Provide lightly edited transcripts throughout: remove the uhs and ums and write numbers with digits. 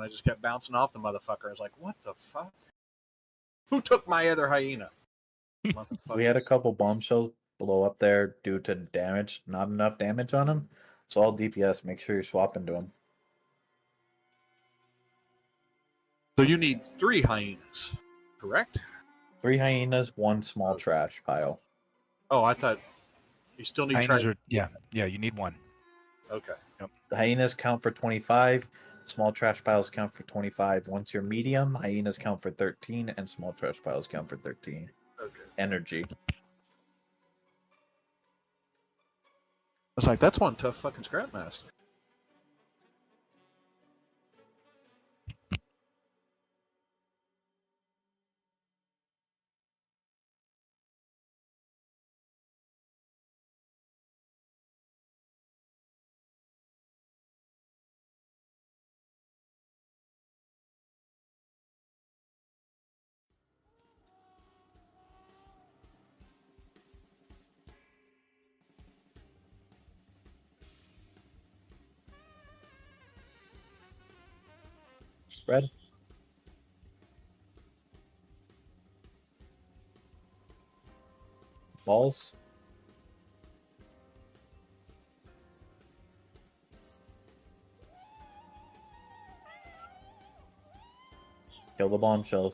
I just kept bouncing off the motherfucker. I was like, what the fuck? Who took my other hyena? We had a couple bombshells blow up there due to damage, not enough damage on them. So all DPS, make sure you're swapping to them. So you need 3 hyenas, correct? 3 hyenas, 1 small trash pile. Oh, I thought you still need trash. Yeah, you need 1. Okay. Yep. The hyenas count for 25. Small trash piles count for 25. Once you're medium, hyenas count for 13, and small trash piles count for 13. Okay. Energy. I was like, that's one tough fucking scrap master. Spread. Balls. Kill the bombshells.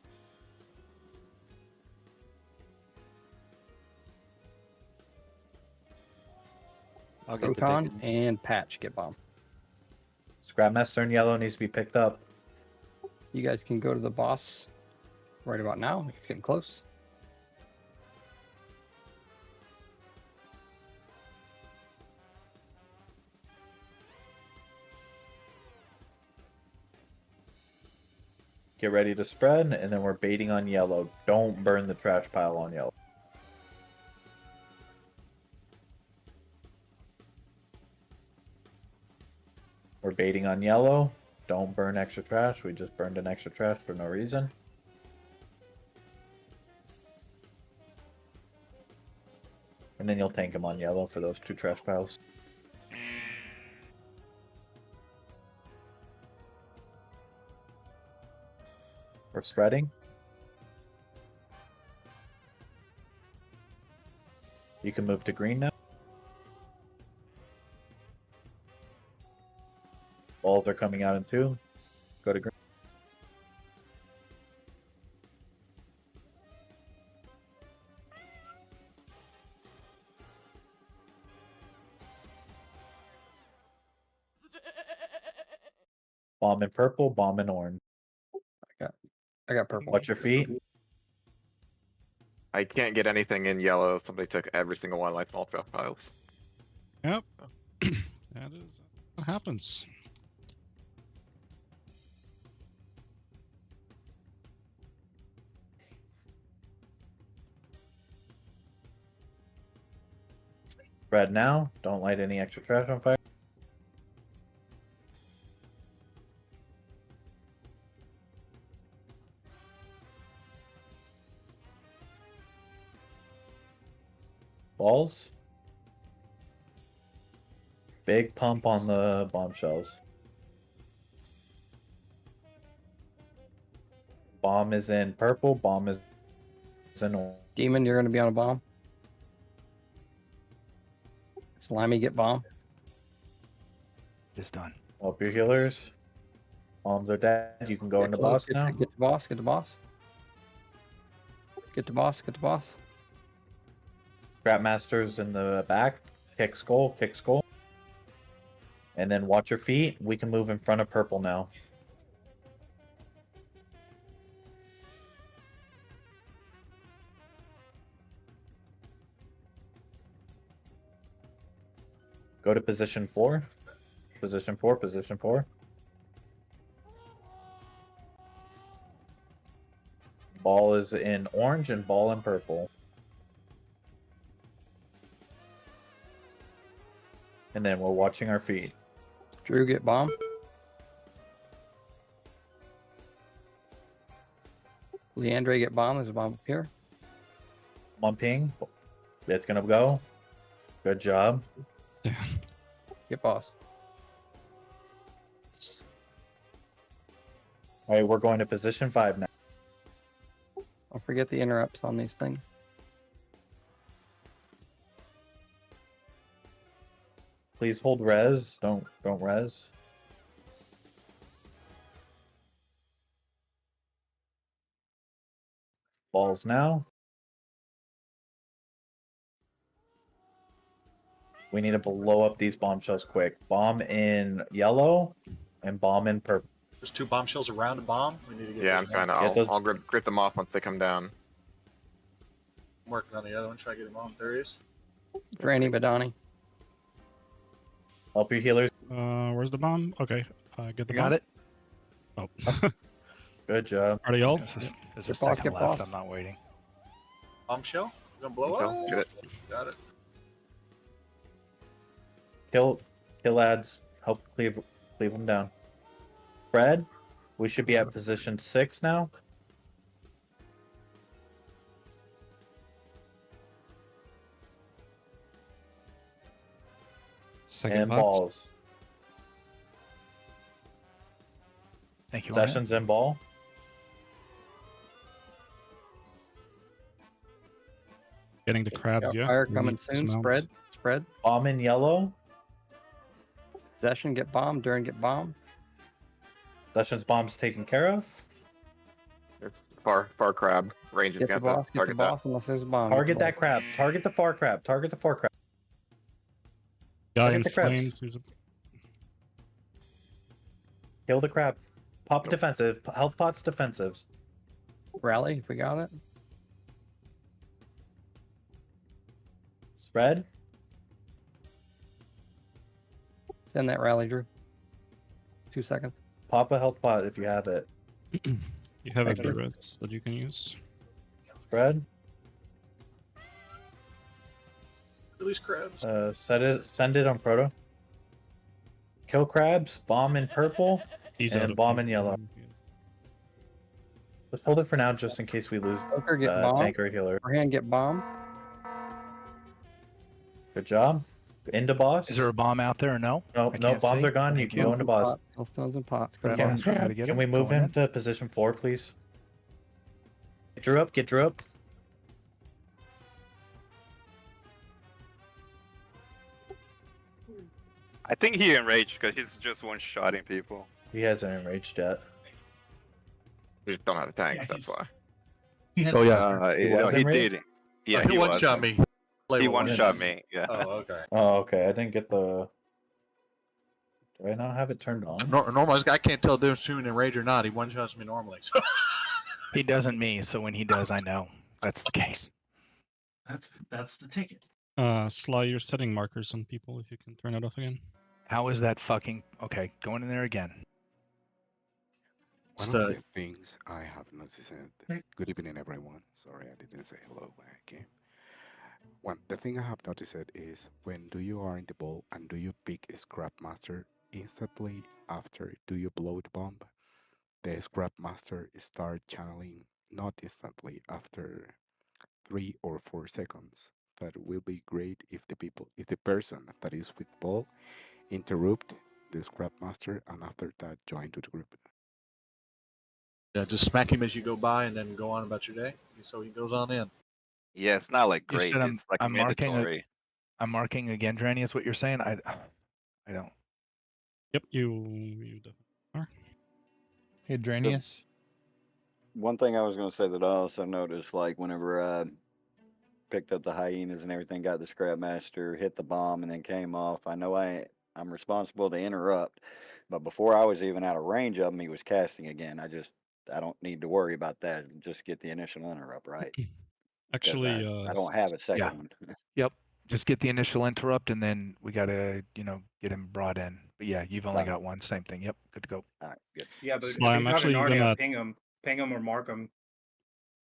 I'll get Proton and Patch get bomb. Scrapmaster in yellow needs to be picked up. You guys can go to the boss right about now. It's getting close. Get ready to spread, and then we're baiting on yellow. Don't burn the trash pile on yellow. We're baiting on yellow. Don't burn extra trash. We just burned an extra trash for no reason. And then you'll tank him on yellow for those 2 trash piles. We're spreading. You can move to green now. Balls are coming out in 2. Go to green. Bomb in purple, bomb in orange. I got purple. Watch your feet. I can't get anything in yellow. Somebody took every single one of my small trash piles. Yep. That is what happens. Spread now. Don't light any extra trash on fire. Balls. Big pump on the bombshells. Bomb is in purple. Bomb is in orange. Demon, you're going to be on a bomb. Slimy, get bomb. Just done. Up your healers. Bombs are dead. You can go into boss now. Get the boss. Get the boss. Get the boss. Get the boss. Scrapmasters in the back. Kick skull. Kick skull. And then watch your feet. We can move in front of purple now. Go to position 4. Position 4. Position 4. Ball is in orange and ball in purple. And then we're watching our feet. Drew, get bomb. Leandre, get bomb. There's a bomb up here. One ping. It's gonna go. Good job. Get boss. All right, we're going to position 5 now. Don't forget the interrupts on these things. Please hold res. Don't res. Balls now. We need to blow up these bombshells quick. Bomb in yellow and bomb in purple. There's 2 bombshells around a bomb. We need to get. Yeah, I'm those trying down. to. I'll grip them off once they come down. I'm working on the other one. Try to get him on. There he is. Granny Badani. Help your healers. Where's the bomb? Okay, get the You bomb. got it? Oh, Good job. are they all? There's a Get boss, second get left. boss. I'm not waiting. Bombshell. Gonna blow up. Get it. Got it. Kill ads. Help cleave them down. Fred, we should be at position 6 now. Second And box. balls. Thank you. Ryan. Sessions and ball. Getting the crabs, Got yeah. fire We coming need soon. dismounts. Spread. Spread. Bomb in yellow. Possession, get bombed. During, get bombed. Sessions bombs taken care of. Far crab. Range is Get the gonna boss. Get the target that. boss unless there's a bomb. Get Target the that crab. Target the far crab. Target the far crab. Guy Target in the crabs. flames is Kill the crab. Pop defensive. Health pots defensives. Rally if we got it. Spread. Send that rally, Drew. 2 seconds. Pop a health pot if you have it. you have a Thank you. res that you can use. Spread. Release crabs. Send it on proto. Kill crabs. Bomb in purple. He's And out of bomb time. in yellow. Let's hold it for now, just in case we lose Joker, get bombed. tank or healer. Overhand, get bombed. Good job. Into boss. Is there a bomb out there or no? No, I no can't bombs see. are gone. You Thank can go into boss. Stones and pots. Gotta Grab get boss. him. Gotta get Can him. we move Going him in. to position 4, please? Get Drew up. Get Drew up. I think he enraged because he's just one-shotting people. He hasn't enraged yet. We just don't have a tank. That's why. Oh yeah. No, was he enraged? did. Yeah, he was. one-shot me. He Label one-shot me. Yeah. Oh, okay. Oh, okay. I didn't get the. Do I not have it turned on? Normally, I can't tell the difference between a rage or not. He one-shots me normally. So. He doesn't me, so when he does, I know that's the case. That's the ticket. Sly your setting markers on people if you can turn it off again. How is that fucking okay? Going in there again. It's One of the- the things I have noticed, good evening everyone, sorry I didn't say hello when I came. The thing I have noticed is when do you are in the ball and do you pick a scrap master instantly after do you blow the bomb, the scrap master start channeling not instantly after 3 or 4 seconds. That will be great if the person that is with ball interrupt the scrap master and after that join to the group. Yeah, just smack him as you go by, and then go on about your day. So he goes on in. Yeah, it's not like You great. said It's like I'm marking mandatory. I'm marking again, Dranny, is what you're saying? I don't. Yep, you are. Hey, Dranius. One thing I was going to say that I also noticed, like whenever I picked up the hyenas and everything, got the scrap master, hit the bomb, and then came off. I know I'm responsible to interrupt, but before I was even out of range of him, he was casting again. I don't need to worry about that. Just get the initial interrupt, right? 'Cause Actually, I don't have a second yeah. one. Yep. Just get the initial interrupt, and then we gotta, get him brought in. But yeah, you've only Right. got one. Same thing. Yep. Good to go. All right, good. Yeah, but Sly, if I'm he's not actually an already, gonna- ping him or mark him,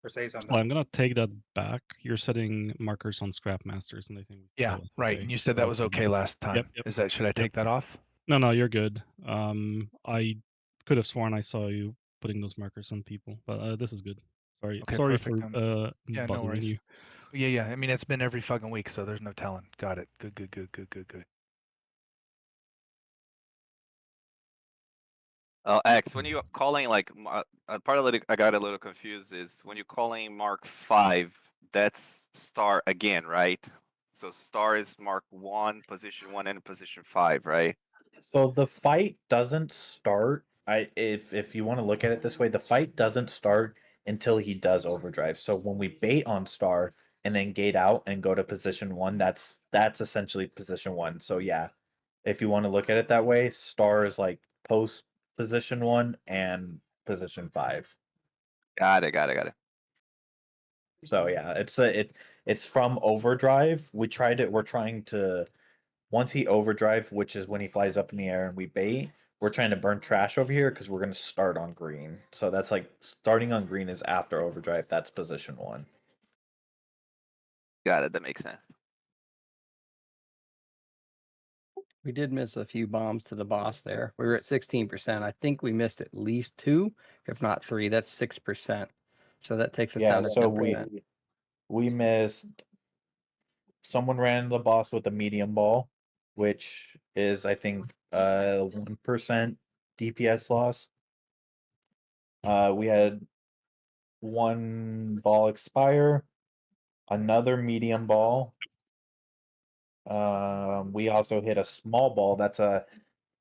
or say something. Well, I'm gonna take that back. You're setting markers on scrap masters, and I think Yeah. that was Right. okay. And you said that was okay last time. Yep. Is that should I take that off? No, you're good. I could have sworn I saw you putting those markers on people, but this is good. Sorry, Okay, sorry perfect. for Yeah, no bothering worries. you. Yeah. I mean, it's been every fucking week, so there's no telling. Got it. Good. X, when you calling like part of it, I got a little confused is when you're calling Mark 5, that's star again, right? So star is Mark 1, position 1, and position 5, right? So the fight doesn't start. If you want to look at it this way, the fight doesn't start until he does overdrive. So when we bait on star and then gate out and go to position 1, that's essentially position 1. So yeah, if you want to look at it that way, star is like post position 1 and position 5. Got it. So yeah, it's from overdrive. We're trying to once he overdrive, which is when he flies up in the air and we bait, we're trying to burn trash over here because we're gonna start on green. So that's like starting on green is after overdrive. That's position 1. Got it. That makes sense. We did miss a few bombs to the boss there. We were at 16%. I think we missed at least 2, if not 3. That's 6%. So that takes us Yeah, down to so 10%. we missed someone ran the boss with a medium ball, which is I think 1% DPS loss. We had one ball expire, another medium ball. We also hit a small ball.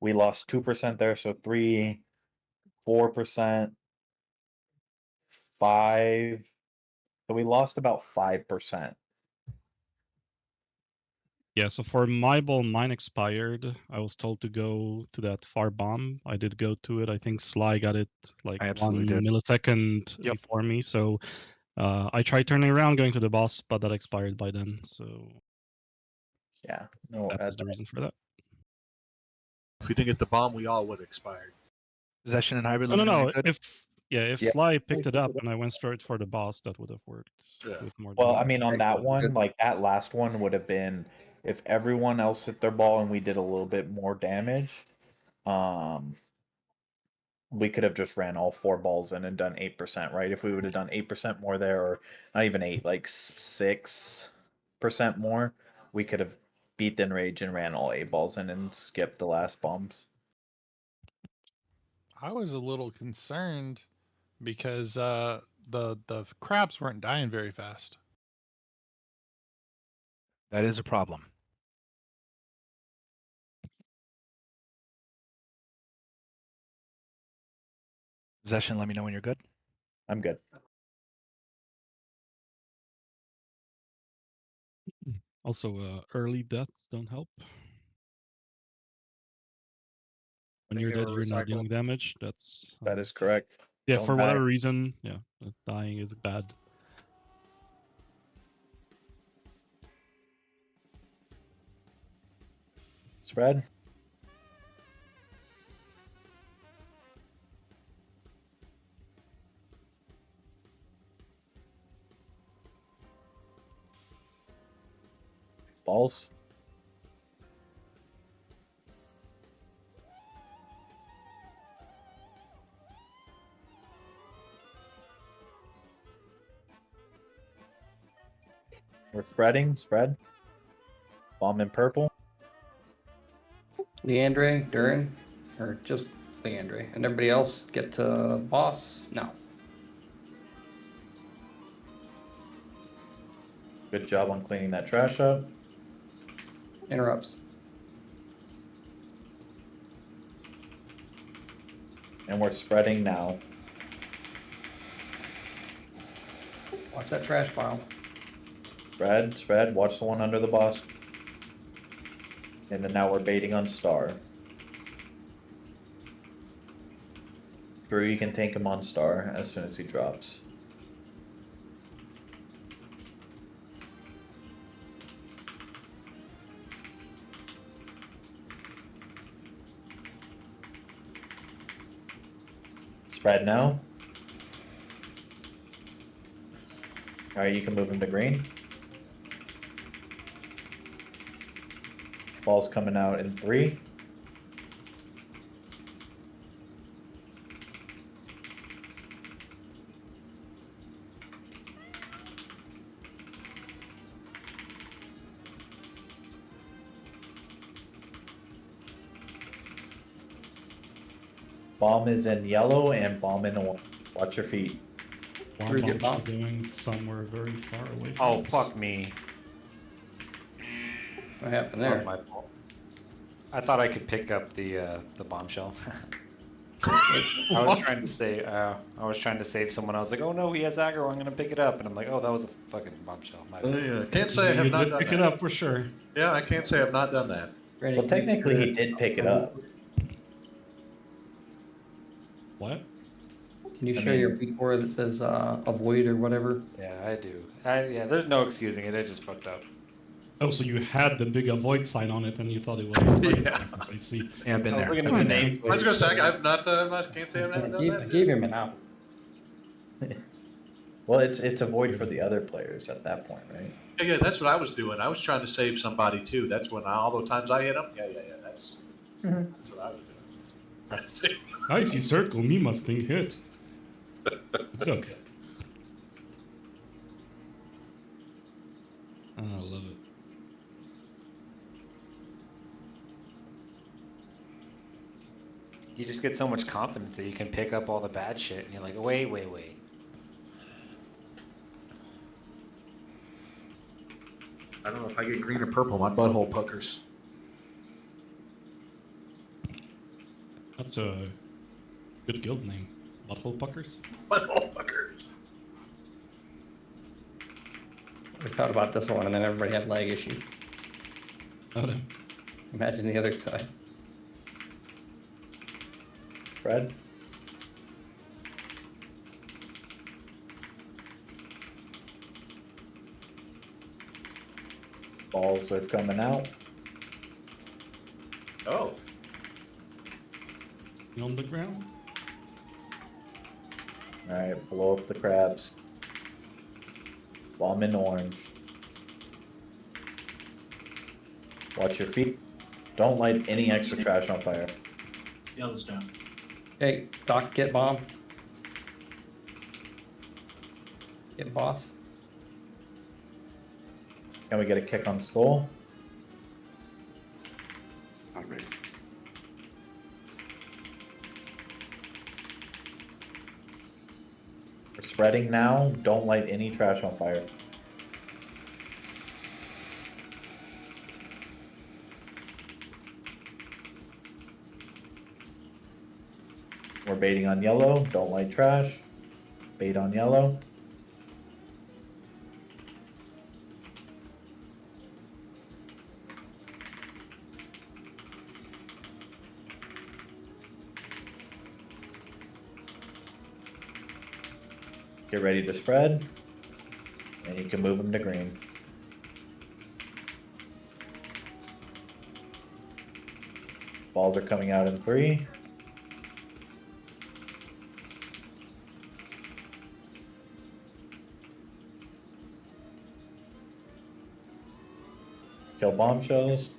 We lost 2% there, so 3, 4%, 5. So we lost about 5%. Yeah, so for my ball, mine expired. I was told to go to that far bomb. I did go to it. I think Sly got it like I 1 absolutely did. millisecond Yep. before me. So I tried turning around, going to the boss, but that expired by then. So Yeah, no, that was the reason for that. If we didn't get the bomb, we all would have expired. Possession and hybrid. No, let me know when no. you're good. If Yeah. Sly picked it up and I went straight for the boss, that would have worked Yeah. with more Well, I damage. mean, on that one, Good. like that last one would have been if everyone else hit their ball and we did a little bit more damage. We could have just ran all 4 balls in and done 8%, right? If we would have done 8% more there, or not even 8, like 6% more, we could have beat the enrage and ran all 8 balls in and skipped the last bombs. I was a little concerned because the crabs weren't dying very fast. That is a problem. Possession. Let me know when you're good. I'm good. Also, early deaths don't help. When think you're they dead, were you're not recycled. dealing damage. That's That is correct. yeah. Don't For die. whatever reason, yeah, dying is bad. Spread. Balls. We're spreading. Spread. Bomb in purple. Leandre, Durin, or just Leandre, and everybody else get to boss now. Good job on cleaning that trash up. Interrupts. And we're spreading now. Watch that trash pile. Spread, spread. Watch the one under the boss. And then now we're baiting on star. Drew, you can tank him on star as soon as he drops. Spread now. Alright, you can move him to green. Ball's coming out in 3. Bomb is in yellow and bomb in orange. Watch your feet. Bomb Where'd you bombs are bomb? going somewhere very far away from Oh, us. fuck me. What happened That was there? my fault. I thought I could pick up the bombshell. I was trying to say, I was trying to save someone. I was like, oh no, he has aggro. I'm gonna pick it up, and I'm like, oh, that was a fucking bombshell. My bad. Yeah, can't say I You have not did done pick that. it up for sure. Yeah, I can't say I've not done that. Granny, Well, technically, he did pick it up. What? Can you I show your mean- big board that says avoid or whatever? Yeah, I do. Yeah, there's no excusing it. I just fucked up. Oh, so you had the big avoid sign on it and you thought it was Yeah. I see. Yeah, I've been I was there. looking at the names. I was gonna say I've not. Can't say I've I not done gave, that. I too. gave him an out. Well, it's a void for the other players at that point, right? Yeah, that's what I was doing. I was trying to save somebody too. That's when all the times I hit them. Yeah. That's what I was doing. Trying to save. I see circle, me Mustang hit. It's okay. Oh, I love it. You just get so much confidence that you can pick up all the bad shit, and you're like, wait. I don't know if I get green or purple. My butthole puckers. That's a good guild name. Butthole Puckers? Butthole puckers. We thought about this one, and then everybody had lag issues. Oh, no. Imagine the other side. Fred? Balls are coming out. Oh. You on the ground? Alright, blow up the crabs. Bomb in orange. Watch your feet. Don't light any extra trash on fire. Yellow's down. Hey, Doc, get bomb. Get boss. Can we get a kick on skull? Not ready. We're spreading now. Don't light any trash on fire. We're baiting on yellow. Don't light trash. Bait on yellow. Get ready to spread. And you can move them to green. Balls are coming out in 3. Kill bombshells.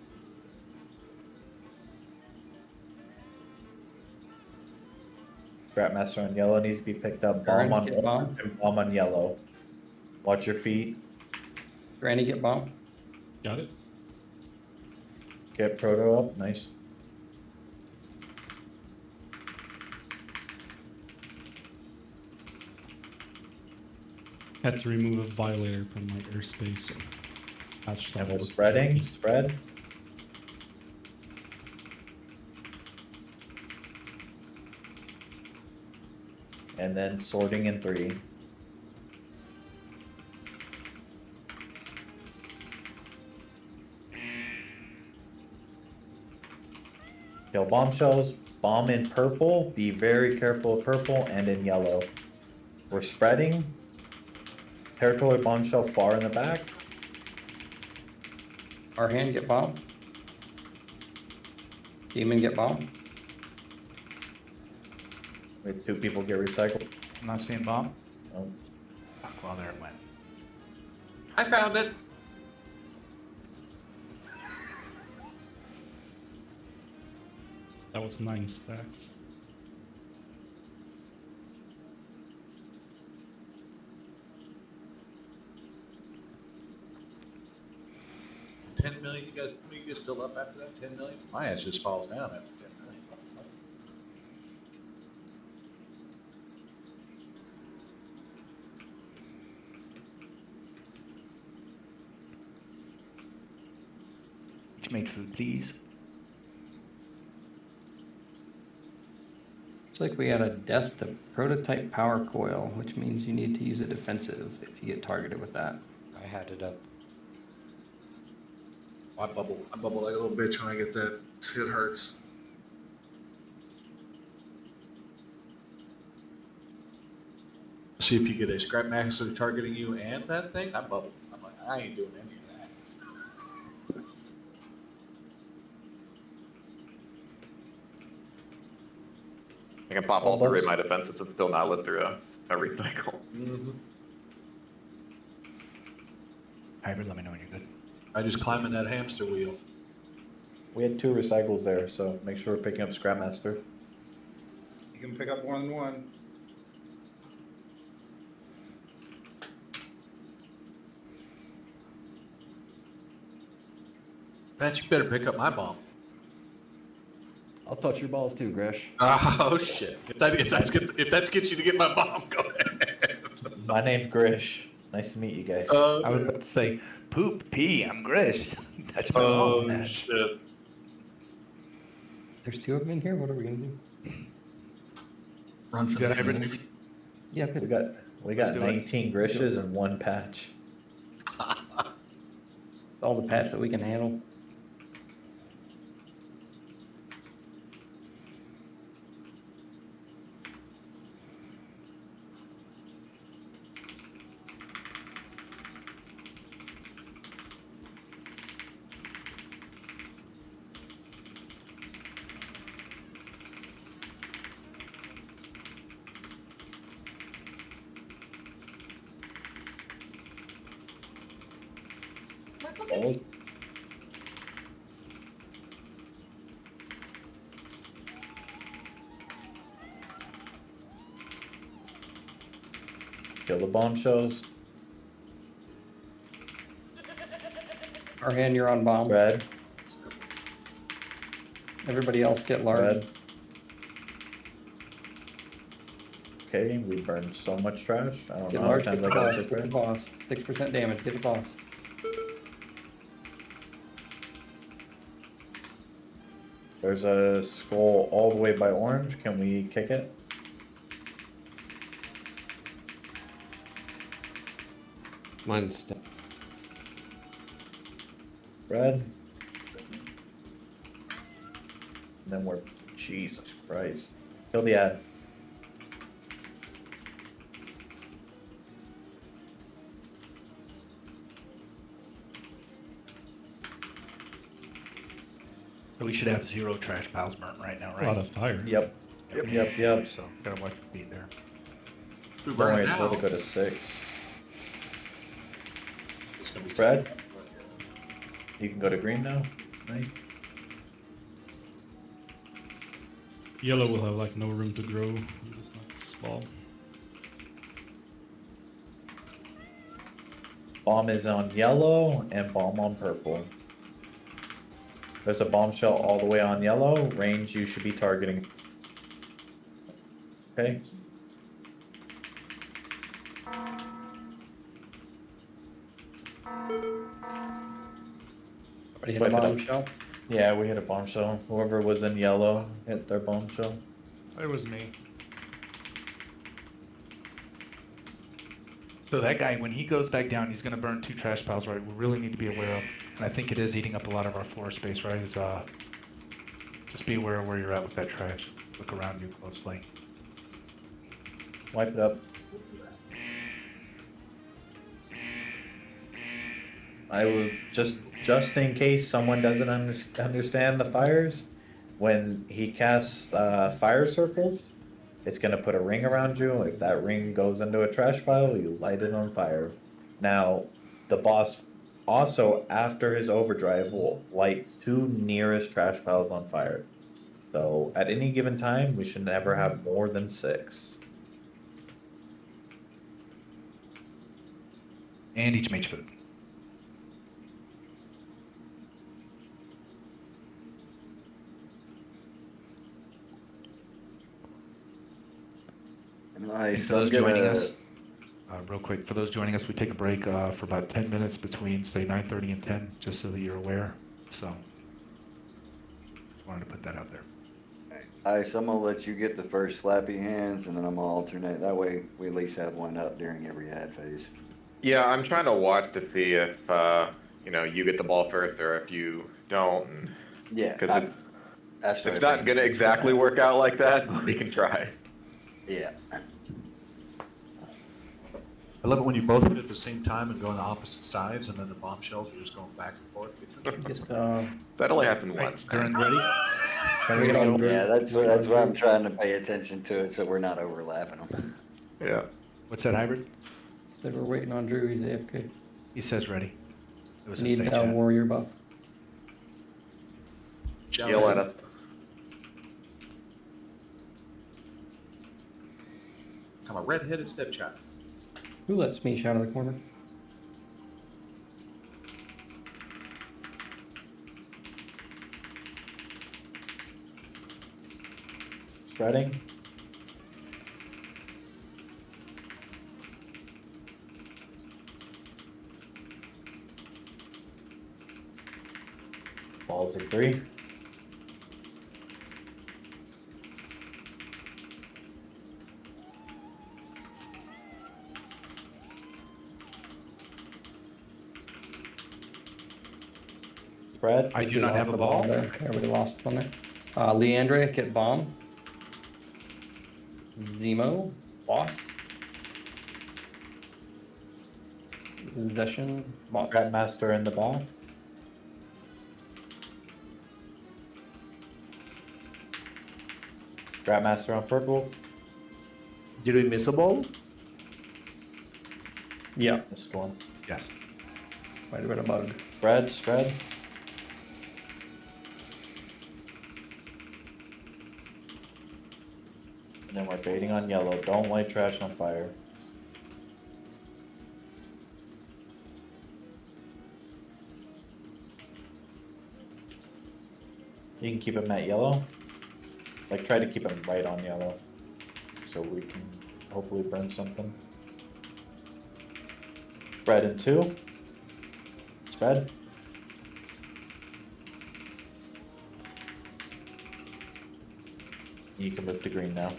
Scrapmaster on yellow needs to be picked up. Bomb Granny, on get bomb. and bomb on yellow. Watch your feet. Granny, get bomb. Got it? Get proto up. Nice. Had to remove a violator from my airspace. Patch And level we're was spreading. tricky. Spread. And then sorting in 3. Kill bombshells. Bomb in purple. Be very careful of purple and in yellow. We're spreading. Territory bombshell far in the back. Our hand, get bomb. Demon, get bomb. We had 2 people get recycled. I'm not seeing bomb. Oh, Fuck, well, there it went. I found it. That was 9 stacks. $10 million. You guys still up after that? $10 million. My ass just falls down after $10 million. mage food, please. It's like we had a death to prototype power coil, which means you need to use a defensive if you get targeted with that. I had it up. I bubble like a little bitch when I get that. It hurts. See if you get a scrap master targeting you and that thing. I bubble. I'm like, I ain't doing any of that. I can pop all three of my defenses and still not live through a recycle. Hybrid, let me know when you're good. I just climb in that hamster wheel. We had 2 recycles there, so make sure we're picking up Scrapmaster. You can pick up more than one. Pat, you better pick up my bomb. I'll touch your balls too, Gresh. Oh shit! If that gets you to get my bomb, go ahead. My name's Grish. Nice to meet you guys. I was about to say, poop, pee, I'm Grish. Touch my balls, man. Shit! There's 2 of them in here. What are we gonna do? Run for Good the hybrid. hills. Yeah, We good. got do it. 19 Grishes and 1 patch. All the pats that we can handle. Oh, kill the bombshells. Arhan, you're on bomb. Red, Everybody else get large. red. Okay, we burned so much trash. I don't Get know how many large, get times the I gotta boss, sit get the red. boss. 6% damage, get the boss. There's a skull all the way by orange. Can we kick it? Mine's stuck. Red. And then we're, Jesus Christ. Kill the ad. So we should have 0 trash piles burnt right now, A lot right? of fire. Yep. Yep. So gotta watch the feet there. If we Don't burn worry, it it's now, going to go to 6. it's gonna be Red? You can go to green now. Right? Yellow will have like no room to grow in this next ball. Bomb is on yellow and bomb on purple. There's a bombshell all the way on yellow. Range you should be targeting. Okay. Everybody hit a Swipe it up. bombshell. Yeah, we hit a bombshell. Whoever was in yellow hit their bombshell. It was me. So that guy, when he goes back down, he's gonna burn 2 trash piles, right? We really need to be aware of, and I think it is eating up a lot of our floor space, right? Is just be aware of where you're at with that trash. Look around you closely. Wipe it up. I will just in case someone doesn't understand the fires, when he casts fire circles, it's gonna put a ring around you. If that ring goes into a trash pile, you light it on fire. Now, the boss also, after his overdrive, will light 2 nearest trash piles on fire. So at any given time, we should never have more than 6. And each mage food. Nice. For those I'm joining gonna- us, real quick, for those joining us, we take a break for about 10 minutes between, say, 9:30 and 10, just so that you're aware. So Wanted to put that out there. Alright, so I'm gonna let you get the first slappy hands, and then I'm gonna alternate. That way, we at least have one up during every ad phase. Yeah, I'm trying to watch to see if, you know, you get the ball first or if you don't. Yeah, Because it's not gonna exactly work out like that, but we can try. Yeah. I love it when you both hit at the same time and go on the opposite sides, and then the bombshells are just going back and forth. That only happened once. Duran ready? Ready to go. Yeah, that's why I'm trying to pay attention to it, so we're not overlapping them. Yeah. What's that hybrid? Said we're waiting on Drew. He's AFK. He says ready. It was in Need Say a chat. warrior buff. Yell at us. I'm a red-headed stepchild. Who let Smeesh out of the corner? Spreading. Balls are 3. Spread. I do not have a ball. There. Everybody lost one there. Leandre, get bomb. Zemo, boss. Possession, boss. Grandmaster in the ball. Grandmaster on purple. Did we miss a ball? Yeah, Missed one. Yes. might have been a bug. Spread. And then we're baiting on yellow. Don't light trash on fire. You can keep him at yellow. Like, try to keep him right on yellow. So we can hopefully burn something. Spread in 2. Spread. You can move to green now.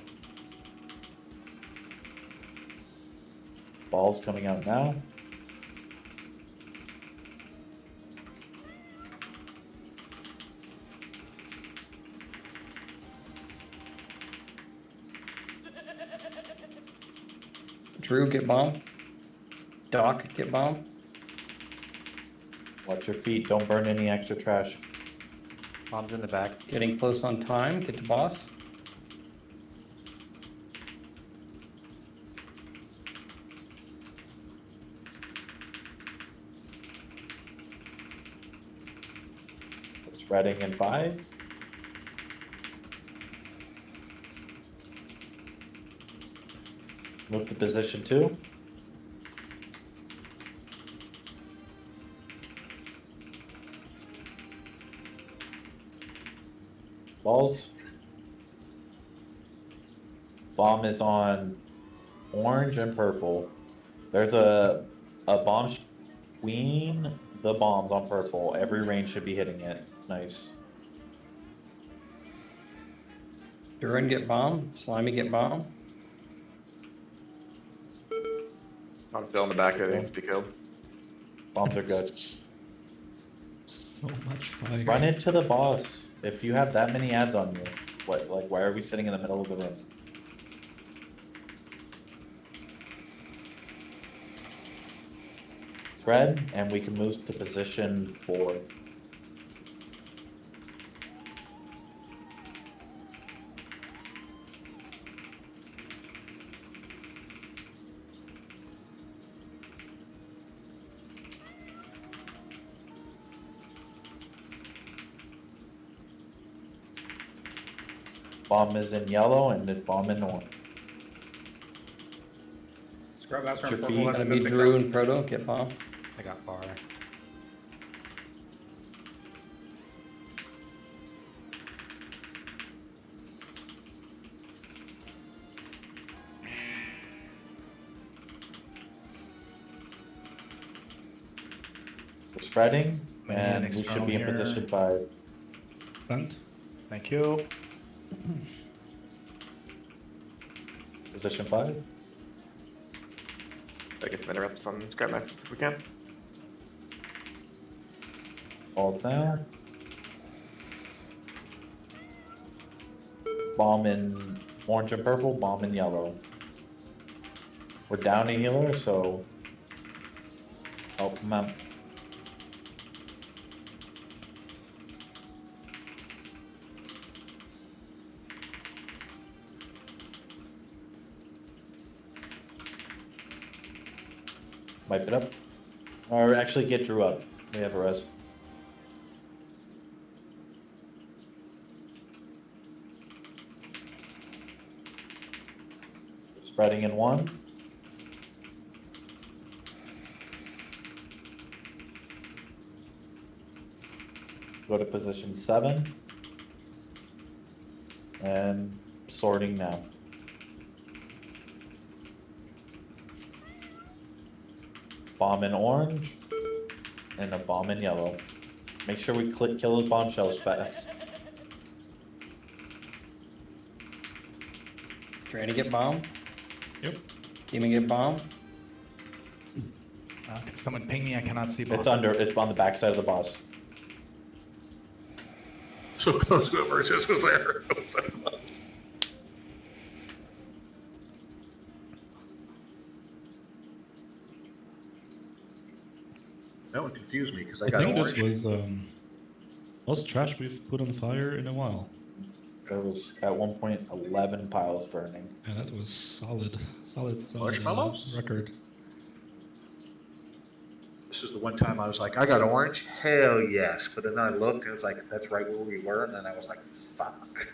Ball's coming out now. Drew, get bomb. Doc, get bomb. Watch your feet. Don't burn any extra trash. Bomb's in the back. Getting close on time. Get to boss. Spreading in 5. Move to position 2. Balls. Bomb is on orange and purple. There's a bomb between the bombs on purple. Every range should be hitting it. Nice. Duran, get bomb. Slimy, get bomb. I'm still in the back. I think to be killed. Bombs are good. So much fire. Run into the boss. If you have that many ads on you, why are we sitting in the middle of the room? Spread, and we can move to position 4. Bomb is in yellow and the bomb in orange. Scrubmaster Your and purple feet. hasn't Gonna been be picked Drew up. and Proto, get bomb. I got far. We're spreading, Man, and we should external be in here. position 5. Bent. Thank you. Position 5. I get some interrupts on scrap master if we can. Ball down. Bomb in orange and purple, bomb in yellow. We're down a healer, so help him out. Wipe it up. Or actually get Drew up. We have a res. Spreading in 1. Go to position 7. And sorting now. Bomb in orange. And a bomb in yellow. Make sure we kill those bombshells fast. Trying to get bomb. Yep. Teaming get bomb. Can someone ping me? I cannot see both. It's on the back side of the boss. So close, whoever just was there. It was so close. That one confused me because I I got think orange. this was most trash we've put on fire in a while. There was at one point 11 piles burning. Yeah, that was solid Marshmallows? record. This is the one time I was like, I got orange? Hell yes. But then I looked and it's like, that's right where we were. And then I was like, fuck.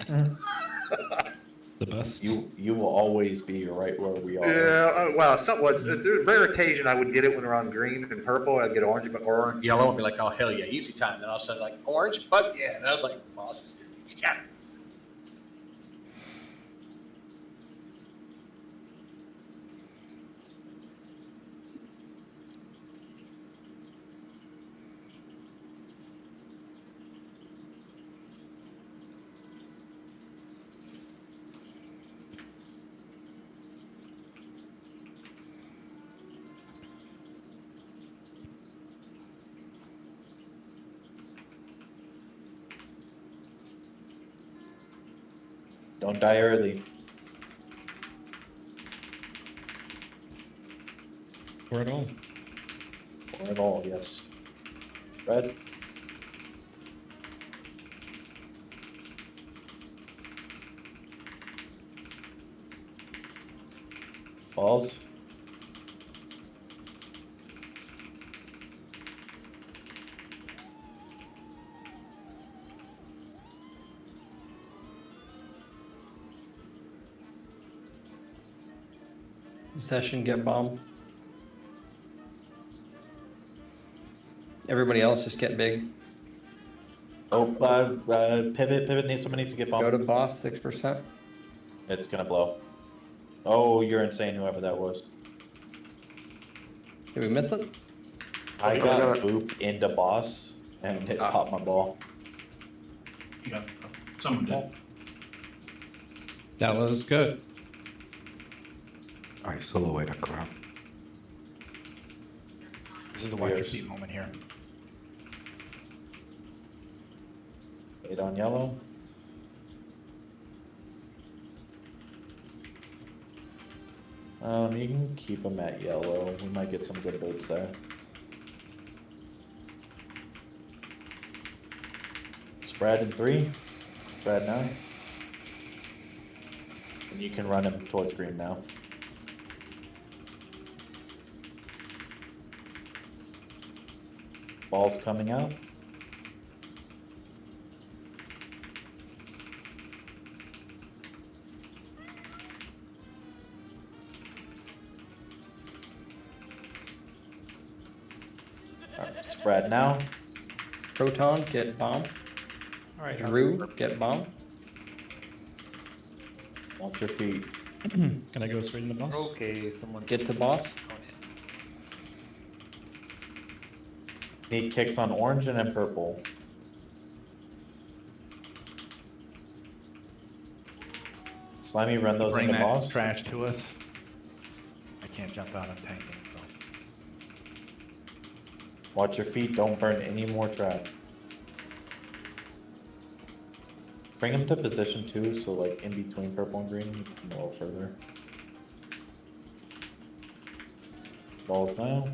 The best. You will always be right where we are. Yeah, well, there's a rare occasion I would get it when we're on green and purple. I'd get orange or yellow and be like, oh, hell yeah, easy time. Then all of a sudden, like, orange? Fuck yeah. And I was like, boss is yeah. Don't die early. Or at all. Or at all, yes. Red. Balls. Session get bomb. Everybody else just get big. Oh, pivot needs somebody to get Go bumped. to boss 6%. It's gonna blow. Oh, you're insane, whoever that was. Did we miss it? I got booped into boss and it popped my ball. Yeah, someone did. That was good. I silhouette a crab. This is a watch your feet moment here. 8 on yellow. You can keep them at yellow. We might get some good builds there. Spread in 3. Spread 9. And you can run him towards green now. Ball's coming out. Alright, spread now. Proton get bomb. All right, Drew get bomb. Watch your feet. Can I go straight in the boss? Okay, someone Get to boss. Need kicks on orange and then purple. Slimy, run those Bring into that boss. trash to us. I can't jump out on tanking. So. Watch your feet, don't burn any more trash. Bring him to position 2, so like in between purple and green, a little further. Balls now.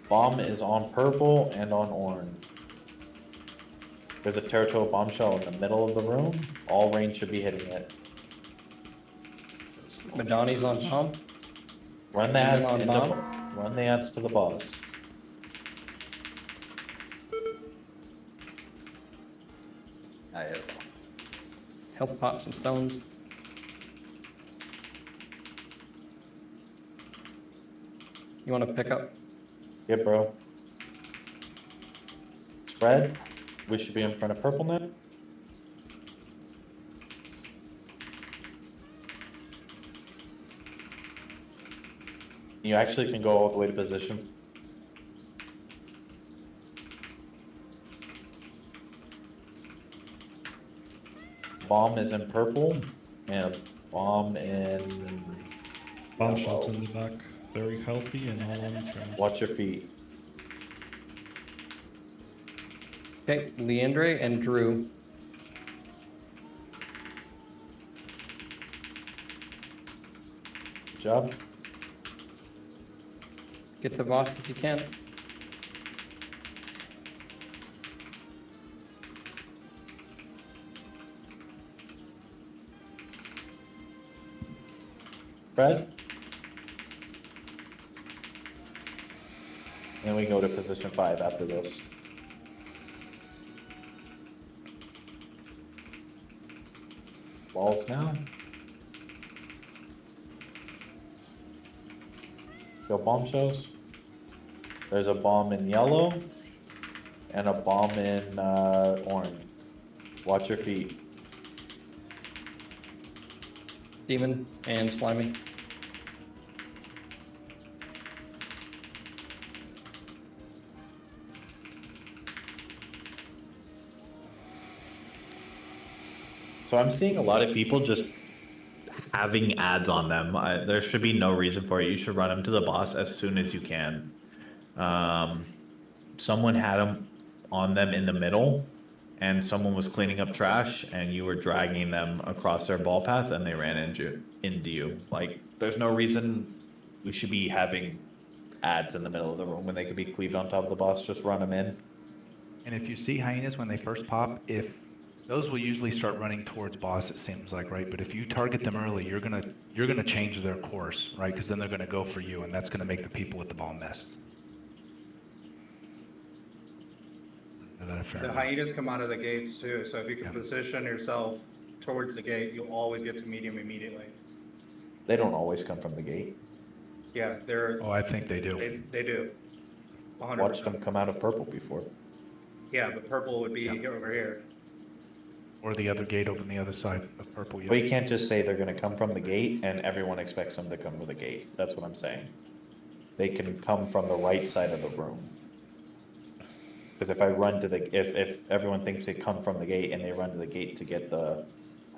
Bomb is on purple and on orange. There's a Territorial bombshell in the middle of the room. All range should be hitting it. Madani's on bomb. Run the Demon ads on into, bomb. run the ads to the boss. I have. Help pop some stones. You want to pick up? Yeah, bro. Spread. We should be in front of purple now. You actually can go all the way to position. Bomb is in purple and a bomb in Bombshells in the back. Very healthy and all on trash. Watch your feet. Okay, Leandre and Drew. Good job. Get the boss if you can. Fred. And we go to position 5 after this. Balls now. Go bombshells. There's a bomb in yellow and a bomb in orange. Watch your feet. Demon and Slimy. So I'm seeing a lot of people just having ads on them. There should be no reason for it. You should run them to the boss as soon as you can. Someone had them on them in the middle, and someone was cleaning up trash, and you were dragging them across their ball path, and they ran into you. Like, there's no reason we should be having ads in the middle of the room when they could be cleaved on top of the boss. Just run them in. And if you see hyenas when they first pop, if those will usually start running towards boss, it seems like, right? But if you target them early, you're gonna change their course, right? Because then they're gonna go for you, and that's gonna make the people with the ball miss. Is that a fair The amount? hyenas come out of the gates too, so if you can position yourself towards the gate, you'll always get to medium immediately. They don't always come from the gate. Yeah, they're. Oh, I think they do. They do. 100%. Watched them come out of purple before. Yeah, but purple would be over here. Or the other gate over on the other side of purple. But you can't just say they're gonna come from the gate and everyone expects them to come from the gate. That's what I'm saying. They can come from the right side of the room. Because if I run to the, if everyone thinks they come from the gate and they run to the gate to get the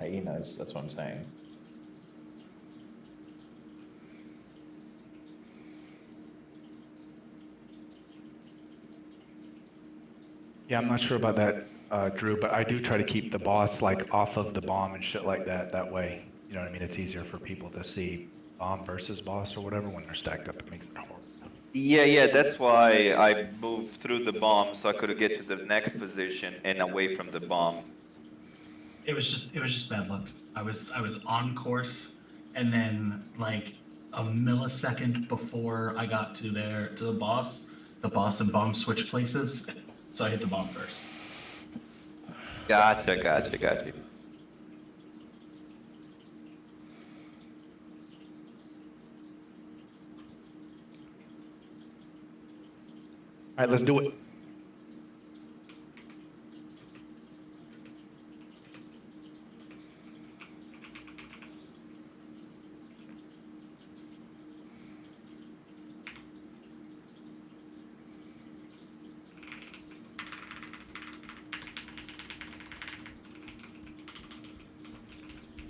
hyenas, that's what I'm saying. Yeah, I'm not sure about that, Drew, but I do try to keep the boss like off of the bomb and shit like that. That way, you know what I mean? It's easier for people to see bomb versus boss or whatever when they're stacked up. It makes it horrible. Yeah, that's why I moved through the bomb so I could get to the next position and away from the bomb. It was just bad luck. I was on course, and then like a millisecond before I got to the boss and bomb switched places, so I hit the bomb first. Gotcha. All right, let's do it.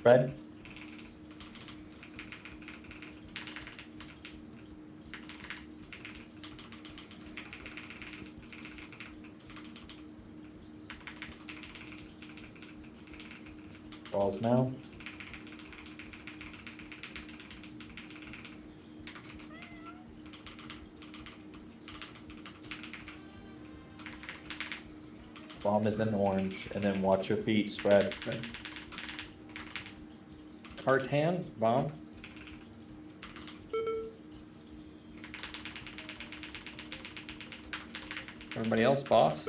Fred? balls now. Bomb is in orange, and then watch your feet spread. Cart hand, bomb. Everybody else, boss.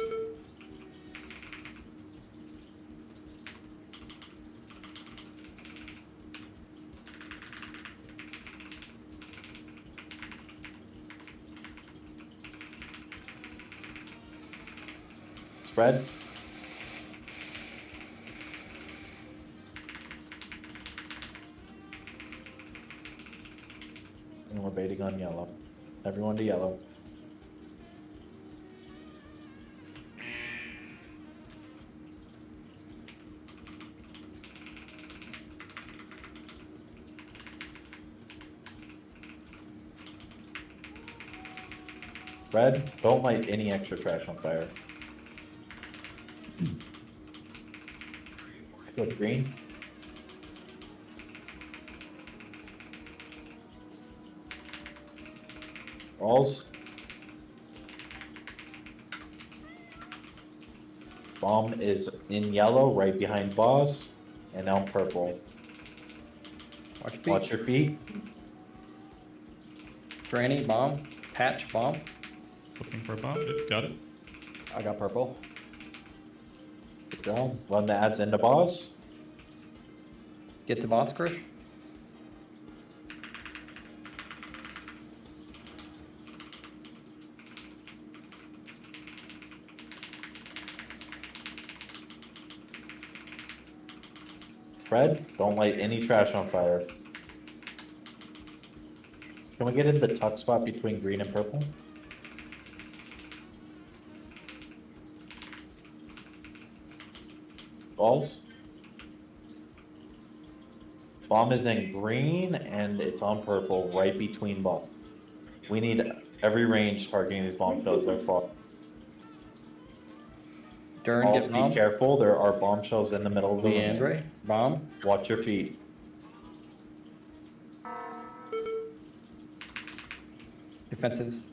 Spread. And we're baiting on yellow. Everyone to yellow. Red, don't light any extra trash on fire. Go green. Balls. Bomb is in yellow, right behind boss, and now purple. Watch your feet. Granny, bomb. Patch, bomb. Looking for a bomb. Yep, got it. I got purple. Good job. Run the ads into boss. Get to boss, Chris. Fred, don't light any trash on fire. Can we get in the tuck spot between green and purple? Balls. Bomb is in green and it's on purple, right between bomb. We need every range targeting these bomb shells so far. Durin, All get bomb. be careful, there are bomb shells in the middle of the room. Leandre, bomb. Watch your feet. Defensives.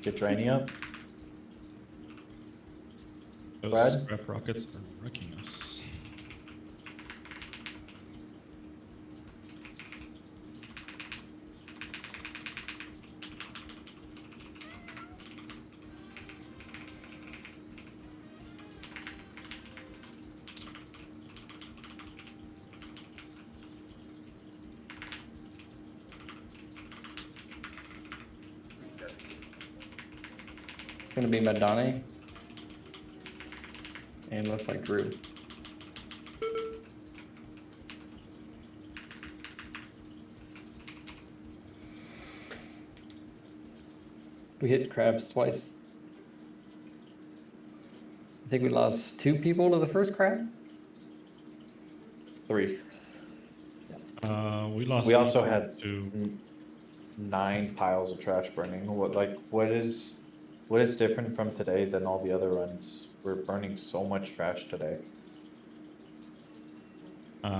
Get Drainy up. Those Brad? scrap rockets are wrecking us. It's gonna be Madonna. And looks like Drew. We hit crabs twice. I think we lost 2 people to the first crab. 3. We lost. We also had two. 9 piles of trash burning. What is different from today than all the other runs? We're burning so much trash today.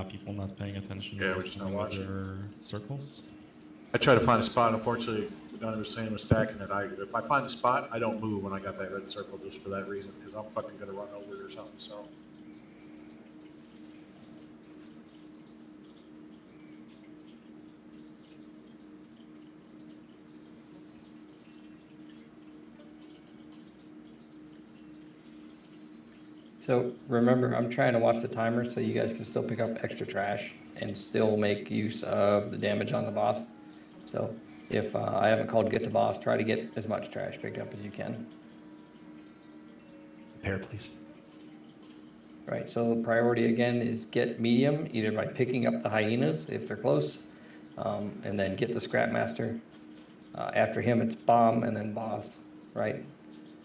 People not paying attention. Yeah, we're just not with watching. their circles. I try to find a spot. Unfortunately, Don was saying was stacking it. If I find a spot, I don't move when I got that red circle just for that reason, because I'm fucking gonna run over it or something, so. So remember, I'm trying to watch the timer so you guys can still pick up extra trash and still make use of the damage on the boss. So if I haven't called get to boss, try to get as much trash picked up as you can. Pair, please. Right, so the priority again is get medium, either by picking up the hyenas if they're close, and then get the scrap master. After him, it's bomb and then boss, right?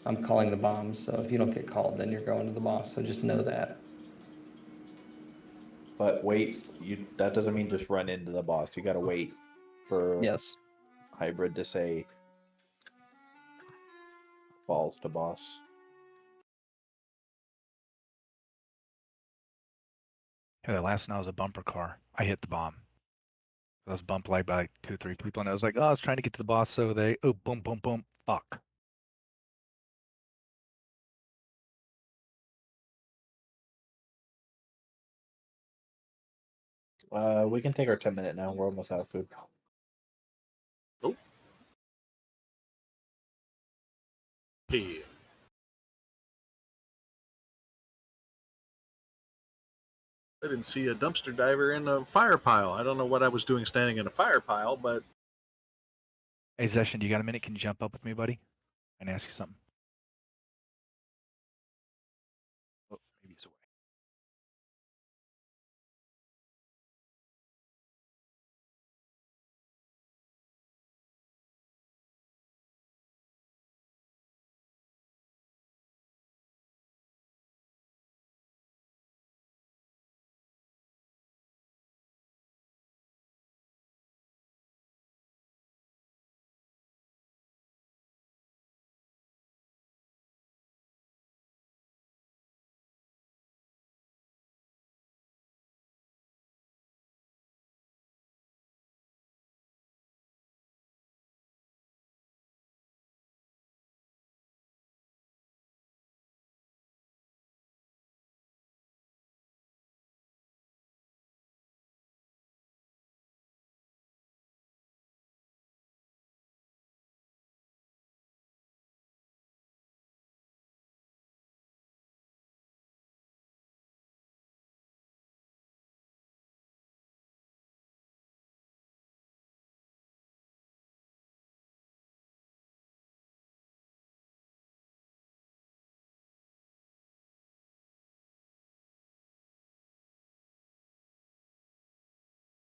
I'm calling the bombs, so if you don't get called, then you're going to the boss, so just know that. But wait, that doesn't mean just run into the boss. You gotta wait for Yes. hybrid to say balls to boss. Yeah, the last night was a bumper car. I hit the bomb. I was bumped like by like 2 or 3 people, and I was like, oh, I was trying to get to the boss, so boom, boom, boom, fuck. We can take our 10-minute now. We're almost out of food. Oh. Hey. I didn't see a dumpster diver in a fire pile. I don't know what I was doing standing in a fire pile, but Hey, Zeshin, you got a minute? Can you jump up with me, buddy? And ask you something. Oh, maybe he's away.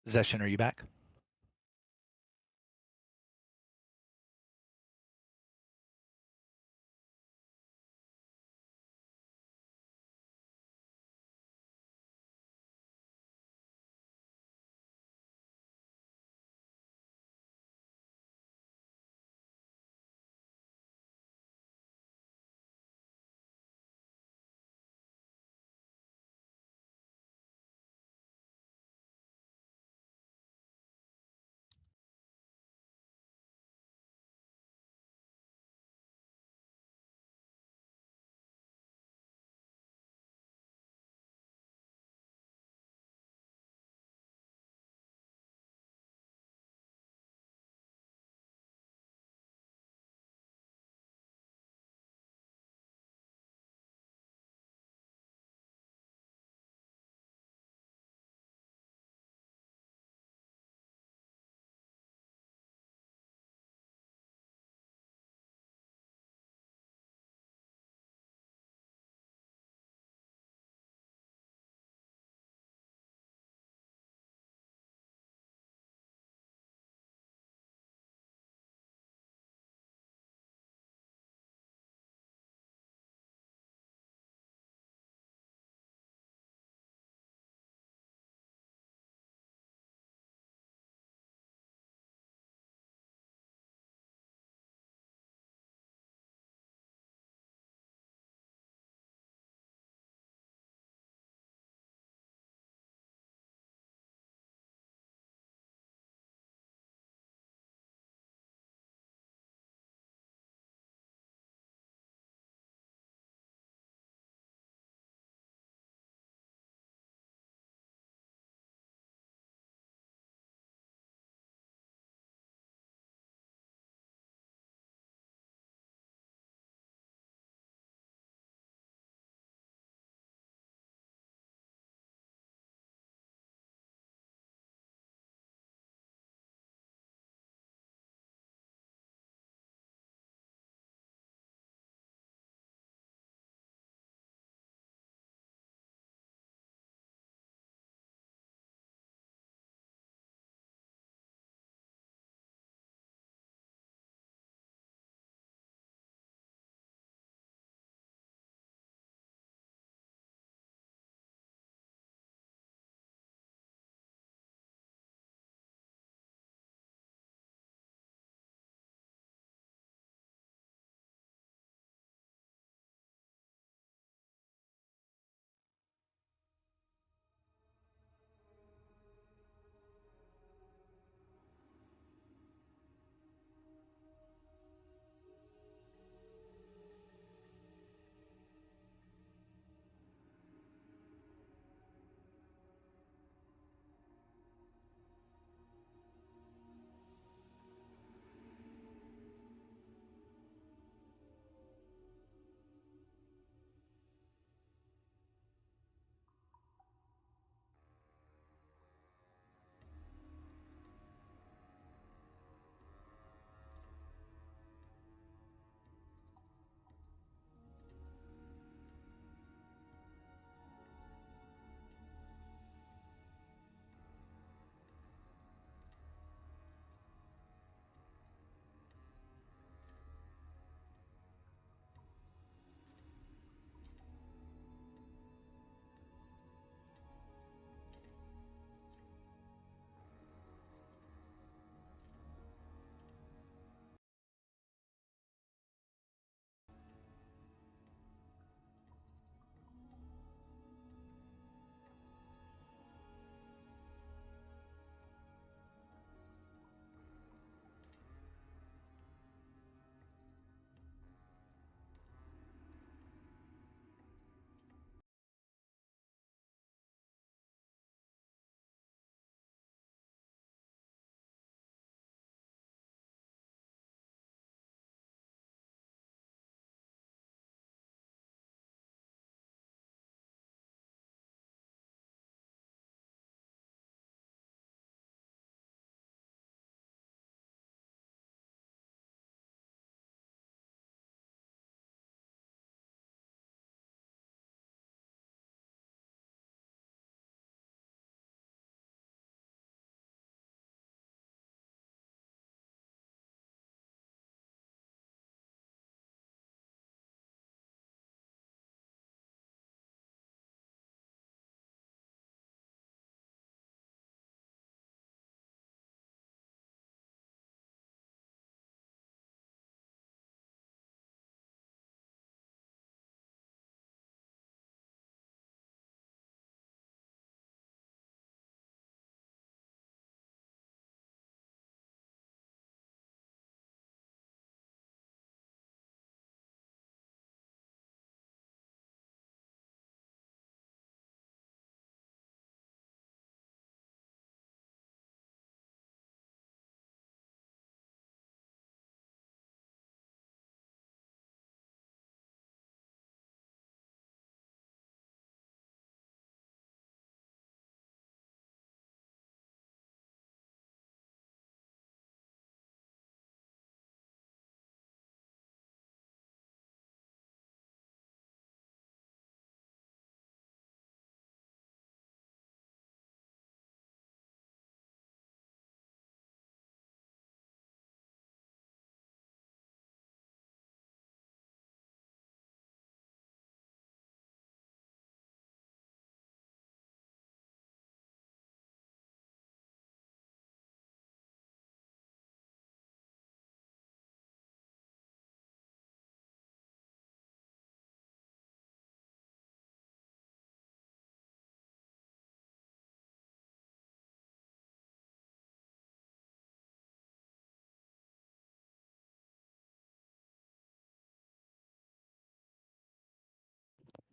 Zeshin, are you back?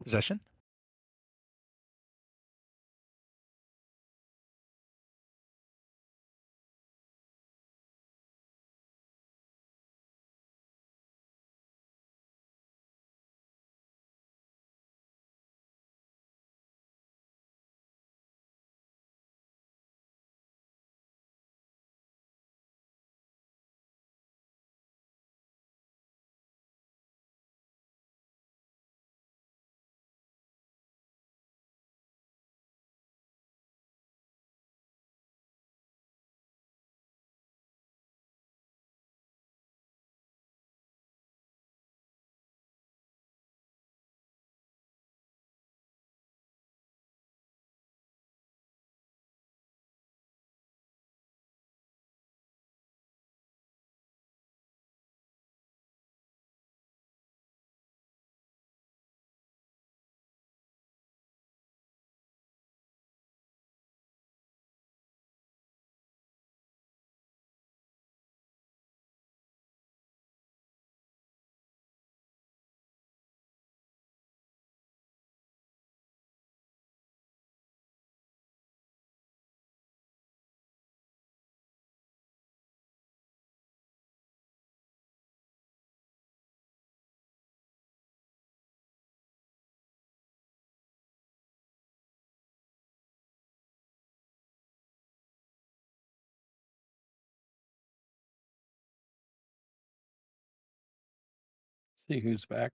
Possession. See who's back.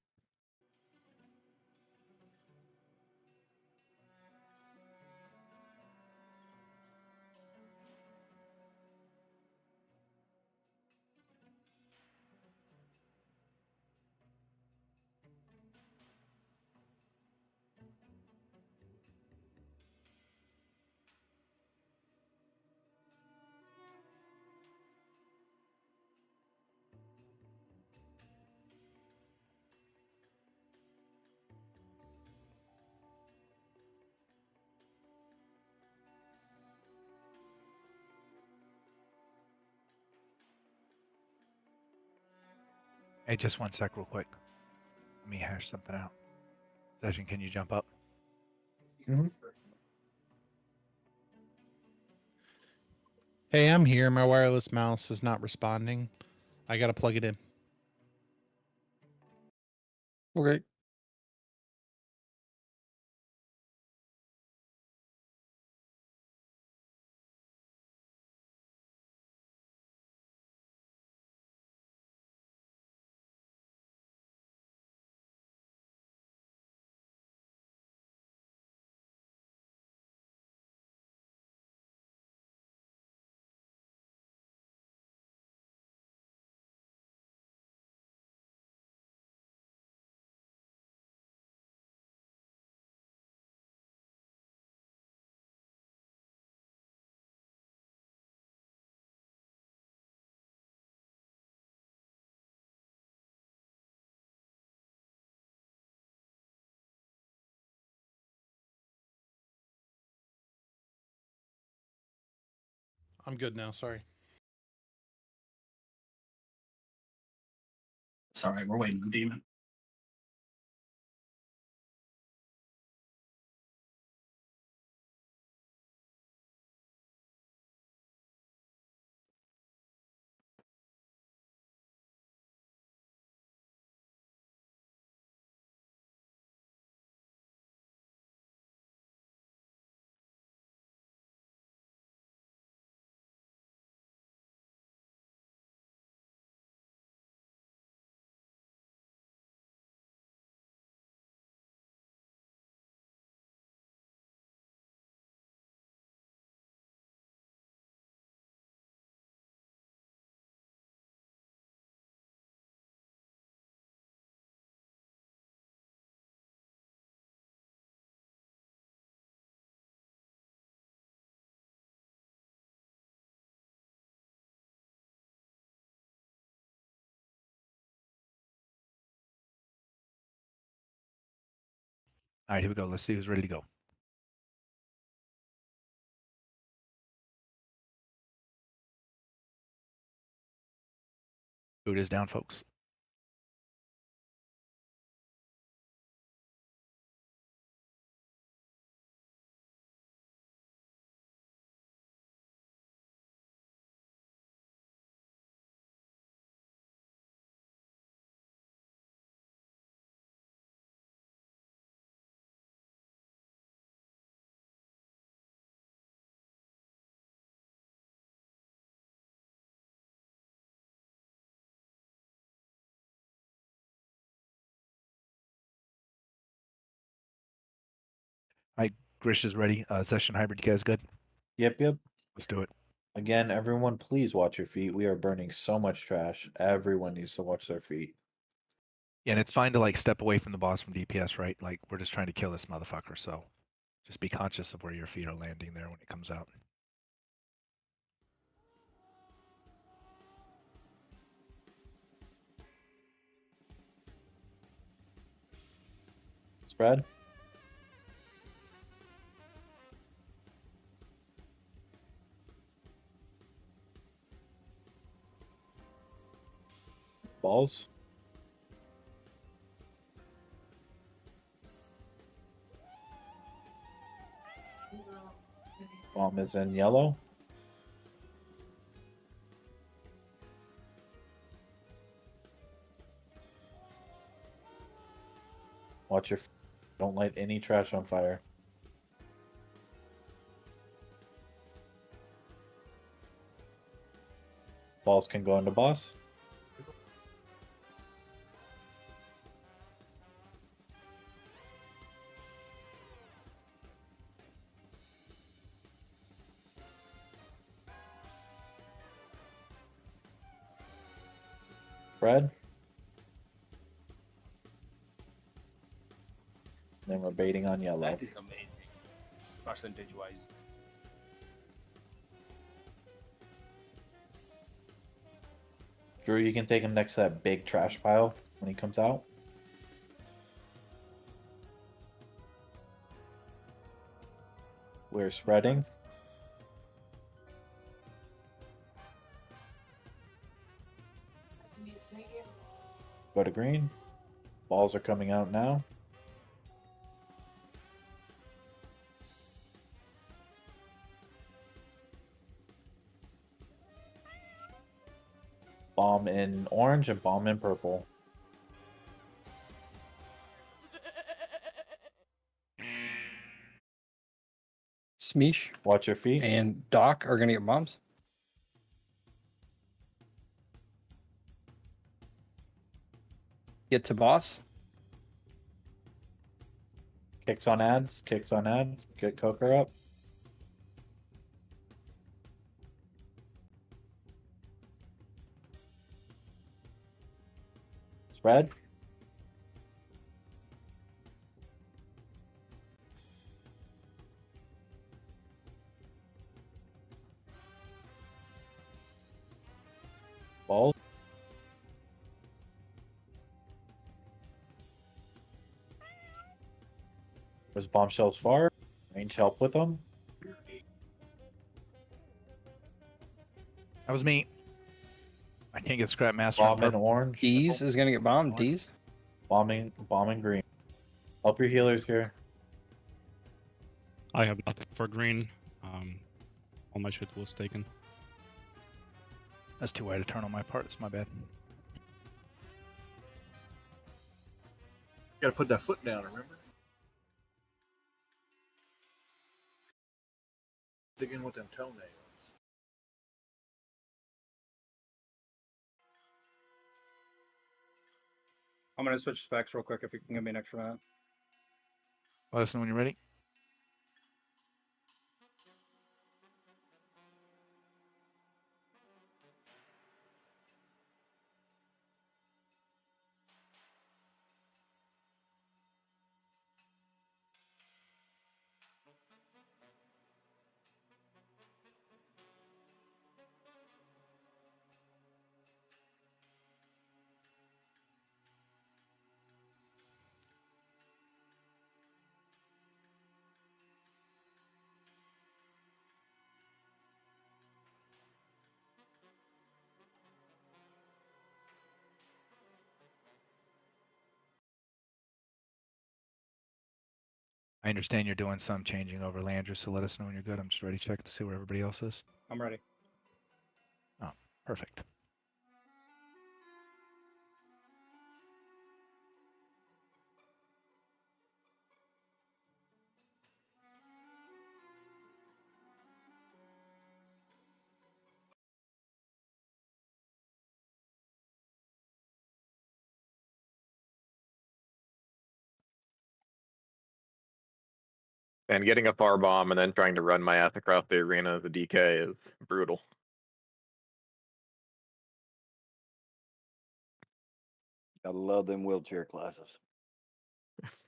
Hey, just one sec, real quick. Let me hash something out. Possession, can you jump up? Hey, I'm here. My wireless mouse is not responding. I gotta plug it in. Okay. I'm good now. Sorry. It's all right. We're waiting on Demon. All right, here we go. Let's see who's ready to go. Boot is down, folks. Alright, Grish is ready. Session hybrid, you guys good? Yep, yep. Let's do it. Again, everyone, please watch your feet. We are burning so much trash. Everyone needs to watch their feet. Yeah, and it's fine to like step away from the boss from DPS, right? Like we're just trying to kill this motherfucker, so just be conscious of where your feet are landing there when it comes out. Spread. Balls. Bomb is in yellow. Watch your. Don't light any trash on fire. Balls can go into boss. Spread. Then we're baiting on yellow. That is amazing, percentage-wise. Drew, you can take him next to that big trash pile when he comes out. We're spreading. Go to green. Balls are coming out now. Bomb in orange and bomb in purple. Smeesh Watch your feet. and Doc are gonna get bombs. Get to boss. Kicks on ads. Kicks on ads. Get Coker up. Spread. Ball. Was bombshells far? Range help with them. That was me. I can't get scrap master. Bomb in orange. D's is gonna get bombed. D's. Bombing green. Help your healers here. I have nothing for green. All my shit was taken. That's too wide a turn on my part. It's my bad. Gotta put that foot down, remember? Dig in with them toenails. I'm gonna switch specs real quick if you can give me an extra minute. Let us know when you're ready. I understand you're doing some changing over Landry, so let us know when you're good. I'm just ready to check to see where everybody else is. I'm ready. Oh, perfect. And getting a far bomb and then trying to run my ass across the arena as a DK is brutal. I love them wheelchair classes.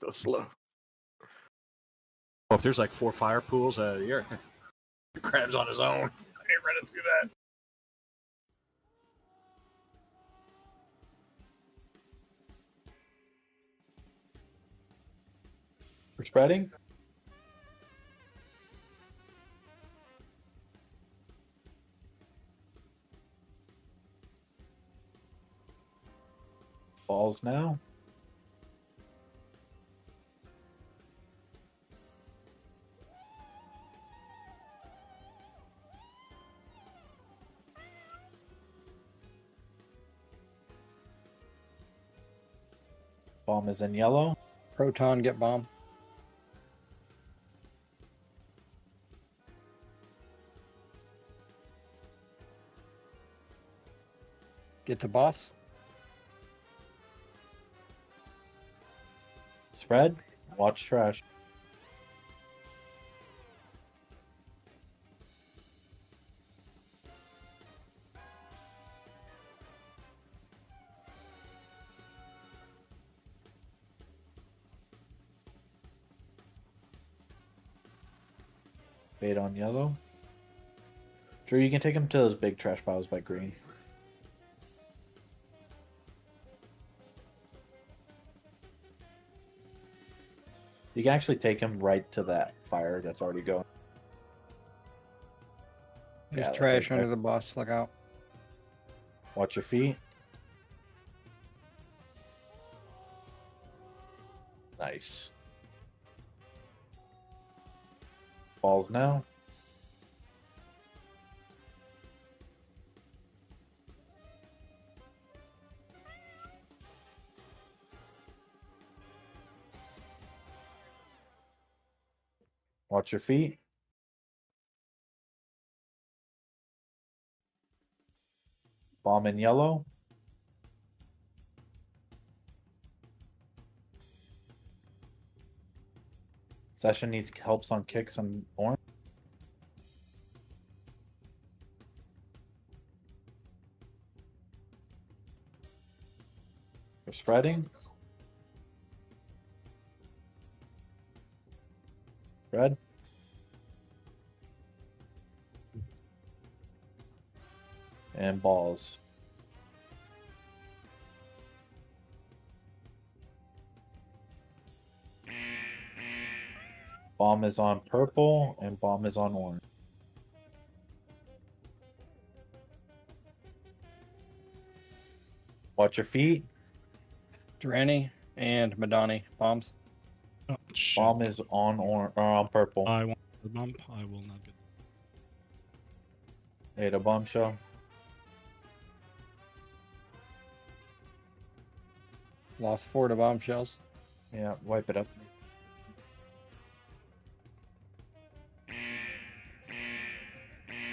So slow. Well, if there's like 4 fire pools, yeah, Crab's on his own. I ain't running through that. We're spreading. Balls now. Bomb is in yellow. Proton, get bomb. Get to boss. Spread. Watch trash. Bait on yellow. Drew, you can take him to those big trash piles by green. You can actually take him right to that fire that's already going. There's Yeah, trash right under there. the boss. Look out. Watch your feet. Nice. Balls now. Watch your feet. Bomb in yellow. Session needs helps on kicks on orange. We're spreading. Spread. And balls. Bomb is on purple and bomb is on orange. Watch your feet. Durani and Madani. Bombs. Oh, shit. Bomb is on or on purple. I want the bump. I will not get. Made a bombshell. Lost 4 to bombshells. Yeah, wipe it up.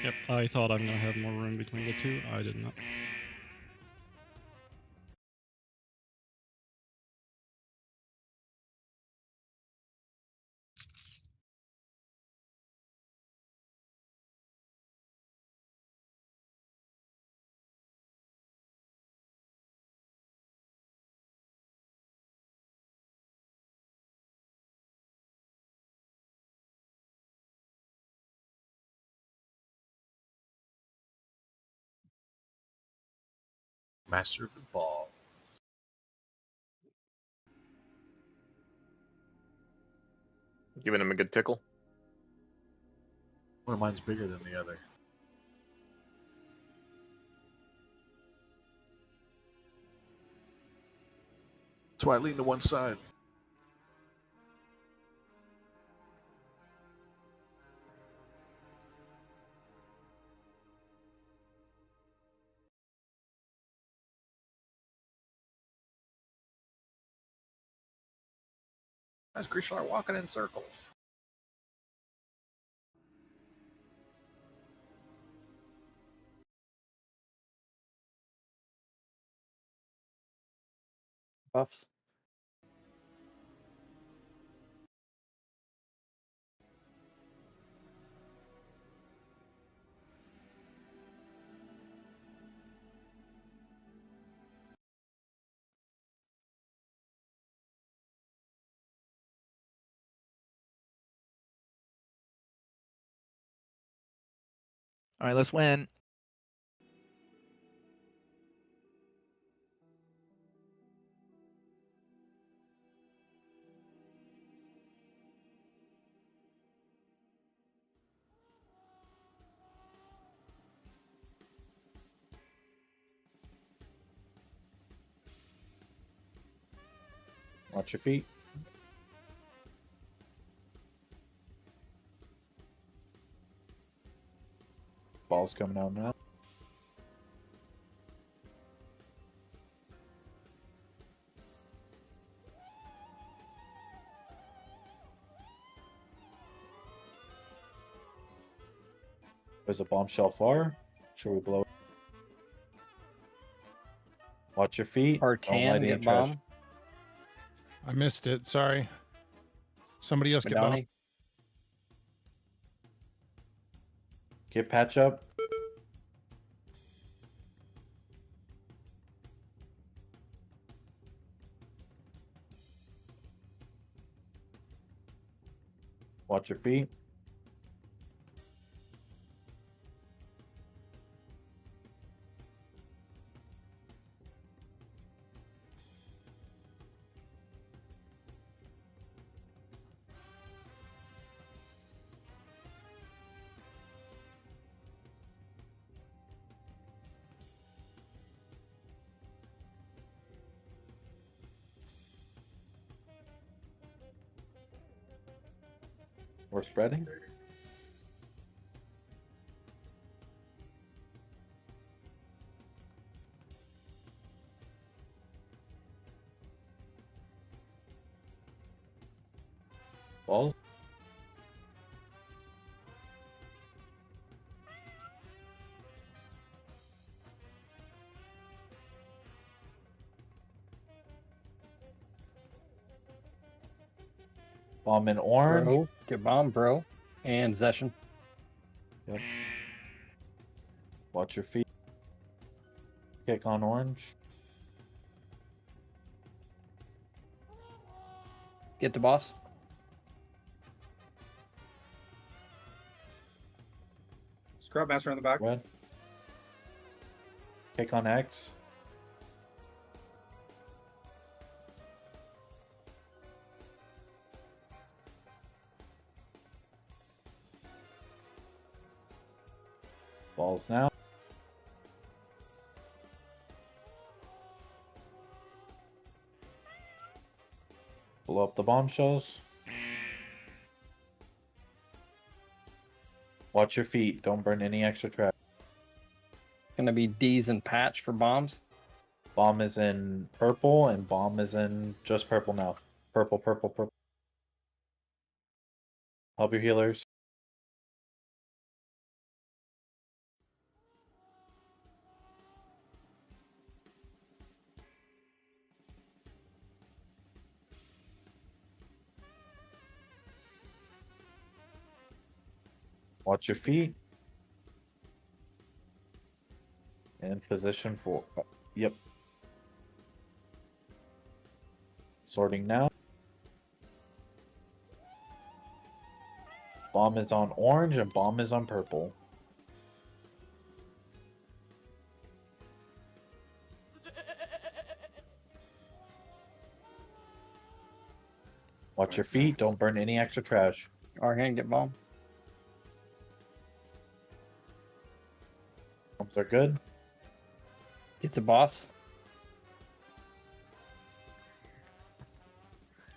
Yep, I thought I'm gonna have more room between the two. I did not. Master of the ball. Giving him a good tickle. One of mine's bigger than the other. That's why I lean to one side. That's Grishlar walking in circles. Buffs. All right, let's win. Watch your feet. Ball's coming out now. There's a bombshell far. Should we blow it? Watch your feet. Or Don't light tan any get trash. bomb. I missed it. Sorry. Somebody else get bomb. Madani. Get patch up. Watch your feet. We're spreading. Balls. Bomb in orange. Bro. Get bomb, bro. And Zeshan. Yep. Watch your feet. Kick on orange. Get the boss. Scrub master on the back. Red. Kick on X. Balls now. Blow up the bombshells. Watch your feet. Don't burn any extra trash. Gonna be D's and patch for bombs. Bomb is in purple and bomb is in just purple now. Purple, purple, purple. Help your healers. Watch your feet. And position for. Yep. Sorting now. Bomb is on orange and bomb is on purple. Watch your feet. Don't burn any extra trash. Arcane, get bomb. Bombs are good. Get the boss.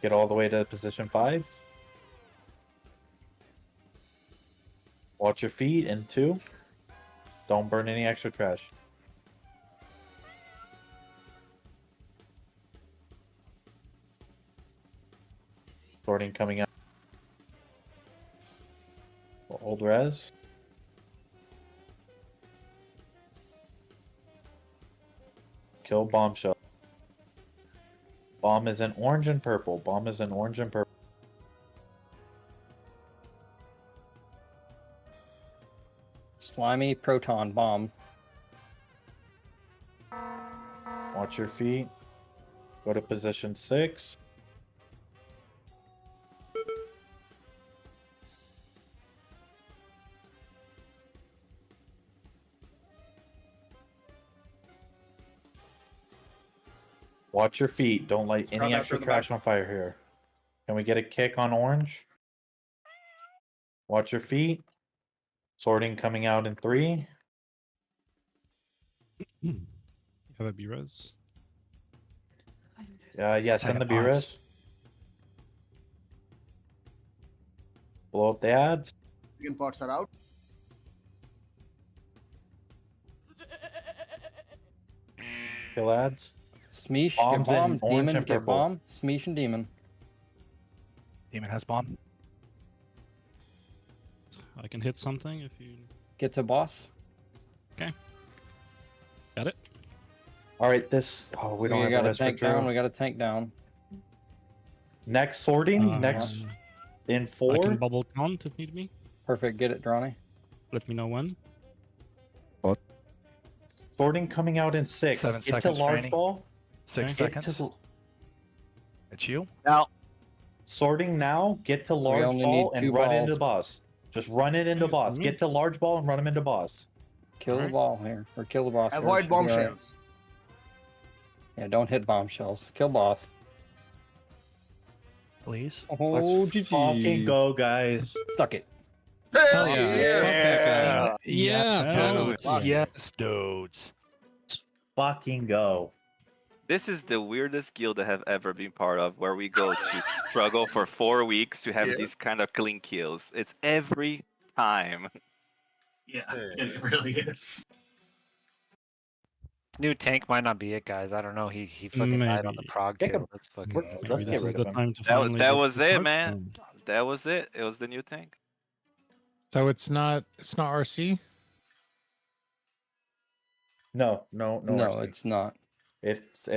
Get all the way to position 5. Watch your feet in 2. Don't burn any extra trash. Sorting coming out. Hold res. Kill bombshell. Bomb is in orange and purple. Bomb is in orange and purple. Slimy proton bomb. Watch your feet. Go to position 6. Watch your feet. Don't light any Scrap extra master in the trash back. on fire here. Can we get a kick on orange? Watch your feet. Sorting coming out in 3. Have a B-res. Yeah, send the Second box. B-res. Blow up the ads. Second pots are out. Kill ads. Smeesh, Bombs get in bomb, orange demon, and get purple. bomb, Smeesh and demon. Demon has bomb. I can hit something if you. Get to boss. Okay. Got it. All right, this. Oh, we don't have got the a rest for tank down. Drew. We got a tank down. Next sorting. Next in I 4. can bubble taunt if need be. Perfect. Get it, Drawny. Let me know when. Sorting coming out in 6. 7 Get to seconds, large training. ball. 6 Get seconds. to It's you. now. Sorting now. Get to large only ball need and 2 run balls. into boss. Just run it into boss. me. Get to large ball and run him into boss. Kill the Alright. ball here, or kill the boss. here, Avoid should be alright. bombshells. Yeah, don't hit bombshells. Kill boss. Please. Oh, Let's GG. fucking go, guys. Suck it. Hell yeah. yeah! Yeah, Fuck Yes, dudes. Fucking go. This is the weirdest guild I have ever been part of, where we go to struggle for 4 weeks to have these kind of clean kills. It's every time. Yeah, it really is. New tank might not be it, guys. I don't know. He fucking died on the Maybe. prog Take a- kill. That's fucking. Let's Maybe get this rid is of the him. time to finally. That get was this it, hard man. done. That was it. It was the new tank. So it's not RC. No, No, RC. it's not. It's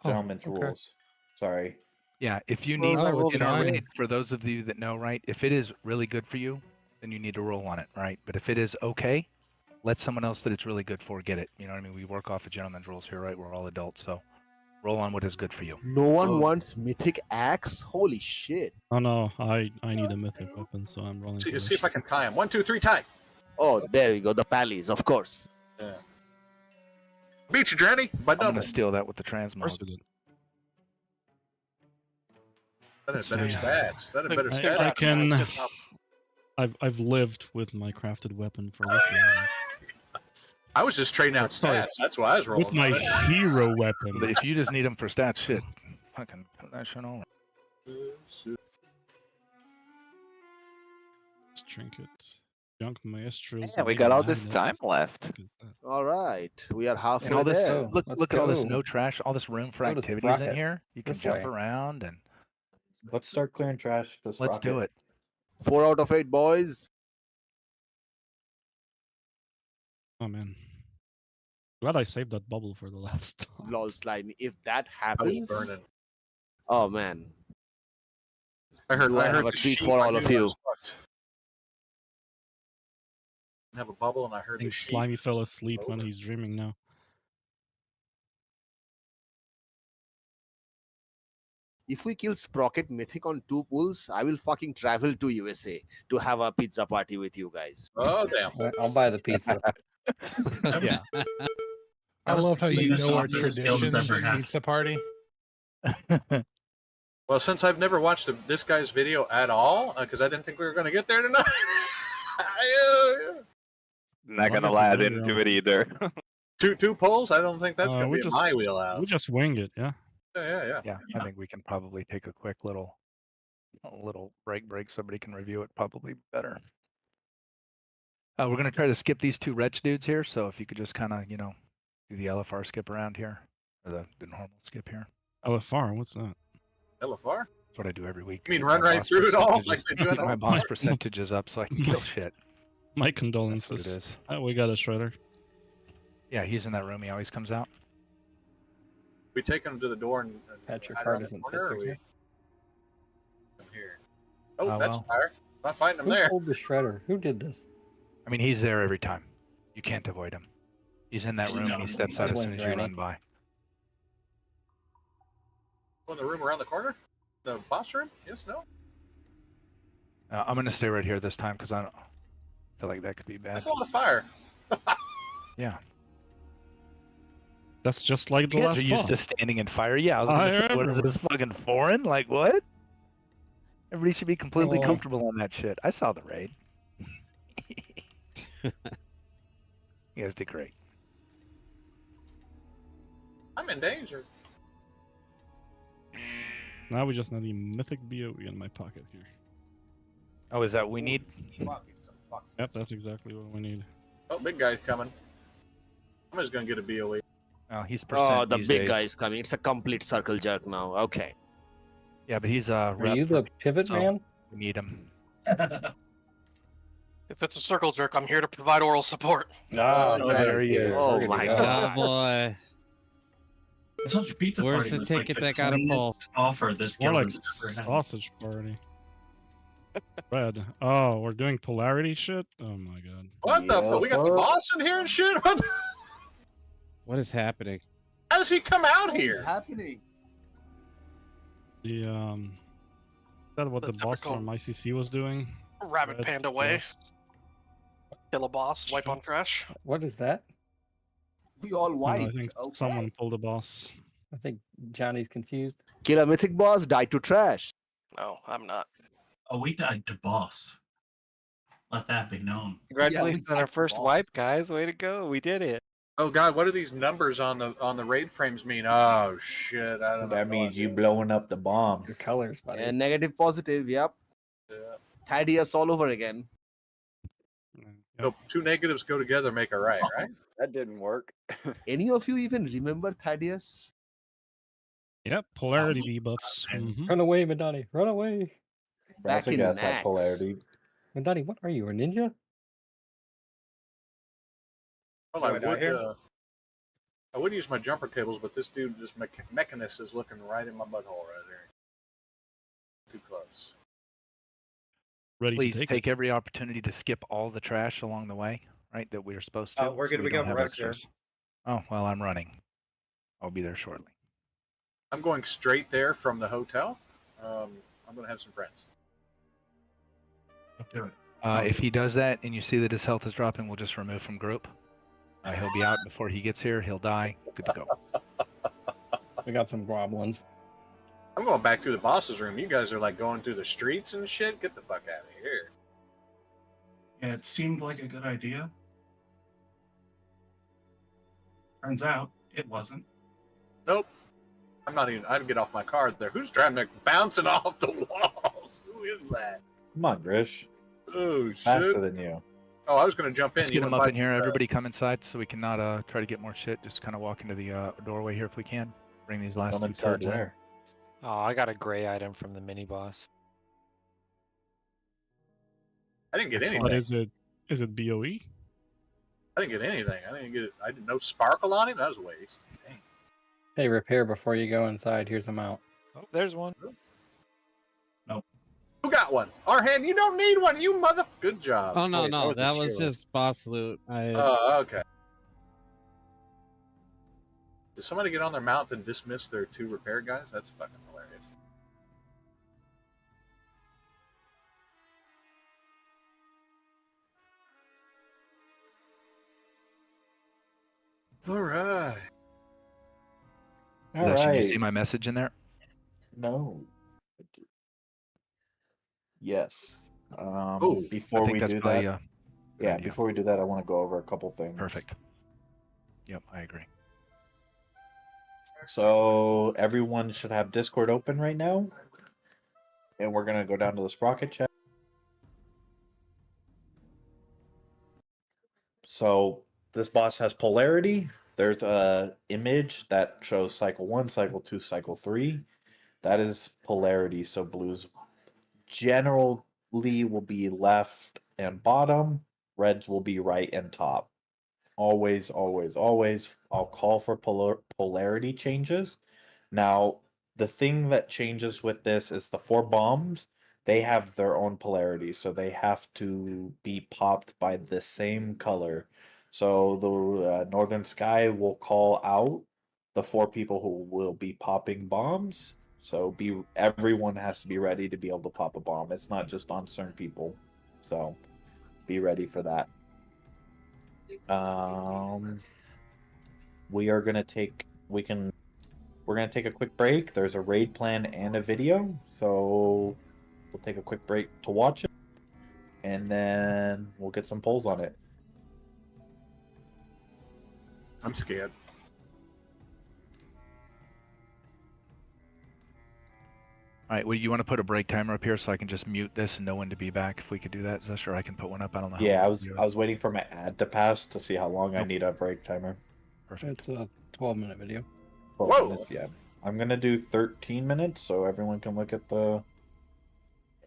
Oh, gentleman's okay. rules. Sorry. Yeah, if you Well, need that was in our fine. raid, for those of you that know, right, if it is really good for you, then you need to roll on it, right? But if it is okay, let someone else that it's really good for get it. You know what I mean? We work off of gentleman's rules here, right? We're all adults, so roll on what is good for you. No one wants mythic axe. Holy shit! Oh no, I need a mythic weapon, so I'm rolling. See, for see if this. I can tie him. 1, 2, 3, tie. Oh, there we go. The pallies, of course. Yeah. Beat you, Johnny. By I'm double. gonna steal that with the Of course transmog. I did. That had It's better fine. stats. That had better I stats. can. I've lived with my crafted weapon for this long. I was just trading out Sorry. stats. That's why I was rolling. With my on it. hero But weapon. if you just need them for stats, shit, fucking put that shit on. Let's trinket. Junk maestros. Yeah, we Mega got all this Magnet. time left. What is that? All right, we are halfway And all this, there. go. look, Let's look at all this go. no trash, all this room for Go to activities in Sprocket. here. You can This jump way. around and Let's start clearing trash. let's do it. 4 out of 8, boys. Oh man. Glad I saved that bubble for the last time. Lol slime. If that I was happens, burning. oh man, I heard. Do I I heard have a the treat sheep. for I all knew of I you. was fucked. I have a bubble, and I I heard the think sheep. Slimy fell asleep when Over. he's dreaming now. if we kill Sprocket Mythic on 2 pulls, I will fucking travel to USA to have a pizza party with you guys. Oh damn! I'll buy the pizza. Yeah. I love how you Biggest know our offer this guild has traditions. ever had. Pizza party. Well, since I've never watched this guy's video at all, because I didn't think we were going to get there tonight. Not gonna Obviously, lie, I there didn't you do it either. Two polls. I don't think that's going to we be in my We wheelhouse. just wing it, yeah. Yeah. Yeah, I think we can probably take a quick little break. Somebody can review it probably better. We're gonna try to skip these 2 wretch dudes here. So if you could just kind of, do the LFR skip around here, or the normal skip here. LFR, what's that? LFR? That's what I do every week. You mean Keep run my right boss through it all percentages- like they do at keep my LFR? boss percentages up so I can kill shit. My That's what condolences. it is. We got a shredder. Yeah, he's in that room. He always comes out. We take him to the door and Pat, your hide card around the isn't corner, or fixed. we come here? Oh, Oh, that's well. fire. Not fighting him Who there. pulled the shredder? Who did this? I mean, he's there every time. You can't avoid him. He's in that room and he steps out as soon as you run by. Oh, in the room around the corner? The boss room? Yes, no? I'm gonna stay right here this time because I don't feel like that could be bad. That's a lot of fire. Yeah. That's just like the You guys last are used to boss. standing in fire. Yeah, I was gonna say, what is remember. this fucking foreign? Like what? Everybody should be completely Oh. comfortable on that shit. I saw the raid. You guys did great. I'm in danger. Now we just need a mythic BOE in my pocket here. Oh, is that what we need? Yep, that's exactly what we need. Oh, big guy's coming. I'm just gonna get a BOE. Oh, he's Oh, percent the these big days. guy is coming. It's a complete circle jerk now. Okay. Yeah, but he's Are rep you for the me, pivot so man? we need him. If it's a circle jerk, I'm here to provide oral support. Ah, there he is. Oh Look at my him. god. boy. I told you Pizza Where's Party the was ticket like that the got a pull? cleanest offer this It's more guild like has ever had. sausage party. Red. Oh, we're doing polarity shit? Oh my god. What the fuck? We got the boss in here and shit? What the... What is happening? How does he come out here? happening? The is that what The the boss typical- from ICC was doing? Rabbit Red panda way. plus- Kill a boss, wipe on trash. What is that? We all No, white. I think Okay. someone pulled a boss. I think Johnny's confused. Kill a mythic boss, die to trash. No, I'm not. Oh, we died to boss. Let that be known. Congratulations on our got the first boss. wipe, guys. Way to go. We did it. Oh god, what do these numbers on the raid frames mean? Oh shit, I don't know. That means you blowing up the bomb. Your colors, buddy. And negative, positive. Yep. Yeah. Thaddeus all over again. So two negatives go together, make a right, right? That didn't work. Any of you even remember Thaddeus? Yep, polarity debuffs. Run away, Madani. Run away. Back Brassic in has that Nax. polarity. Madani, what are you, a ninja? Well, I would use my jumper cables, but this dude, this mechanist is looking right in my butthole right there. Too close. Ready Please to take every opportunity to skip all the trash along the way, right? That we're supposed to. We're so good. we We got don't have Rex here. extras. Oh well, I'm running. I'll be there shortly. I'm going straight there from the hotel. I'm going to have some friends. Don't do it. If he does that and you see that his health is dropping, we'll just remove from group. He'll be out before he gets here. He'll die. Good to go. We got some goblins. I'm going back through the boss's room. You guys are like going through the streets and shit. Get the fuck out of here. Yeah, it seemed like a good idea. Turns out it wasn't. Nope. I'm not even. I'd get off my car there. Who's driving there, bouncing off the walls? Who is that? Come on, Grish. Oh shit! Faster than you. Oh, I was going to jump in. Let's get him up in here. Everybody come inside so we can not try to get more shit. Just kind of walk into the doorway here if we can. Bring these last Come two inside turds in. where? Oh, I got a gray item from the mini boss. I didn't get anything. What is it? Is it BOE? I didn't get anything. I didn't get. I didn't know sparkle on him. That was a waste. Dang. Hey, repair before you go inside. Here's a mount. Oh, there's one. Who got one? Arhan, you don't need one. You mother. Good job. Oh no, Wait, no, the that was tier just boss loot. Oh, okay. Did somebody get on their mount and dismiss their two repair guys? That's fucking hilarious. All right. All Can you right. see my message in there? No. Yes. Oh, Before I think we that's do probably that, yeah, idea. before we do that, I want to go over a couple things. Perfect. Yep, I agree. So everyone should have Discord open right now, and we're gonna go down to the sprocket chat. So this boss has polarity. There's a image that shows cycle 1, cycle 2, cycle 3. That is polarity. So blues generally will be left and bottom. Reds will be right and top. Always, always, always. I'll call for polarity changes. Now, the thing that changes with this is the 4 bombs. They have their own polarity, so they have to be popped by the same color. So the Northern Sky will call out the 4 people who will be popping bombs. So everyone has to be ready to be able to pop a bomb. It's not just on certain people. So be ready for that. we are gonna take we're gonna take a quick break. There's a raid plan and a video, so we'll take a quick break to watch it, and then we'll get some polls on it. I'm scared. All right, well, you want to put a break timer up here so I can just mute this and know when to be back if we could do that, Zesh, or I can put one up. I don't know. how Yeah, we I was do it. I was waiting for my ad to pass to see how long I Nope. need a break timer. Perfect. It's a 12-minute video. 12 Whoa! minutes, yeah. I'm gonna do 13 minutes so everyone can look at the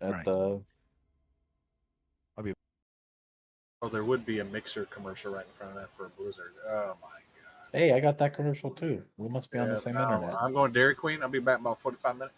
Right. the. Oh, there would be a mixer commercial right in front of that for a Blizzard. Oh my god. Hey, I got that commercial too. We must be on the Yeah, same no, internet. I'm going Dairy Queen. I'll be back in about 45 minutes.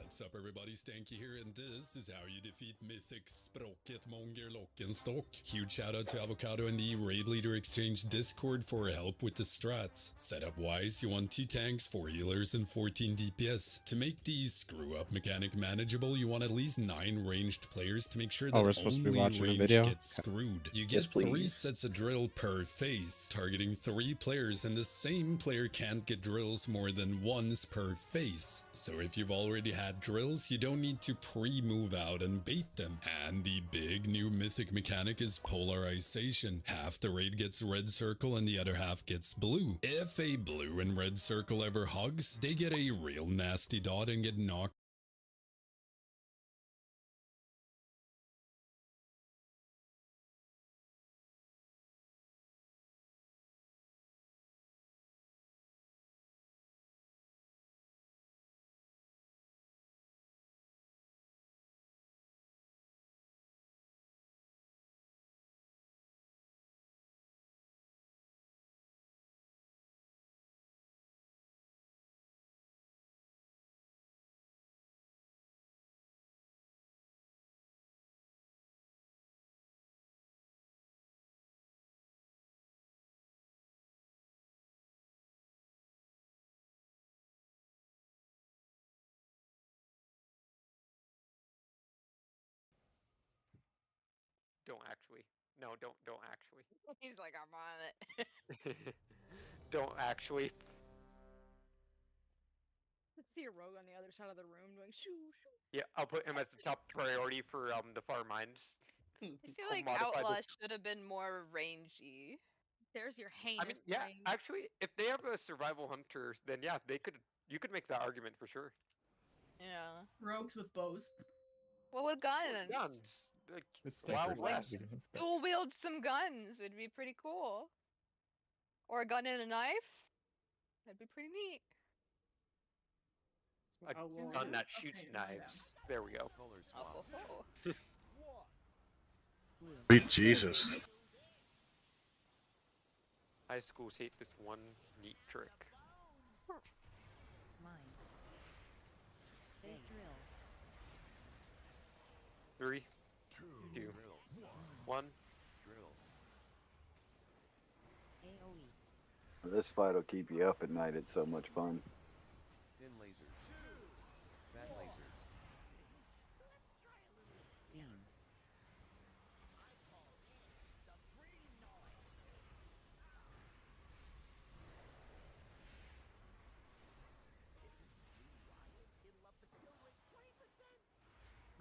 What's up everybody, Stanky here, and this is how you defeat Mythic Sprocket Monger Lockenstock. Huge shout out to Avocado and the Raid Leader Exchange Discord for help with the strats. Setup wise, you want 2 tanks, 4 healers, and 14 DPS. To make the screw up mechanic manageable, you want at least 9 ranged players to make sure that we're supposed to be only watching a range video? gets screwed. You get Yes, 3 please. sets of drill per phase, targeting 3 players, and the same player can't get drills more than once per phase. So if you've already had drills, you don't need to pre-move out and bait them. And the big new mythic mechanic is polarization. Half the raid gets red circle and the other half gets blue. If a blue and red circle ever hugs, they get a real nasty dot and get knocked. Don't actually. No, don't actually. He's like, I'm on it. Don't actually. Let's see a rogue on the other side of the room doing shoo shoo. Yeah, I'll put him as the top priority for the far mines. I feel I'll like modify Outlaw this. should have been more rangy. There's your heinous I mean, yeah, brain. actually, if they have a survival hunter, then yeah, they could. You could make that argument for sure. Yeah. Rogues with bows. Well, with guns. Guns, like It's Wild snipers, West. basically. Dual wield some guns would be pretty cool. Or a gun and a knife. That'd be pretty neat. A gun that shoots knives. There we go. Oh, ho, ho. Sweet Jesus. High schools hate this one neat trick. Big drills. 3, 2, 1. AoE. This fight will keep you up at night. It's so much fun. Thin lasers. Fat lasers. Beam.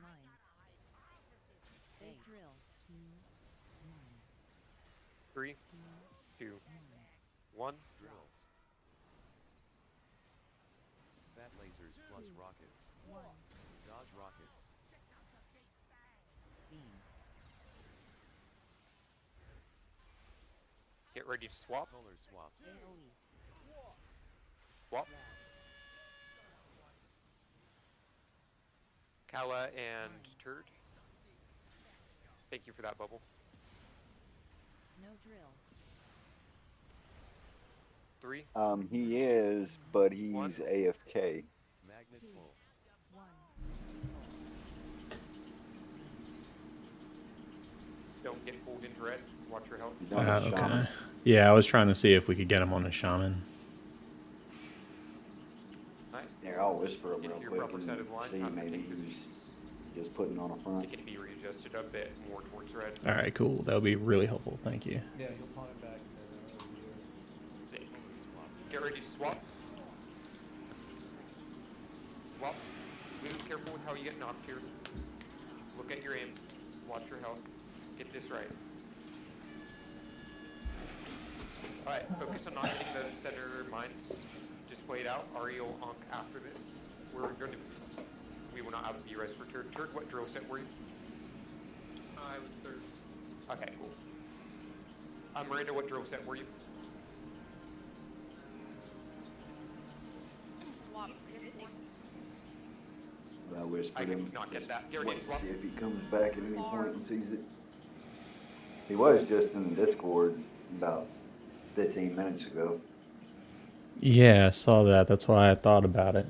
Mines. Big drills. 3, 2, 1. Drills. Fat lasers plus rockets. Dodge rockets. Beam. Get ready to swap. Color swap. AoE. Swap. Kala and Turd. Thank you for that bubble. No drills. 3. He is, but he's One. AFK. Magnet pull. 1. Don't get pulled into red. Watch your health. He's on a shaman. Okay. Yeah, I was trying to see if we could get him on a shaman. Nice. Here, I'll whisper him Get real to your quick proper and side of the line. see Time to maybe take the he's just putting on a front. It can be readjusted a bit more towards red. All right, cool. That would be really helpful. Thank you. Yeah, he'll pawn it back to Get ready to swap. Swap. Be careful with how you get knocked here. Look at your aim. Watch your health. Get this right. Alright, focus on not hitting the center mines. Just play it out. Ariel Onk after this. We will not have a B-res for Turd. Turd, what drill set were you? I was third. Okay, cool. Miranda, what drill set were you? Swap. I whispered him. Not get that. Wait Guaranteed to swap. see if he comes back at any point and sees it. He was just in the Discord about 15 minutes ago. Yeah, I saw that. That's why I thought about it.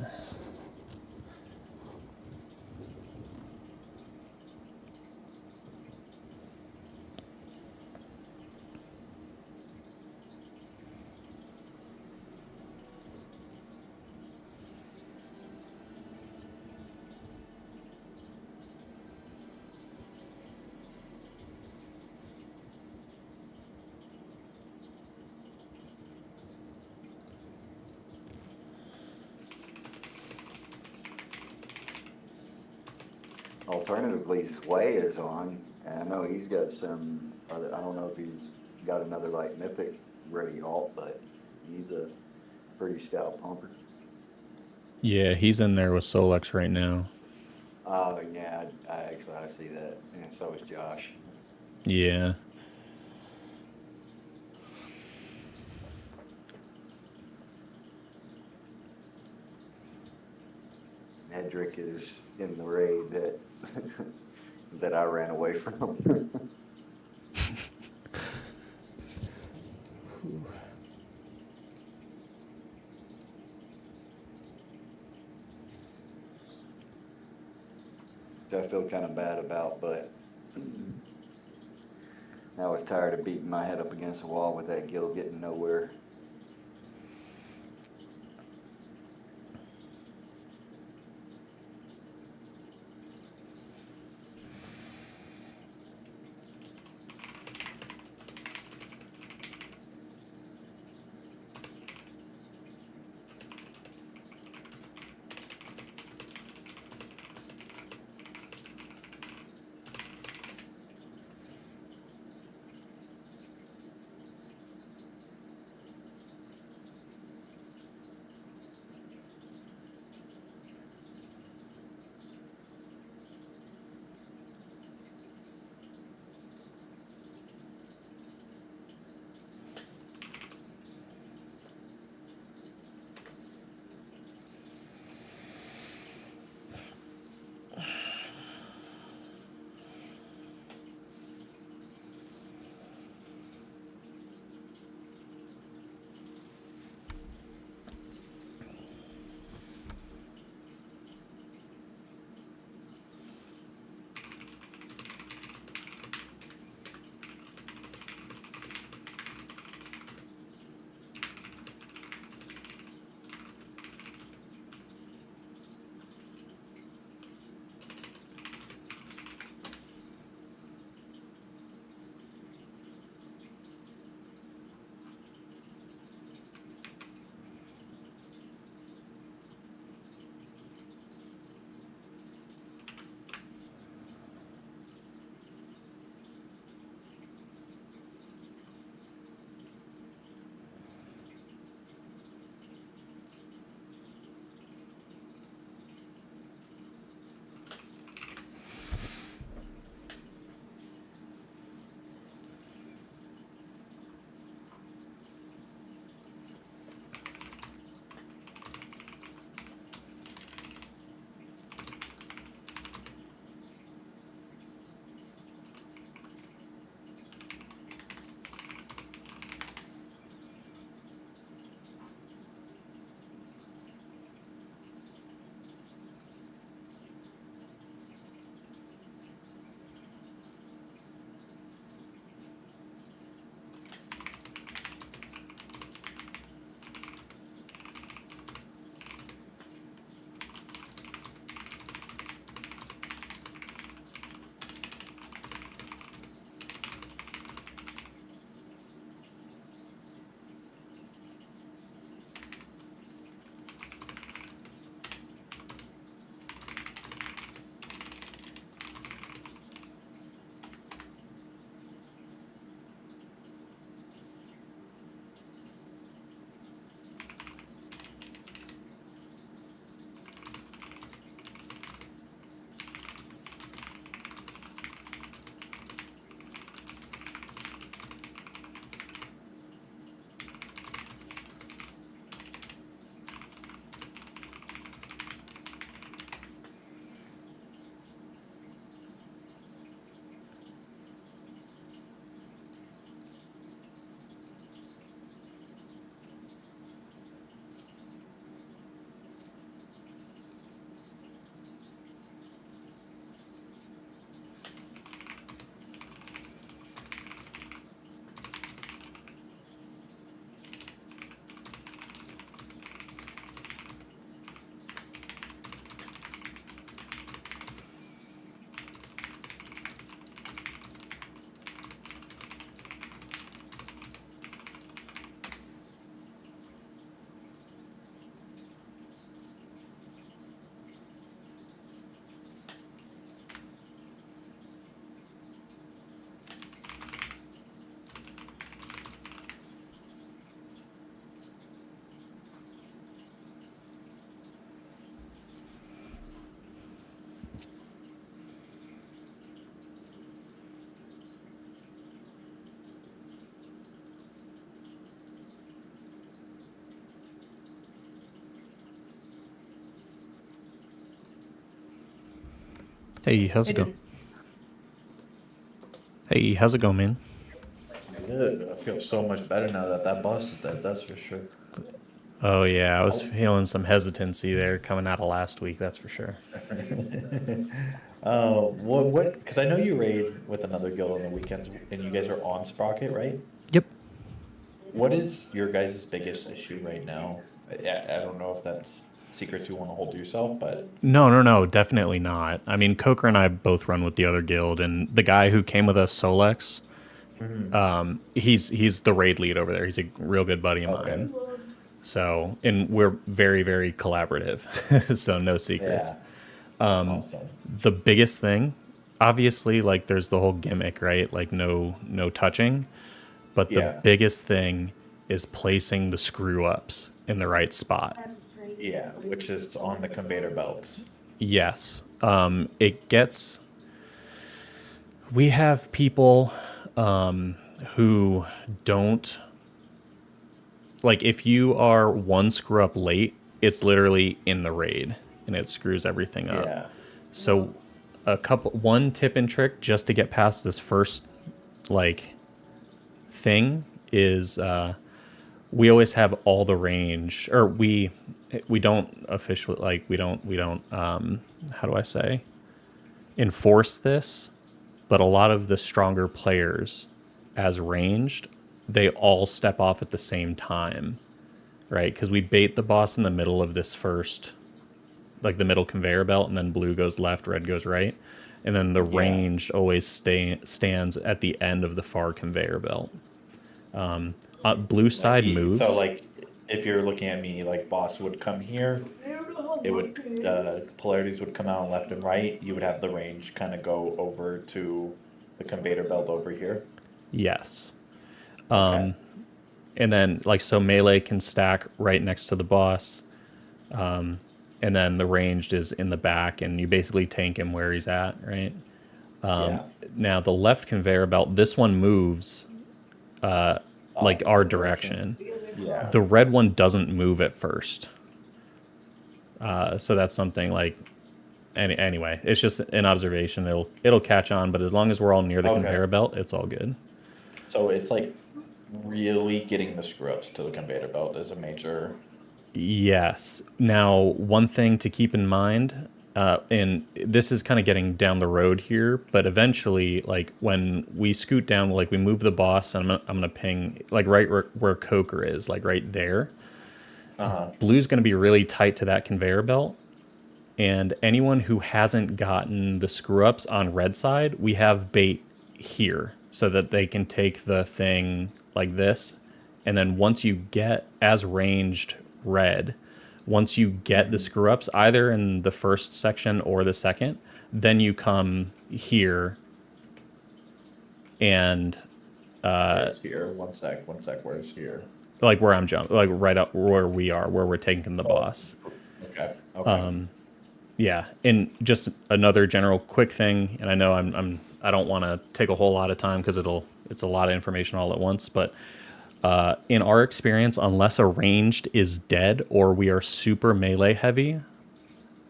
Alternatively, Sway is on, and I know he's got some, I don't know if he's got another like mythic ready alt, but he's a pretty stout pumper. Yeah, he's in there with Solex right now. Oh yeah, I see that, and so is Josh. Yeah. Hedrick is in the raid that that I ran away from. I feel kind of bad about, but I was tired of beating my head up against the wall with that guild getting nowhere. Hey, how's it going? Hey, how's it going, man? Good. I feel so much better now that that boss is dead. That's for sure. Oh yeah, I was feeling some hesitancy there coming out of last week. That's for sure. What? Because I know you raid with another guild on the weekends, and you guys are on Sprocket, right? Yep. What is your guys' biggest issue right now? I don't know if that's secrets you want to hold to yourself, but No, definitely not. I mean, Coker and I both run with the other guild, and the guy who came with us, Solex, he's the raid lead over there. He's a real good buddy of mine. So, and we're very, very collaborative. So no secrets. Awesome. The biggest thing, obviously, like there's the whole gimmick, right? Like no touching. But the biggest thing is placing the screw ups in the right spot. Yeah, which is on the conveyor belts. Yes. It gets. We have people who don't. Like, if you are one screw up late, it's literally in the raid and it screws everything up. Yeah. So, one tip and trick just to get past this first, like, thing is we always have all the range, or we don't officially, like, we don't how do I say, enforce this, but a lot of the stronger players as ranged, they all step off at the same time, right? Because we bait the boss in the middle of this first, like the middle conveyor belt, and then blue goes left, red goes right, and then the ranged always stands at the end of the far conveyor belt. Blue side moves. So, like, if you're looking at me, like, boss would come here, it would, polarities would come out left and right. You would have the range kind of go over to the conveyor belt over here. Yes. And then, like, so melee can stack right next to the boss. And then the ranged is in the back, and you basically tank him where he's at, right? Now, the left conveyor belt, this one moves like our direction. Yeah. The red one doesn't move at first. So that's something like, anyway, it's just an observation. It'll catch on, but as long as we're all near the conveyor belt, it's all good. So it's like really getting the screw ups to the conveyor belt is a major. Yes. Now, one thing to keep in mind, and this is kind of getting down the road here, but eventually, like when we scoot down, like we move the boss, and I'm gonna ping like right where Coker is, like right there. Blue's gonna be really tight to that conveyor belt, and anyone who hasn't gotten the screw ups on red side, we have bait here so that they can take the thing like this, and then once you get as ranged red, once you get the screw ups either in the first section or the second, then you come here and Where's here? One sec. Where's here? like where I'm jumping, like right up where we are, where we're taking the boss. Okay. Yeah, and just another general quick thing, and I know I don't want to take a whole lot of time because it's a lot of information all at once, but in our experience, unless a ranged is dead or we are super melee heavy,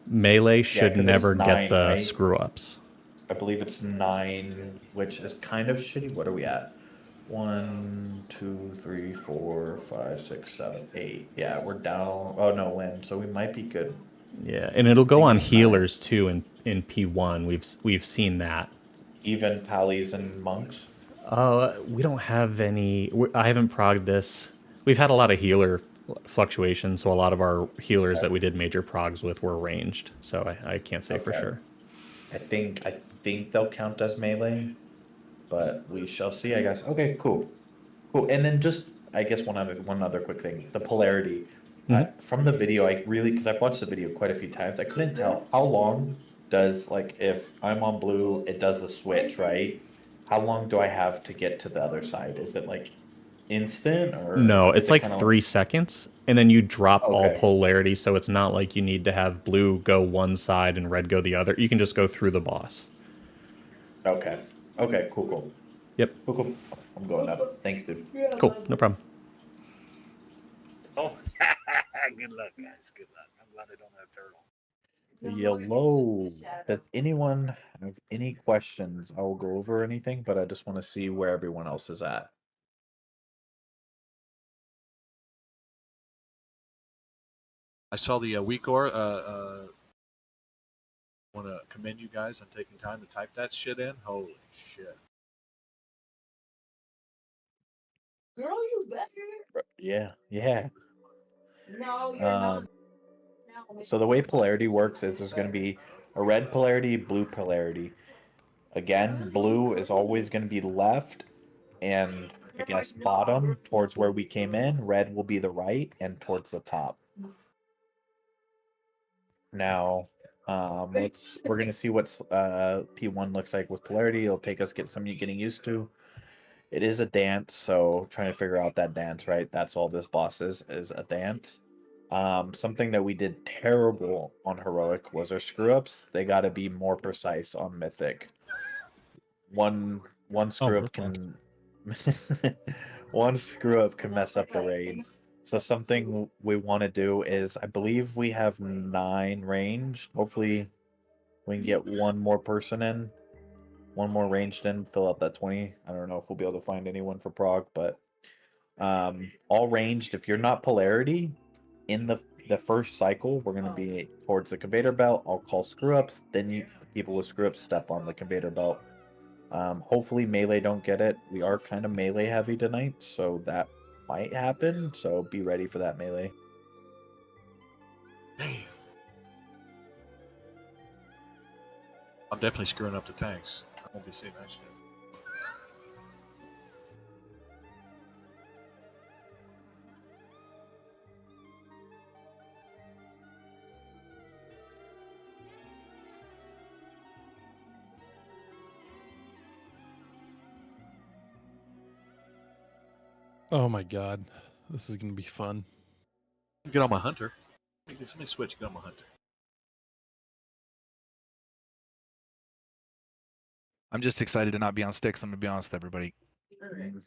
melee should never get the screw ups. I believe it's 9, which is kind of shitty. What are we at? 1, 2, 3, 4, 5, 6, 7, 8. Yeah, we're down. Oh no, win. So we might be good. Yeah, and it'll go on healers too in P1. We've seen that. Even pallies and monks. We don't have any. I haven't progged this. We've had a lot of healer fluctuation, so a lot of our healers that we did major progs with were ranged. So I can't say for sure. I think they'll count as melee, but we shall see, I guess. Okay, cool. And then just, I guess one other quick thing, the polarity. From the video, because I've watched the video quite a few times, I couldn't tell how long does, like, if I'm on blue, it does the switch, right? How long do I have to get to the other side? Is it like instant or? No, it's like 3 seconds, and then you drop all polarity, so it's not like you need to have blue go one side and red go the other. You can just go through the boss. Okay, cool. Yep. Cool. I'm going up. Thanks, dude. Cool, no problem. Oh, good luck, guys. Good luck. I'm glad I don't have turtle. Yellow. Does anyone have any questions? I will go over anything, but I just want to see where everyone else is at. I saw the Weekor. Want to commend you guys on taking time to type that shit in. Holy shit! Girl, you better. Yeah, yeah. No, you're not. So the way polarity works is there's going to be a red polarity, blue polarity. Again, blue is always going to be left and I guess bottom towards where we came in. Red will be the right and towards the top. Now, we're gonna see what's P1 looks like with polarity. It'll take us getting used to. It is a dance, so trying to figure out that dance, right? That's all this boss is a dance. Something that we did terrible on heroic was our screw ups. They got to be more precise on mythic. One screw up can one screw up can mess up the raid. So something we want to do is, I believe we have 9 ranged. Hopefully we can get one more person in, one more ranged in, fill out that 20. I don't know if we'll be able to find anyone for Prog, but all ranged. If you're not polarity in the first cycle, we're going to be towards the conveyor belt. I'll call screw ups. Then people with screw ups step on the conveyor belt. Hopefully melee don't get it. We are kind of melee heavy tonight, so that might happen. So be ready for that melee. Damn. I'm definitely screwing up the tanks. I won't be seeing that shit. Oh my god, this is gonna be fun. Get on my hunter. Somebody switch. Get on my hunter. I'm just excited to not be on Stix. I'm gonna be honest with everybody.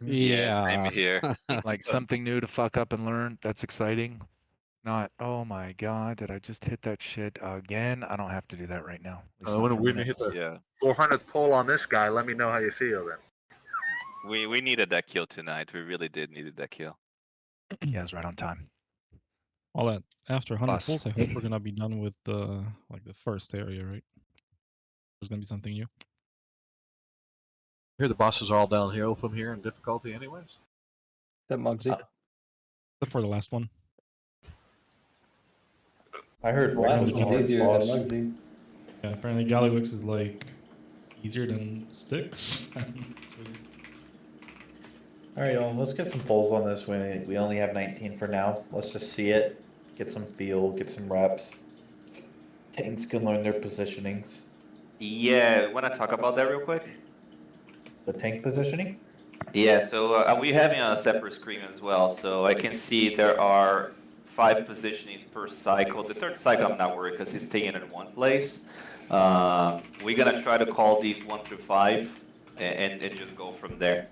Yeah, same here. Like something new to fuck up and learn. That's exciting. Not, oh my god, did I just hit that shit again? I don't have to do that right now. At least not When for a we minute. hit the 400th pull on this guy, let me know how you feel then. We needed that kill tonight. We really did needed that kill. Yeah, it's right on time. Well, after 100 Boss. pulls, I hope we're gonna be done with the the first area, right? There's gonna be something new. Here the bosses are all downhill from here in difficulty, anyways. That Muggsy. Except for the last one. I heard Last Ryan's one's the easier hardest than boss. Muggsy. Yeah, apparently Gallywix is like easier than Stix. It's weird. All right, y'all. Let's get some polls on this. We only have 19 for now. Let's just see it, get some feel, get some reps. Tanks can learn their positionings. Yeah, want to talk about that real quick? The tank positioning? Yeah, so we're having a separate screen as well. So I can see there are 5 positionings per cycle. The third cycle I'm not worried because it's staying in one place. We're gonna try to call these 1 through 5 and just go from there.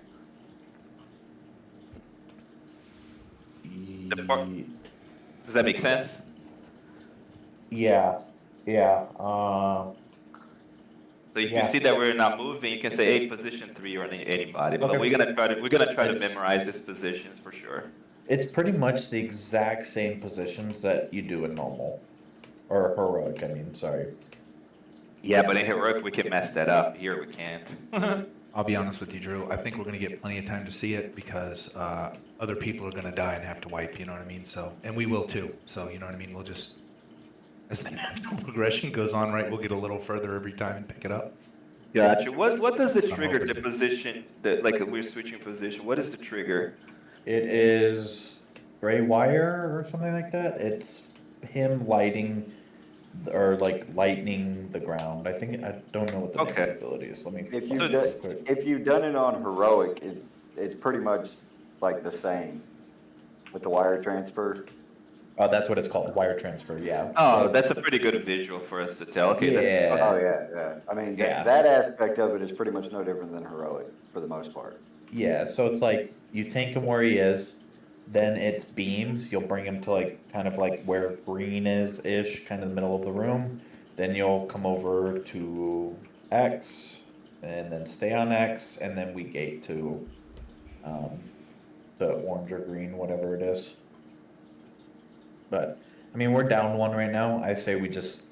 Does that make sense? Yeah. Yeah. So if you see that we're not moving, you can say, "Hey, position 3" or anybody. But Okay. we're gonna try to memorize these positions for sure. It's pretty much the exact same positions that you do in normal. Or heroic, I mean, sorry. Yeah, but in heroic we can mess that up. Here we can't. I'll be honest with you, Drew. I think we're gonna get plenty of time to see it because other people are gonna die and have to wipe. You know what I mean? So, and we will too. So, you know what I mean? We'll just, as the natural progression goes on, right? We'll get a little further every time and pick it up. Gotcha. What does it trigger the position that like we're switching position? What is the trigger? It is gray wire or something like that. It's him lighting or like lightning the ground. I don't know what the name of the ability is. Let me If find it real quick. if you've done it on heroic, it's pretty much like the same with the wire transfer. Oh, that's what it's called, wire transfer. Yeah. Oh, So- that's a pretty good visual for us to tell. Okay, Yeah. Oh yeah. I mean, Yeah. that aspect of it is pretty much no different than heroic for the most part. Yeah, so it's like you tank him where he is, then it's beams. You'll bring him to like kind of like where green is ish, kind of the middle of the room. Then you'll come over to X, and then stay on X, and then we gate to the orange or green, whatever it is. But I mean, we're down one right now. I say we just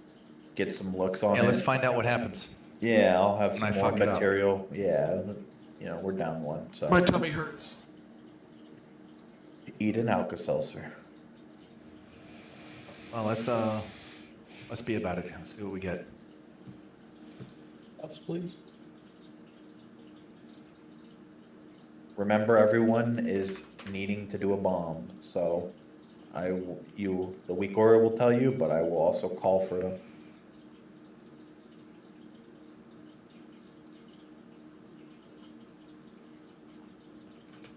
get some looks on Yeah, it. let's find out what happens. Yeah, I'll have When some I more fuck it up. material. Yeah, you know, we're down one, so. My tummy hurts. Eat an Alka-Seltzer. Well, let's be about it. Let's see what we get. Ups, please. Remember, everyone is needing to do a bomb, so the weak aura will tell you, but I will also call for them.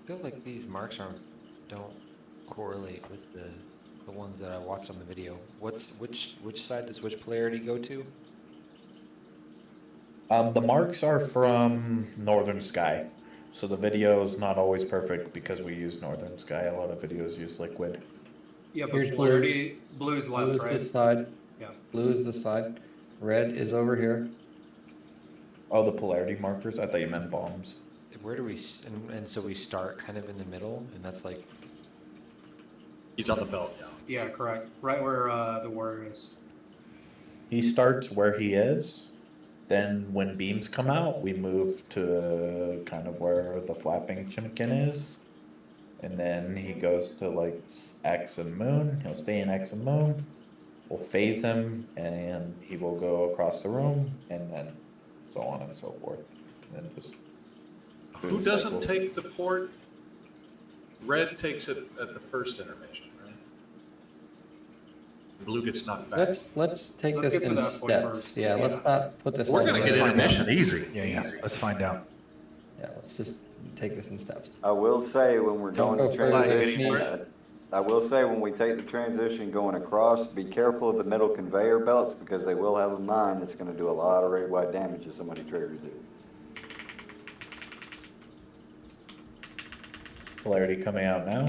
I feel like these marks don't correlate with the ones that I watched on the video. Which side does which polarity go to? The marks are from Northern Sky, so the video is not always perfect because we use Northern Sky. A lot of videos use liquid. Yeah, Here's but blue. polarity, blue is Blue left, is right? this side. Yeah. Blue is this side. Red is over here. Oh, the polarity markers? I thought you meant bombs. Where do we and so we start kind of in the middle, and that's like He's on the belt now. Yeah, correct. Right where the warrior is. He starts where he is. Then when beams come out, we move to kind of where the flapping chimkin is. And then he goes to like X and moon. He'll stay in X and moon. We'll phase him and he will go across the room and then so on and so forth. And then just do Who the doesn't cycle. take the port? Red takes it at the first intermission, right? Blue gets knocked back. Let's take Let's this get to in that point steps. first. Yeah, let's not put this. We're all gonna the way get down. intermission easy. Yeah. Let's find out. Yeah, let's just take this in steps. I will say when we're Don't going to go further than transition, me. I will say when we take the transition going across, be careful of the middle conveyor belts because they will have a mine that's gonna do a lot of rate wide damage if somebody triggers it. Polarity coming out now.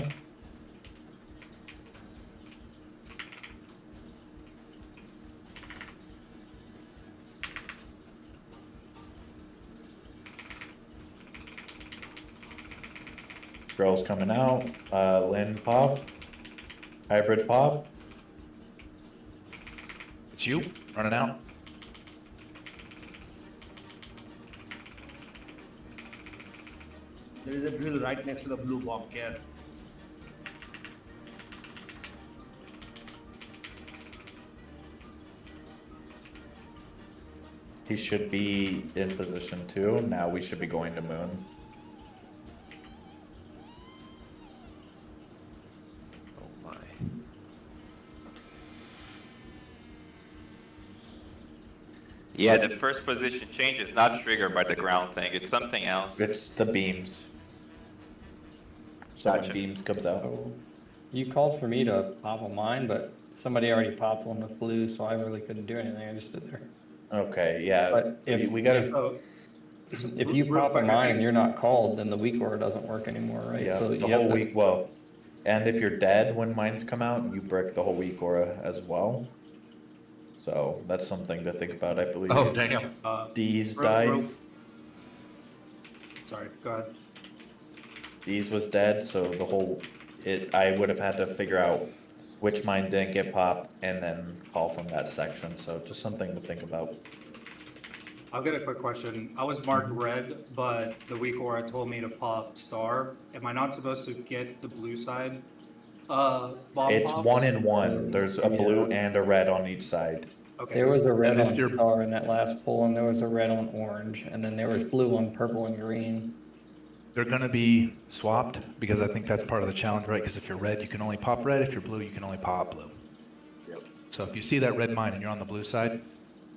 Girls coming out. Lynn pop. Hybrid pop. It's you running out. There is a drill right next to the blue bomb, care. He should be in position 2. Now we should be going to moon. oh my. Yeah, the first position change is not triggered by the ground thing. It's something else. It's the beams. So when Gotcha. beams comes out. So you called for me to pop a mine, but somebody already popped one with blue, so I really couldn't do anything. I just stood there. Okay, yeah. But if we gotta. So, If you real pop a quick, I mine think- and you're not called, then the weak aura doesn't work anymore, right? Yeah, So the you have whole to- week. Well, and if you're dead when mines come out, you break the whole week aura as well. So that's something to think about, I believe. Oh, Daniel. D's real- died. real- Sorry, go ahead. D's was dead, so the whole I would have had to figure out which mine didn't get popped and then call from that section. So just something to think about. I'll get a quick question. I was marked red, but the weak aura told me to pop star. Am I not supposed to get the blue side? Bomb It's pops? 1 and 1. There's a blue and a red on each side. Okay. There was a red And if on you're- star in that last pull, and there was a red on orange, and then there was blue on purple and green. They're gonna be swapped because I think that's part of the challenge, right? Because if you're red, you can only pop red. If you're blue, you can only pop blue. Yep. So if you see that red mine and you're on the blue side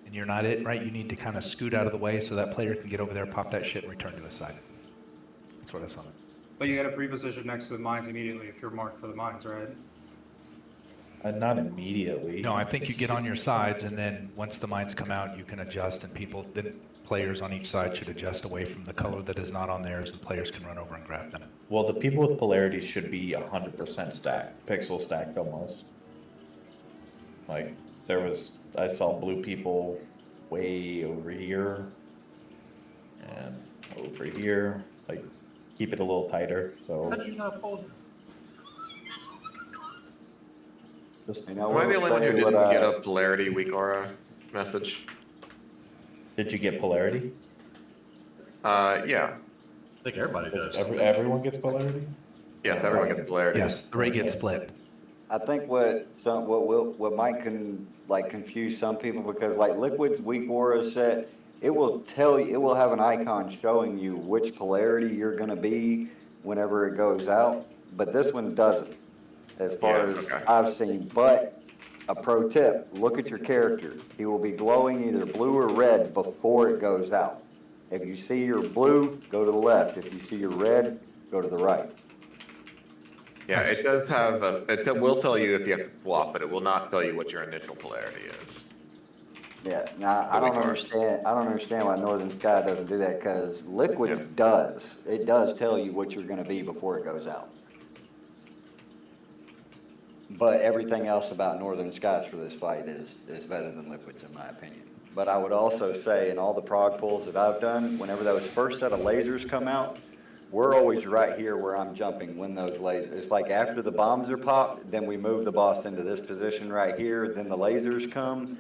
and you're not it, right? You need to kind of scoot out of the way so that player can get over there, pop that shit, and return to his side. That's what I saw. But you gotta pre-position next to the mines immediately if you're marked for the mines, right? Not immediately. No, I think you get on your sides, and then once the mines come out, you can adjust, and then players on each side should adjust away from the color that is not on theirs, and players can run over and grab them. Well, the people with polarity should be 100% stacked, pixel stacked almost. Like, I saw blue people way over here and over here. Like, keep it a little tighter. So How do you not pull them? just. And I Am I the will only one who say what didn't get I, a polarity weak aura message? Did you get polarity? Yeah. I think everybody does. Everyone gets polarity? Yes, everyone gets polarity. Yes, the rate gets split. I think what might confuse some people, because like Liquid's weak aura set, it will tell you, it will have an icon showing you which polarity you're gonna be whenever it goes out, but this one doesn't, as far as I've seen. But a pro tip, look at your character. He will be glowing either blue or red before it goes out. If you see your blue, go to the left. If you see your red, go to the right. Yeah, it does have it will tell you if you have to swap, but it will not tell you what your initial polarity is. Yeah, now I don't understand why Northern Sky doesn't do that, because Liquids does. It does tell you what you're gonna be before it goes out. But everything else about Northern Skies for this fight is better than Liquids, in my opinion. But I would also say, in all the prog pulls that I've done, whenever those first set of lasers come out, we're always right here where I'm jumping when those lasers, it's like after the bombs are popped, then we move the boss into this position right here, then the lasers come,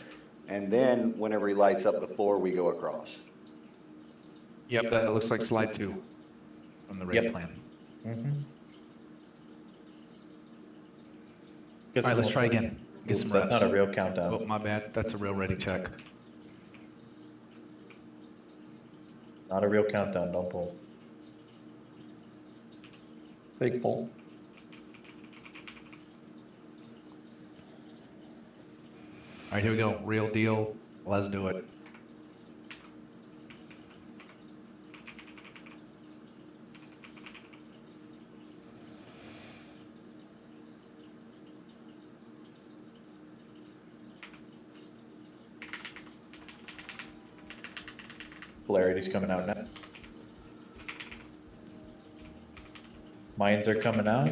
and then whenever he lights up the floor, we go across. Yep, that looks like slide 2 on the rate plan. All right, let's try again. Get some reps. That's not a real countdown. Oh, my bad. That's a real ready check. Not a real countdown, don't pull. Fake pull. All right, here we go. Real deal. Let's do it. Polarity's coming out now. Mines are coming out.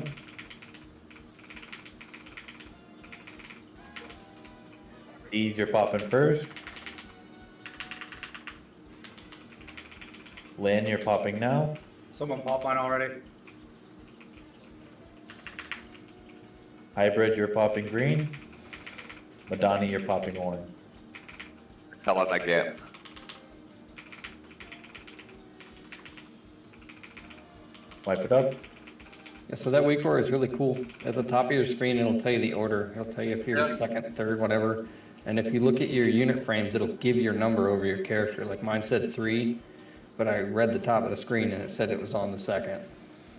These you're popping first. Lynn, you're popping now. Someone pop mine already. Hybrid, you're popping green. Madani, you're popping orange. Fell out again. Wipe it up. Yeah, so that weak aura is really cool. At the top of your screen, it'll tell you the order. It'll tell you if you're second, third, whatever. And if you look at your unit frames, it'll give your number over your character. Like mine said 3, but I read the top of the screen and it said it was on the second.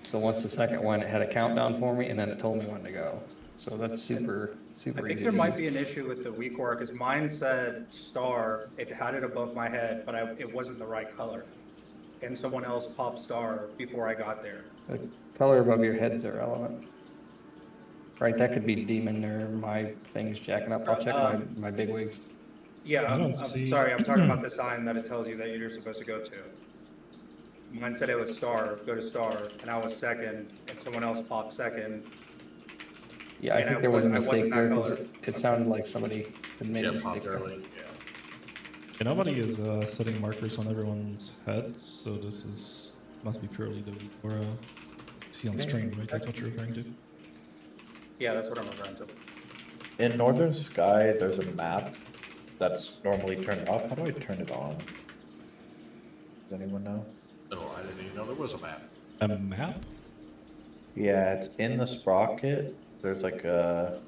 So once the second went, it had a countdown for me, and then it told me when to go. So that's super I think there might be an issue with the weak aura, because mine said star, it had it above my head, but it wasn't the right color. And someone else popped star before I got there. The color above your head's irrelevant. Right, that could be demon or my things jacking up. I'll check my big wigs. Yeah, I'm sorry, I'm talking about the sign that it tells you that you're supposed to go to. Mine said it was star, go to star, and I was second, and someone else popped second. Yeah, I think there was a mistake there, because it sounded like somebody had made a mistake there. Yeah, nobody is setting markers on everyone's heads, so this must be purely the weak aura you see on screen, right? That's what you're referring to? Yeah, that's what I'm referring to. In Northern Sky, there's a map that's normally turned off. How do I turn it on? Does anyone know? Oh, I didn't even know there was a map. A map? Yeah, it's in the sprocket. There's like an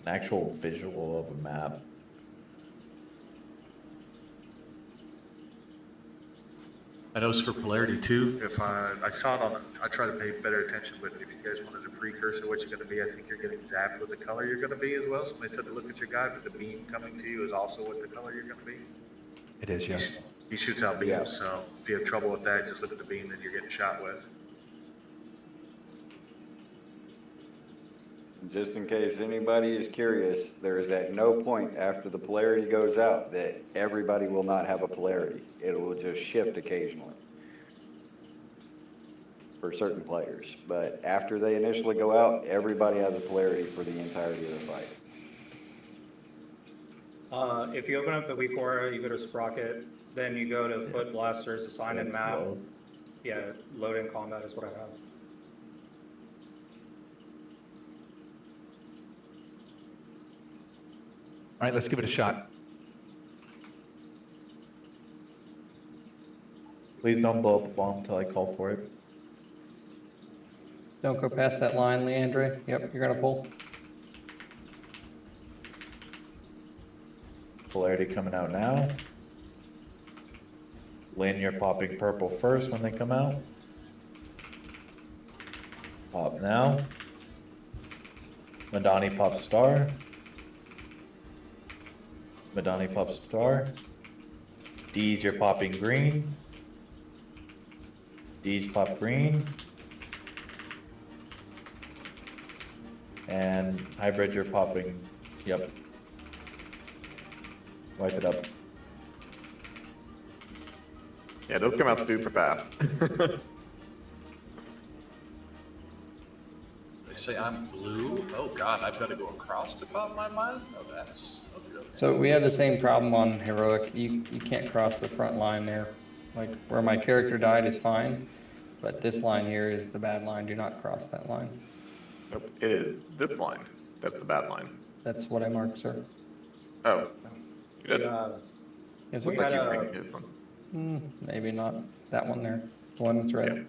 actual visual of a map. I noticed for polarity too, if I saw it on, I try to pay better attention, but if you guys wanted a precursor what you're going to be, I think you're getting zapped with the color you're going to be as well. Somebody said to look at your guy, but the beam coming to you is also what the color you're going to be. It is, yes. He shoots out beams, so if you have trouble with that, just look at the beam that you're getting shot with. Just in case anybody is curious, there is at no point after the polarity goes out that everybody will not have a polarity. It will just shift occasionally for certain players. But after they initially go out, everybody has a polarity for the entirety of the fight. If you open up the weak aura, you go to Sprocket, then you go to Foot Blasters, assign and That's map. low. Yeah, load in combat is what I have. All right, let's give it a shot. Please don't blow up the bomb until I call for it. Don't go past that line, Leandre. Yep, you're gonna pull. Polarity coming out now. Lynn, you're popping purple first when they come out. Pop now. Madani pops star. Madani pops star. D's, you're popping green. D's pop green. And hybrid, you're popping, yep. Wipe it up. Yeah, those come out super fast. They say I'm blue. Oh God, I've got to go across to pop my mind. Oh, that's. Okay. So we have the same problem on heroic. You can't cross the front line there. Like where my character died is fine, but this line here is the bad line. Do not cross that line. Nope, it is this line. That's the bad line. That's what I marked, sir. Oh, you did. Yes, we sir. had Like you his one. Maybe not that one there. The one that's red.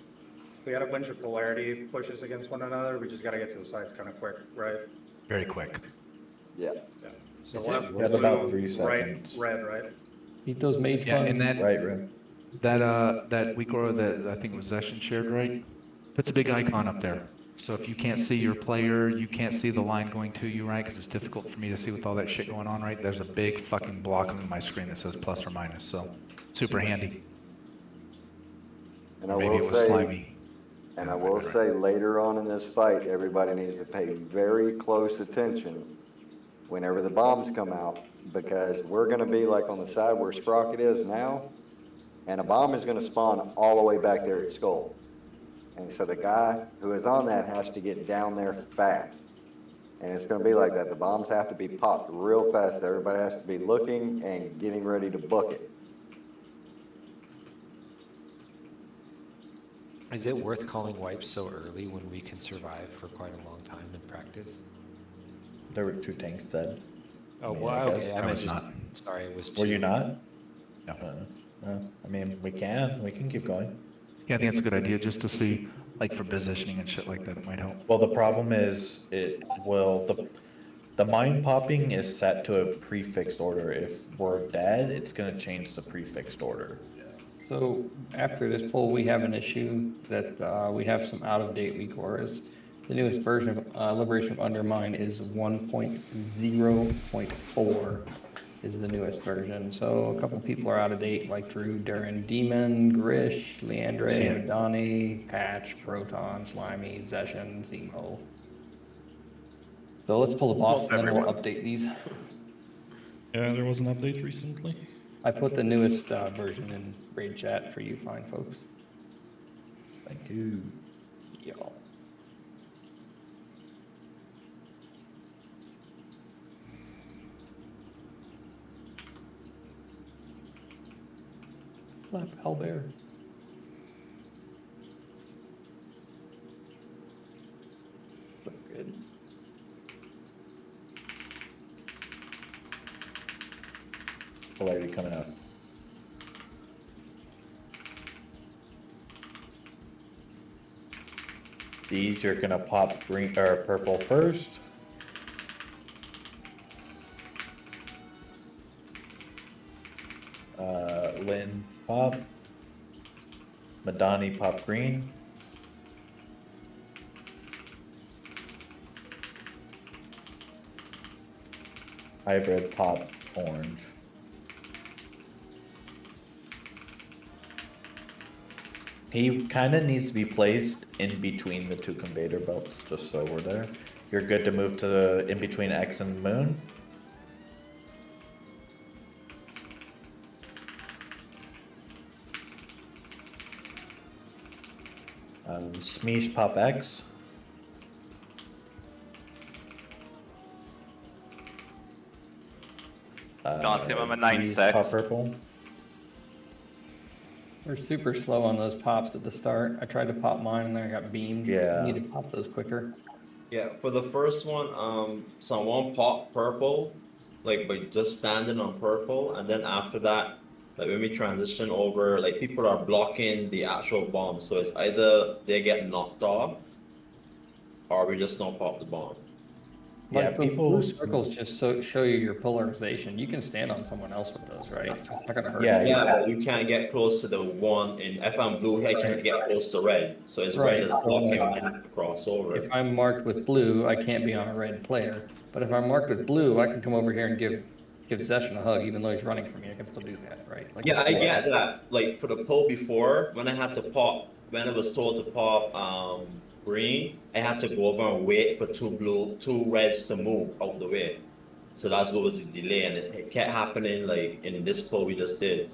We had a bunch of polarity pushes against one another. We just got to get to the sides kind of quick, right? Very quick. Yeah. So Is left, it- We have about blue, 3 right, seconds. red, right? Eat those mage Yeah, buns. and that Right, Rim. that weak aura that I think was Zeshin shared, right? Puts a big icon up there. So if you can't see your player, you can't see the line going to you, right? Because it's difficult for me to see with all that shit going on, right? There's a big fucking block on my screen that says plus or minus. So super handy. And I Maybe it will was say, slimy. and I will say later on in this fight, everybody needs to pay very close attention whenever the bombs come out, because we're gonna be like on the side where Sprocket is now, and a bomb is gonna spawn all the way back there at Skull. And so the guy who is on that has to get down there fast. And it's gonna be like that. The bombs have to be popped real fast. Everybody has to be looking and getting ready to book it. Is it worth calling wipes so early when we can survive for quite a long time in practice? There were 2 tanks dead. Oh, I mean, well, I okay. guess. I I meant was just, not. sorry, it was Were two. you not? No. I mean, we can keep going. Yeah, I think it's a good idea just to see, like for positioning and shit like that, it might help. Well, the problem is the mind popping is set to a prefixed order. If we're dead, it's gonna change the prefixed order. So after this poll, we have an issue that we have some out-of-date weak auras. The newest version of Liberation of Undermine is 1.0.4 is the newest version. So a couple people are out of date, like Drew, Durin, Demon, Grish, Leandre, Same. Madani, Patch, Proton, Slimy, Zeshin, Zemo. So let's pull the boss and then we'll update these. Yeah, there was an update recently. I put the newest version in raid chat for you fine folks. Thank you. Y'all. Flap Albert. So good. Polarity coming out. These you're gonna pop green or purple first. Lynn pop. Madani pop green. Hybrid pop orange. He kind of needs to be placed in between the 2 conveyor belts, just so we're there. You're good to move to the in between X and Moon. Smeesh pop X. Don't him, I'm a 9 D's sex. pop purple. We're super slow on those pops at the start. I tried to pop mine and then I got beamed. Yeah. You need to pop those quicker. Yeah, for the first one, someone popped purple, like by just standing on purple, and then after that, like when we transition over, like people are blocking the actual bomb, so it's either they get knocked off, or we just don't pop the bomb. Yeah, Like those people- blue circles just show you your polarization. You can stand on someone else with those, right? It's not gonna hurt you. Yeah, but you can't get close to the one in, if I'm blue, I can't get close to red, so it's Right. red is blocking when I cross over. If I'm marked with blue, I can't be on a red player. But if I'm marked with blue, I can come over here and give Session a hug, even though he's running from me. I can still do that, right? Like, Yeah, I get that. Like for the poll before, when I had to pop, when I was told to pop green, I had to go over and wait for two reds to move out the way. So that's what was the delay, and it kept happening like in this poll we just did.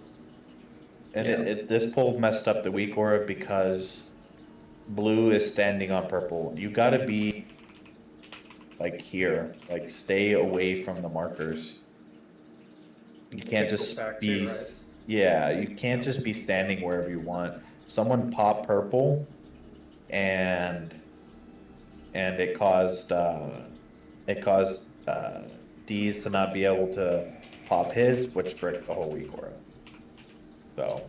And this poll messed up the weak aura because blue is standing on purple. You gotta be like here, like stay away from the markers. You can't Pixel just stack be, too, right? yeah, you can't just be standing wherever you want. Someone popped purple, and it caused D's to not be able to pop his, which bricked the whole weak aura. So.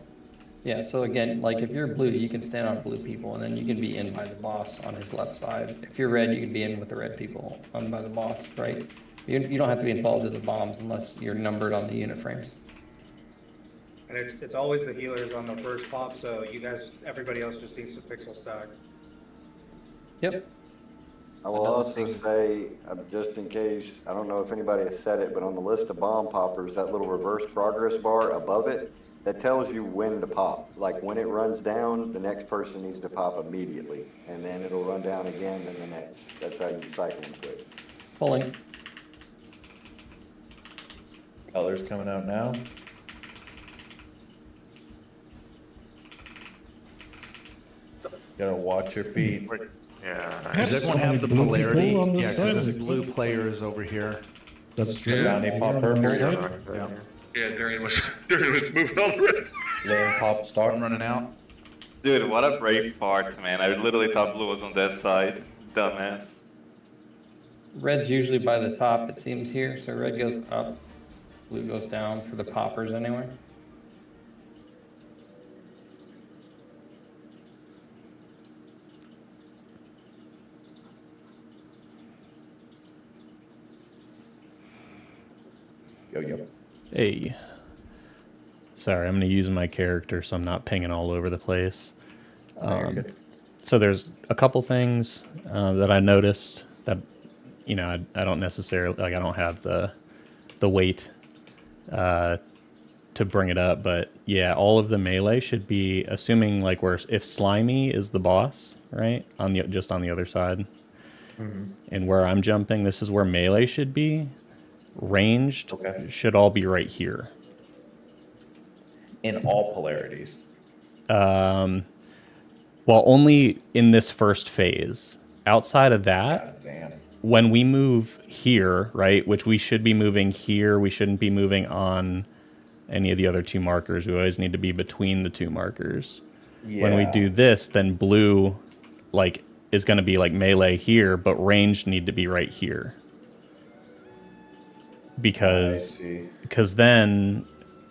Yeah, so again, like if you're blue, you can stand on blue people and then you can be in by the boss on his left side. If you're red, you can be in with the red people on by the boss, right? You don't have to be involved in the bombs unless you're numbered on the unit frames. And it's always the healers on the first pop, so you guys, everybody else just sees the pixel stack. Yep. I will also say, just in case, I don't know if anybody has said it, but on the list of bomb poppers, that little reverse progress bar above it, that tells you when to pop. Like when it runs down, the next person needs to pop immediately, and then it'll run down again, and the next. That's how you cycle them quick. Pulling. Colors coming out now. Gotta watch your feet. Yeah. Does everyone have the Blue people polarity? on the Yeah, 'cause side there's of the blue players over here. That's true. Johnny pop purple. Yeah. Yeah, Darian was moving all the red. Lane pop star. I'm running out. Dude, what a brave part, man. I literally thought blue was on that side. Dumbass. Red's usually by the top, it seems here, so red goes up, blue goes down for the poppers anyway. Yo. Hey. Sorry, I'm going to use my character so I'm not pinging all over the place. You're good. So there's a couple things that I noticed that, you know, I don't necessarily, like, I don't have the weight to bring it up, but yeah, all of the melee should be, assuming like if Slimy is the boss, right, just on the other side, and where I'm jumping, this is where melee should be. Ranged should all be right here. In all polarities. Well, only in this first phase. Outside of that, when we move here, right, which we should be moving here, we shouldn't be moving on any of the other two markers. We always need to be between the two markers. When we do this, then blue, like, is going to be like melee here, but ranged need to be right here. Because then,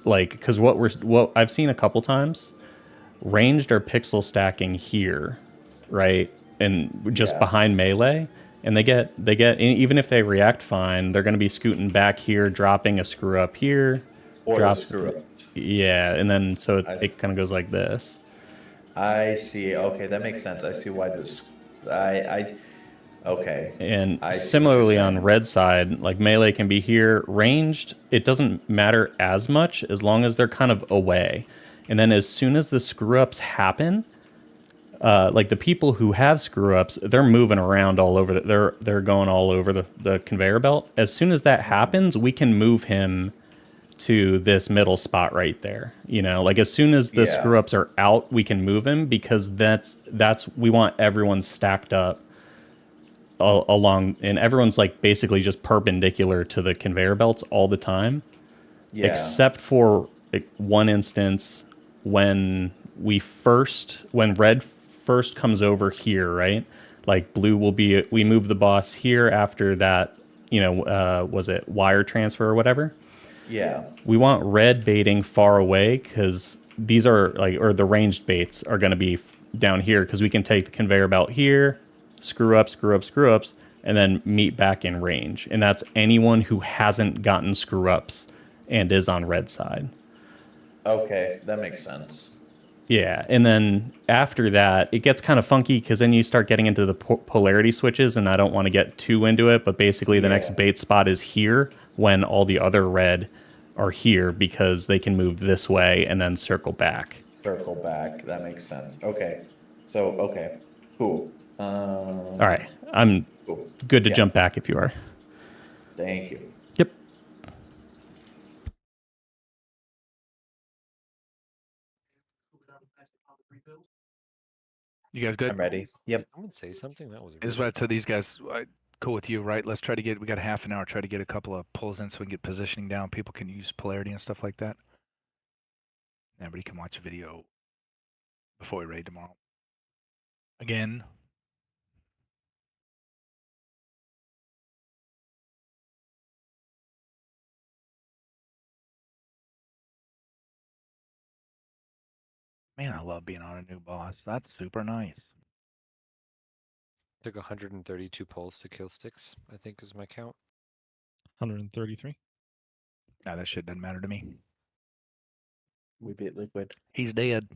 like, because what I've seen a couple times, ranged are pixel stacking here, right, and just behind melee, and they get even if they react fine, they're going to be scooting back here, dropping a screw up here, Or screw up. Yeah, and then so it kind of goes like this. I see. Okay, that makes sense. I see why this. Okay. And similarly on red side, like melee can be here. Ranged, it doesn't matter as much as long as they're kind of away. And then as soon as the screw ups happen, like the people who have screw ups, they're moving around all over. They're going all over the conveyor belt. As soon as that happens, we can move him to this middle spot right there. You know, like as soon as the screw ups are out, we can move him because that's we want everyone stacked up along, and everyone's like basically just perpendicular to the conveyor belts all the time. Yeah. except for like, one instance when red first comes over here, right? Like blue will be, we move the boss here after that, was it wire transfer or whatever? Yeah. We want red baiting far away because these are or the ranged baits are going to be down here because we can take the conveyor belt here, screw up, screw up, screw ups, and then meet back in range. And that's anyone who hasn't gotten screw ups and is on red side. Okay, that makes sense. Yeah, and then after that, it gets kind of funky because then you start getting into the polarity switches, and I don't want to get too into it, but basically the next bait spot is here when all the other red are here because they can move this way and then circle back. Circle back, that makes sense. Okay, so, okay, cool. All right, I'm good to jump back if you are. Thank you. Yep. You guys good? I'm ready. Yep. Someone say something? That was This is rude. what I said these guys, cool with you, right? Let's try to get, we got a half an hour, try to get a couple of pulls in so we can get positioning down. People can use polarity and stuff like that. Everybody can watch a video before we raid tomorrow. Again. Man, I love being on a new boss. That's super nice. Took 132 pulls to kill Stix, I think is my count. 133. Nah, that shit doesn't matter to me. We beat Liquid. He's dead.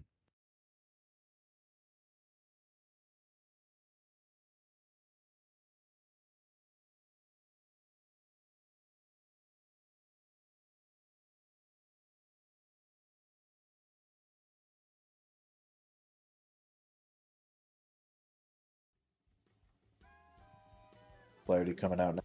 Polarity coming out now.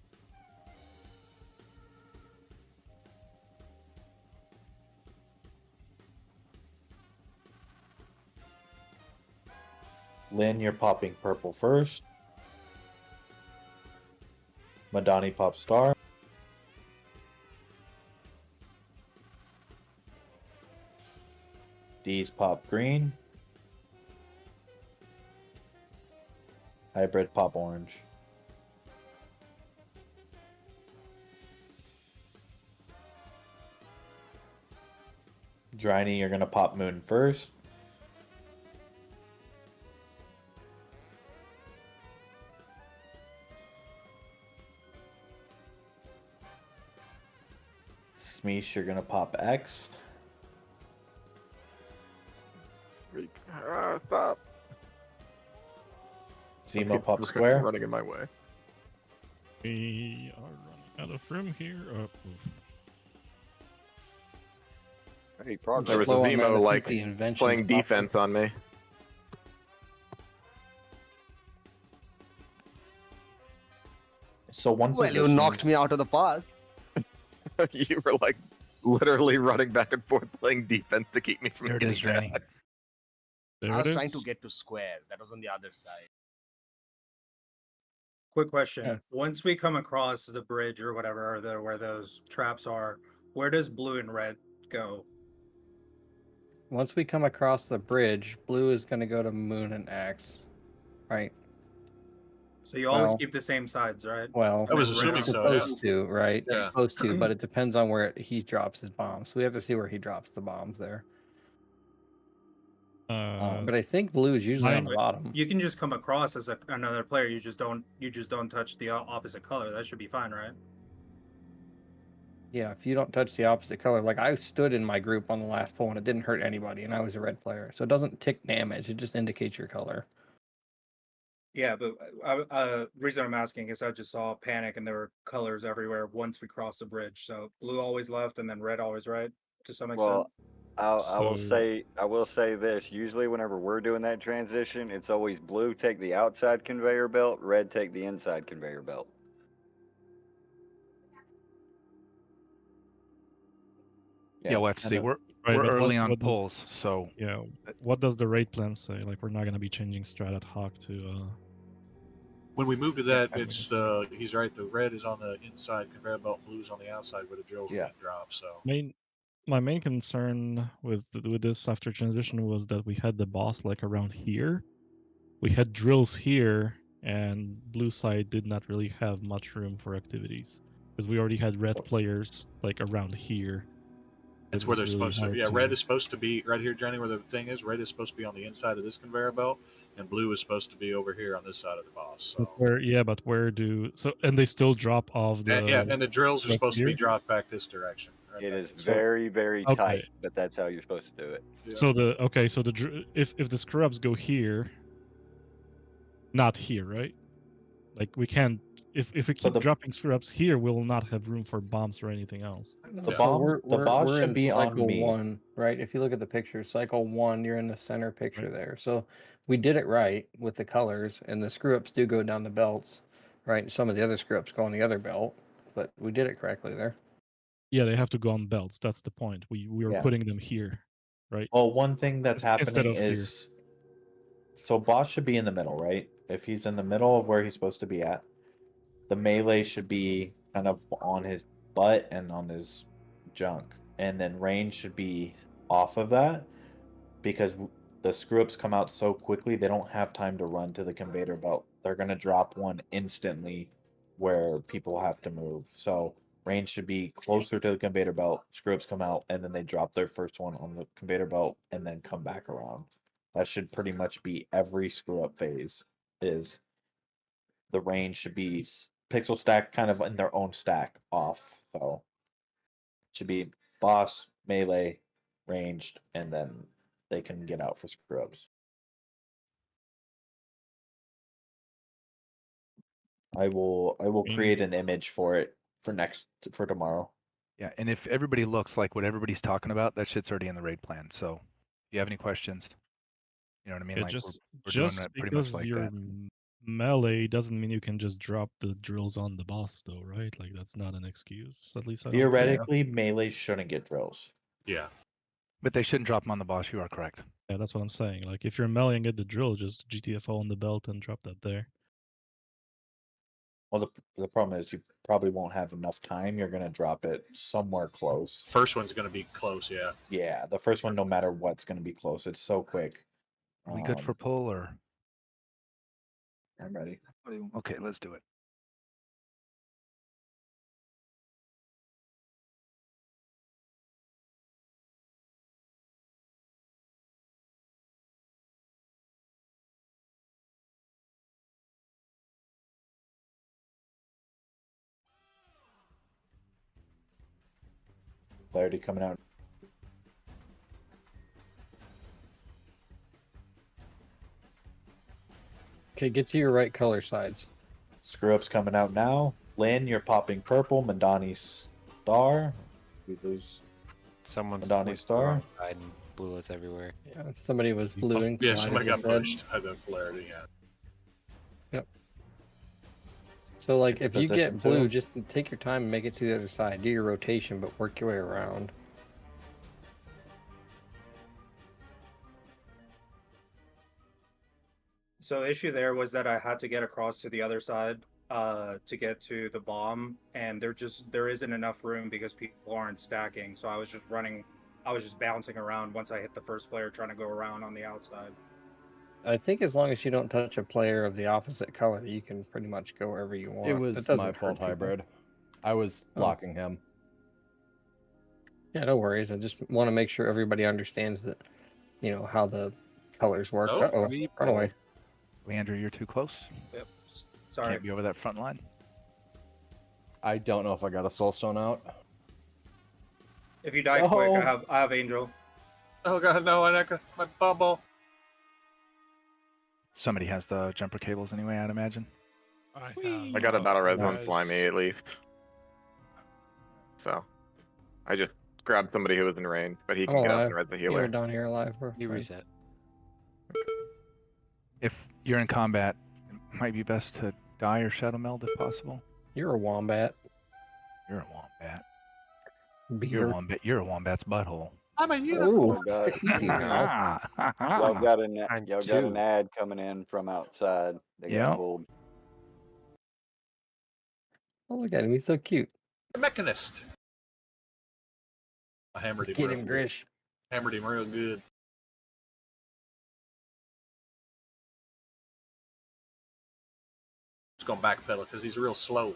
Lynn, you're popping purple first. Madani pop star. D's pop green. Hybrid pop orange. Dryny, you're gonna pop moon first. Smeesh, you're gonna pop X. Stop. Zemo pop square. Running in my way. We are running out of room here. Hey, Prog, There was a Slow on that, I Zemo think like the invention's playing popping. defense on me. So one Well, you position- knocked me out of the park. You were like literally running back and forth playing defense to keep me from There it getting is, Dryny. back. There I was it trying is. to get to square. That was on the other side. Quick question. Yeah. Once we come across the bridge or whatever, or where those traps are, where does blue and red go? Once we come across the bridge, blue is going to go to moon and X, right? So you always Well- keep the same sides, right? Well, I was it's assuming so, supposed yeah. to, right? Yeah. It's supposed to, but it depends on where he drops his bombs. So we have to see where he drops the bombs there. But I think blue is usually on the bottom. You can just come across as another player. You just don't touch the opposite color. That should be fine, right? Yeah, if you don't touch the opposite color, like I stood in my group on the last pull and it didn't hurt anybody, and I was a red player, so it doesn't tick damage. It just indicates your color. Yeah, but reason I'm asking is I just saw panic and there were colors everywhere once we crossed the bridge. So blue always left and then red always right to some extent. Well, I will say this. Usually, whenever we're doing that transition, it's always blue take the outside conveyor belt, red take the inside conveyor belt. Yeah, we'll have to see. We're Right, but early on what does- pulls, so yeah. What does the raid plan say? Like, we're not gonna be changing strat at Hawk to. When we move to that, it's he's right. The red is on the inside conveyor belt, blue's on the outside where the drills are being dropped. So My main concern with this after transition was that we had the boss like around here. We had drills here, and blue side did not really have much room for activities because we already had red players like around here. it's It where was they're really supposed to. hard Yeah, red is supposed to be right here, Jenny, where the thing is. Red is supposed to be on the inside of this conveyor belt, and blue is supposed to be over here on this side of the boss. So. But where do and they still drop off the And the drills are right supposed to be here? dropped back this direction. Right It back is this very, very Okay. tight, but that's how you're supposed to do it. So if the scrubs go here, not here, right? Like we can't if we keep dropping scrubs here, we will not have room for bombs or anything else. So we're in be on cycle me. 1, right? If you look at the picture, cycle 1, you're in the center picture there. So we did it right with the colors, and the screw ups do go down the belts, right? And some of the other screw ups go on the other belt, but we did it correctly there. Yeah, they have to go on belts. That's the point. We are Yeah. putting them here, right? Well, one thing that's Instead happening of here. is, so boss should be in the middle, right? If he's in the middle of where he's supposed to be at, the melee should be kind of on his butt and on his junk, and then range should be off of that because the screw ups come out so quickly they don't have time to run to the conveyor belt. They're gonna drop one instantly where people have to move. So range should be closer to the conveyor belt. Screw ups come out and then they drop their first one on the conveyor belt and then come back around. That should pretty much be every screw up phase. Is the range should be pixel stack kind of in their own stack off. So it should be boss, melee, ranged, and then they can get out for scrubs. I will create an image for it for tomorrow. Yeah, and if everybody looks like what everybody's talking about, that shit's already in the raid plan. So if you have any questions, you know what I mean? Yeah, Like just we're doing just that pretty much because like you're that. melee doesn't mean you can just drop the drills on the boss, though, right? Like that's not an excuse. At least I don't think. Theoretically, melee shouldn't get drills. Yeah. But they shouldn't drop them on the boss. You are correct. Yeah, that's what I'm saying. Like if you're melee and get the drill, just GTFO on the belt and drop that there. Well, the problem is you probably won't have enough time. You're gonna drop it somewhere close. First one's going to be close, yeah. Yeah, the first one, no matter what's gonna be close. It's so quick. Are we good for pull or? I'm ready. Okay, let's do it. Clarity coming out. Okay, get to your right color sides. Screw ups coming out now. Lynn, you're popping purple. Mandani star. We lose. Someone's Mandani pushed the star. wrong side and blew us everywhere. Yeah, somebody was bluing. Yeah, somebody got pushed by the polarity, yeah. Yep. So like if you get Position blue, two. just take your time and make it to the other side. Do your rotation, but work your way around. So issue there was that I had to get across to the other side to get to the bomb, and there isn't enough room because people aren't stacking. So I was just bouncing around once I hit the first player trying to go around on the outside. I think as long as you don't touch a player of the opposite color, you can pretty much go wherever you want. It was doesn't my hurt fault, people. hybrid. I was blocking him. Yeah, no worries. I just want to make sure everybody understands that, you know, how the colors work. Oh, Uh-oh, run away. Leandro, you're too close. Yep. Sorry. Can't be over that front line. I don't know if I got a soul stone out. If you die quick, I have Angel. Oh god, no, Aneka, my bubble. Somebody has the jumper cables anyway, I'd imagine. I got a battle res on Slimy at least. So I just grabbed somebody who was in range, but he can get up and res the healer. You're down here alive. You reset. If you're in combat, it might be best to die or shadow meld if possible. You're a wombat. You're a wombat. Beaver. You're a wombat's butthole. I'm a Oh unicorn. god. Easy now. Y'all got an ad coming in from outside. They got pulled. Oh, look at him. He's so cute. The Mechanist. I hammered him. Get real him, good. Grish. Hammered him real good. Just gonna backpedal because he's real slow.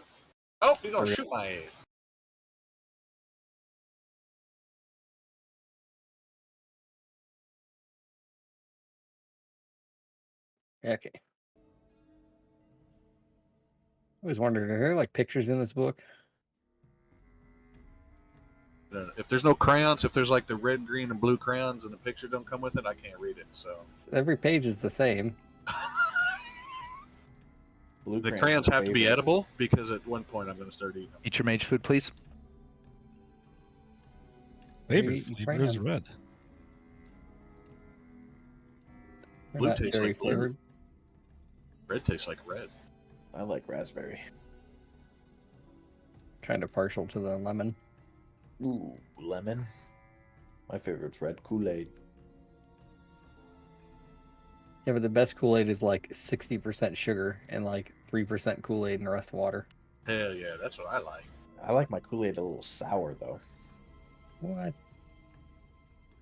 Oh, he's gonna shoot my ass. Okay. I always wondered, are there like pictures in this book? If there's no crayons, if there's like the red, green, and blue crayons and the picture don't come with it, I can't read it. So Every page is the same. the crayons have to be edible because at one point I'm going to start eating them. Eat your mage food, please. Favorite flavor is red. Blue tastes like blue. Red tastes like red. I like raspberry. Kind of partial to the lemon. Ooh, lemon. My favorite's red Kool-Aid. Yeah, but the best Kool-Aid is like 60% sugar and like 3% Kool-Aid and the rest water. Hell yeah, that's what I like. I like my Kool-Aid a little sour though. What?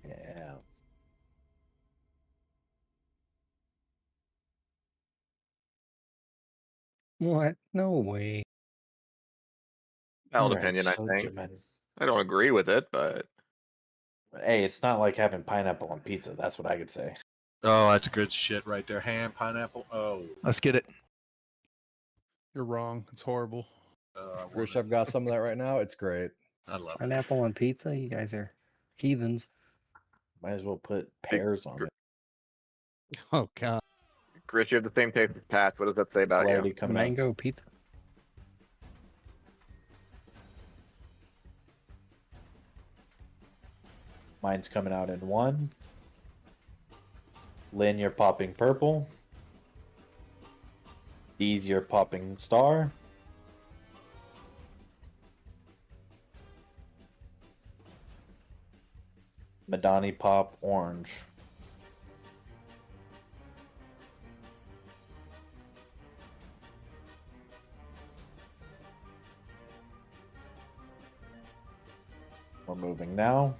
Yeah. What? No way. Valid Alright, opinion, I so think. Jamin. I don't agree with it, but Hey, it's not like having pineapple on pizza. That's what I could say. Oh, that's good shit right there. Ham, pineapple. Oh, Let's get it. You're wrong. It's horrible. Grish, I've got some of that right now. It's great. I love it. Pineapple on pizza? You guys are heathens. Might as well put pears on it. Oh god. Chris, you have the same taste as Pat. What does that say about Polarity you? coming out. Mango pizza. Mine's coming out in 1. Lynn, you're popping purple. Deez, you're popping star. Madani pop orange. We're moving now.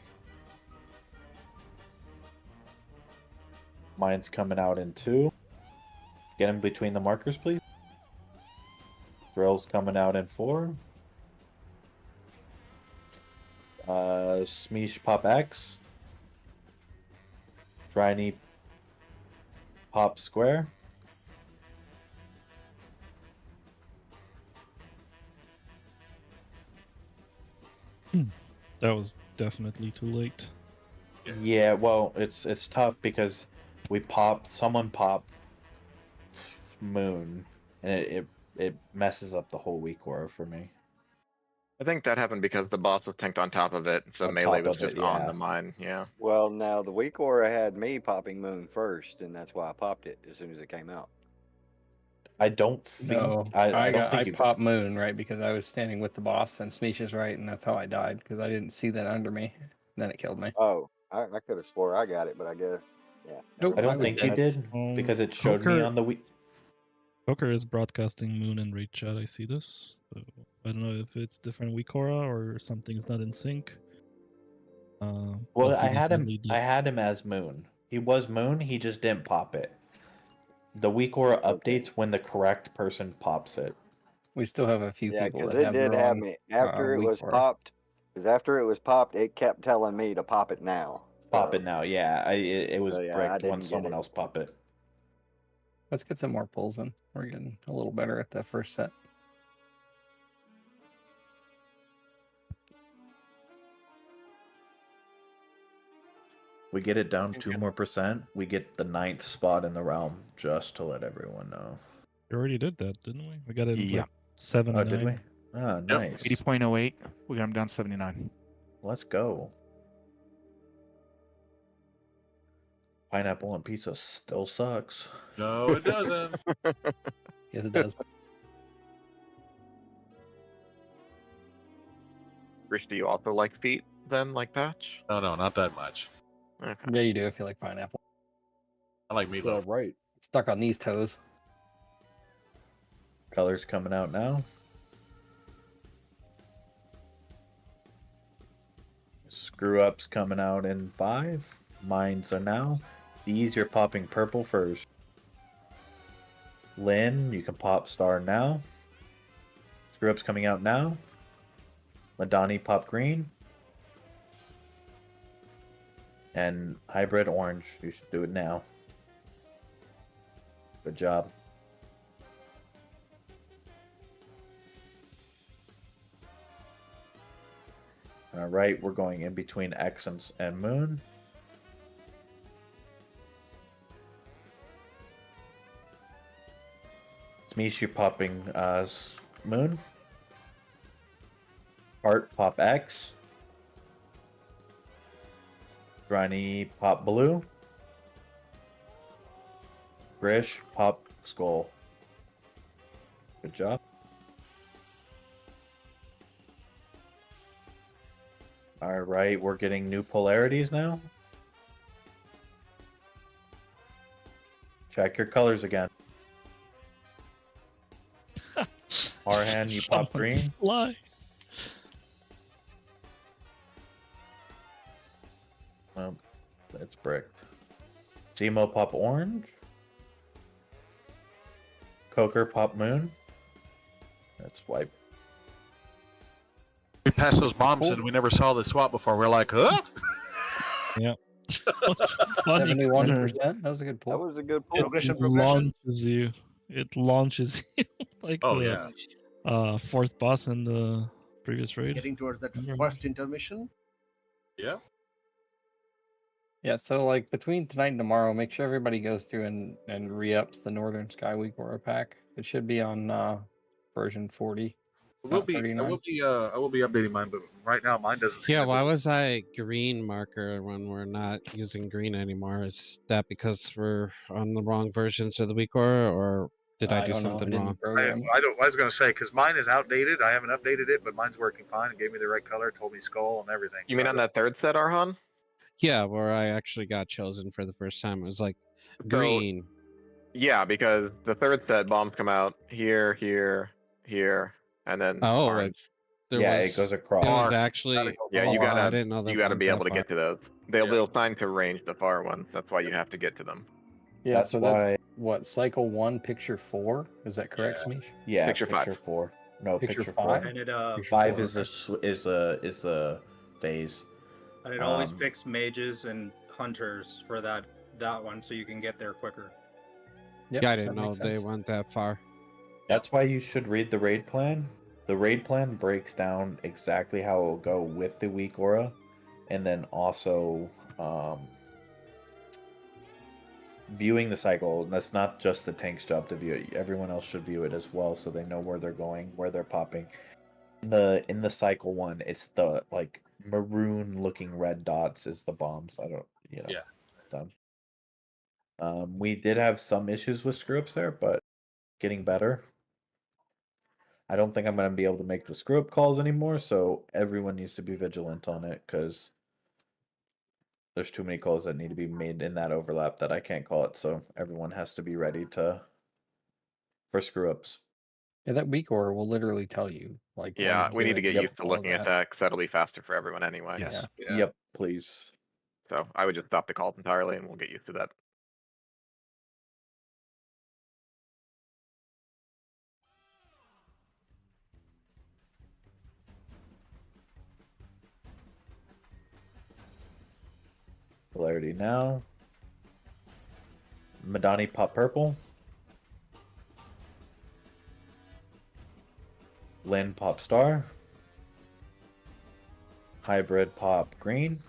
Mine's coming out in 2. Get in between the markers, please. Drill's coming out in 4. Smeesh pop X. Dryny pop square. That was definitely too late. Yeah, well, it's tough because someone popped Moon, and it messes up the whole week aura for me. I think that happened because the boss was tanked on top of it, so On melee top was of it, just on yeah. the mine. Yeah. Well, now the weak aura had me popping Moon first, and that's why I popped it as soon as it came out. I don't think No, I don't think I popped Moon, right, because I was standing with the boss and Smeesha's right, and that's how I died, because I didn't see that under me. Then it killed me. Oh, I could have swore I got it, but I guess, yeah. Nope, I never don't mind. think you did because it showed me Coker- on the week. Coker is broadcasting Moon and Raid Chat. I see this. So I don't know if it's different weak aura or something's not in sync. Well, but he I had him. definitely did. I had him as Moon. He was Moon. He just didn't pop it. The weak aura updates when the correct person pops it. We still have a few Yeah, people because that it have did have wrong, me after it weak was aura. popped. Because after it was popped, it kept telling me to pop it now. Pop it now. Yeah, it was So, yeah, I bricked didn't when get someone it. else pop it. Let's get some more pulls in. We're getting a little better at that first set. We get it down 2 more %. We get the 9th spot in the realm, just to let everyone know. We already did that, didn't we? We got it Yeah. like 7 Oh, did we? Oh, Yep. nice. 80.08. We got him down to 79. Let's go. Pineapple on pizza still sucks. No, it doesn't. Yes, it does. Rich, do you also like feet then, like Patch? No, not that much. Okay. Yeah, you do if you like pineapple. I like meatloaf. Right. Stuck on these toes. Colors coming out now. Screw ups coming out in 5. Mines are now. These you're popping purple first. Lynn, you can pop star now. Screw ups coming out now. Madani pop green. And hybrid orange. You should do it now. Good job. All right, we're going in between X and Moon. Smeesh, you popping Moon. Heart pop X. Granny pop blue. Grish pop skull. Good job. All right, we're getting new polarities now. Check your colors again. Arhan, you pop green. Fly. Well, it's bricked. Zemo pop orange. Coker pop moon. That's wipe. We passed those bombs and we never saw the swap before. We're like, huh? Yeah. 71%. That was a good pull. That was a good pull. Progression. Launches you. It launches you like Oh, the yeah. fourth boss in the previous raid. Getting towards that Remember? first intermission. Yeah. Yeah, so like between tonight and tomorrow, make sure everybody goes through and re-ups the Northern Sky Week Aura pack. It should be on version 40. I will not be 39. I will be updating mine, but right now mine doesn't seem Yeah, to why was I green marker when we're not using green anymore? Is that because we're on the wrong versions of the week or did I do don't know. something I didn't wrong? program. I was going to say, because mine is outdated. I haven't updated it, but mine's working fine. It gave me the right color, told me skull and everything. You mean on that third set, Arhan? Yeah, where I actually got chosen for the first time. It was like green. Yeah, because the third set bombs come out here, here, here, and then Oh, orange. there Yeah, was, it goes across. It was actually. Yeah, oh, you wow, gotta I didn't know that you gotta went be that able to far. get to those. They'll assign to range the far ones. That's why you have to get to them. Yeah, That's so why. that's what cycle 1, picture 4. Is that correct, Smeesh? Yeah, Picture picture five. 4. No, Picture picture 5? 4. And it Picture 5 4, is okay. is a phase. and it always picks mages and hunters for that one, so you can get there quicker. Yep, Yeah, I so didn't that know makes they sense. went that far. That's why you should read the raid plan. The raid plan breaks down exactly how it will go with the weak aura, and then also viewing the cycle. That's not just the tank's job to view it. Everyone else should view it as well, so they know where they're going, where they're popping. In the cycle 1, it's the like maroon looking red dots is the bombs. I don't, Yeah. done. We did have some issues with screw ups there, but getting better. I don't think I'm going to be able to make the screw up calls anymore, so everyone needs to be vigilant on it because there's too many calls that need to be made in that overlap that I can't call it. So everyone has to be ready for screw ups. Yeah, that weak aura will literally tell you. Like, when Yeah, we do need to it, get do used to all looking at that because that'll be faster for everyone anyway. Yes. Yeah. Yep, please. So I would just stop the calls entirely, and we'll get used to that. Polarity now. Madani pop purple. Lynn pop star. Hybrid pop green.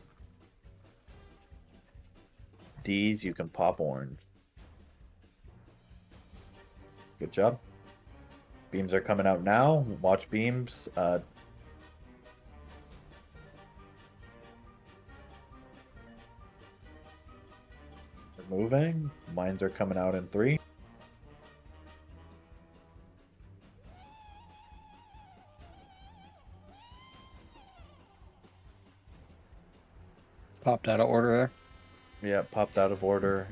D's you can pop orange. Good job. Beams are coming out now. Watch beams. They're moving. Mines are coming out in 3. Popped out of order there. Yeah, popped out of order.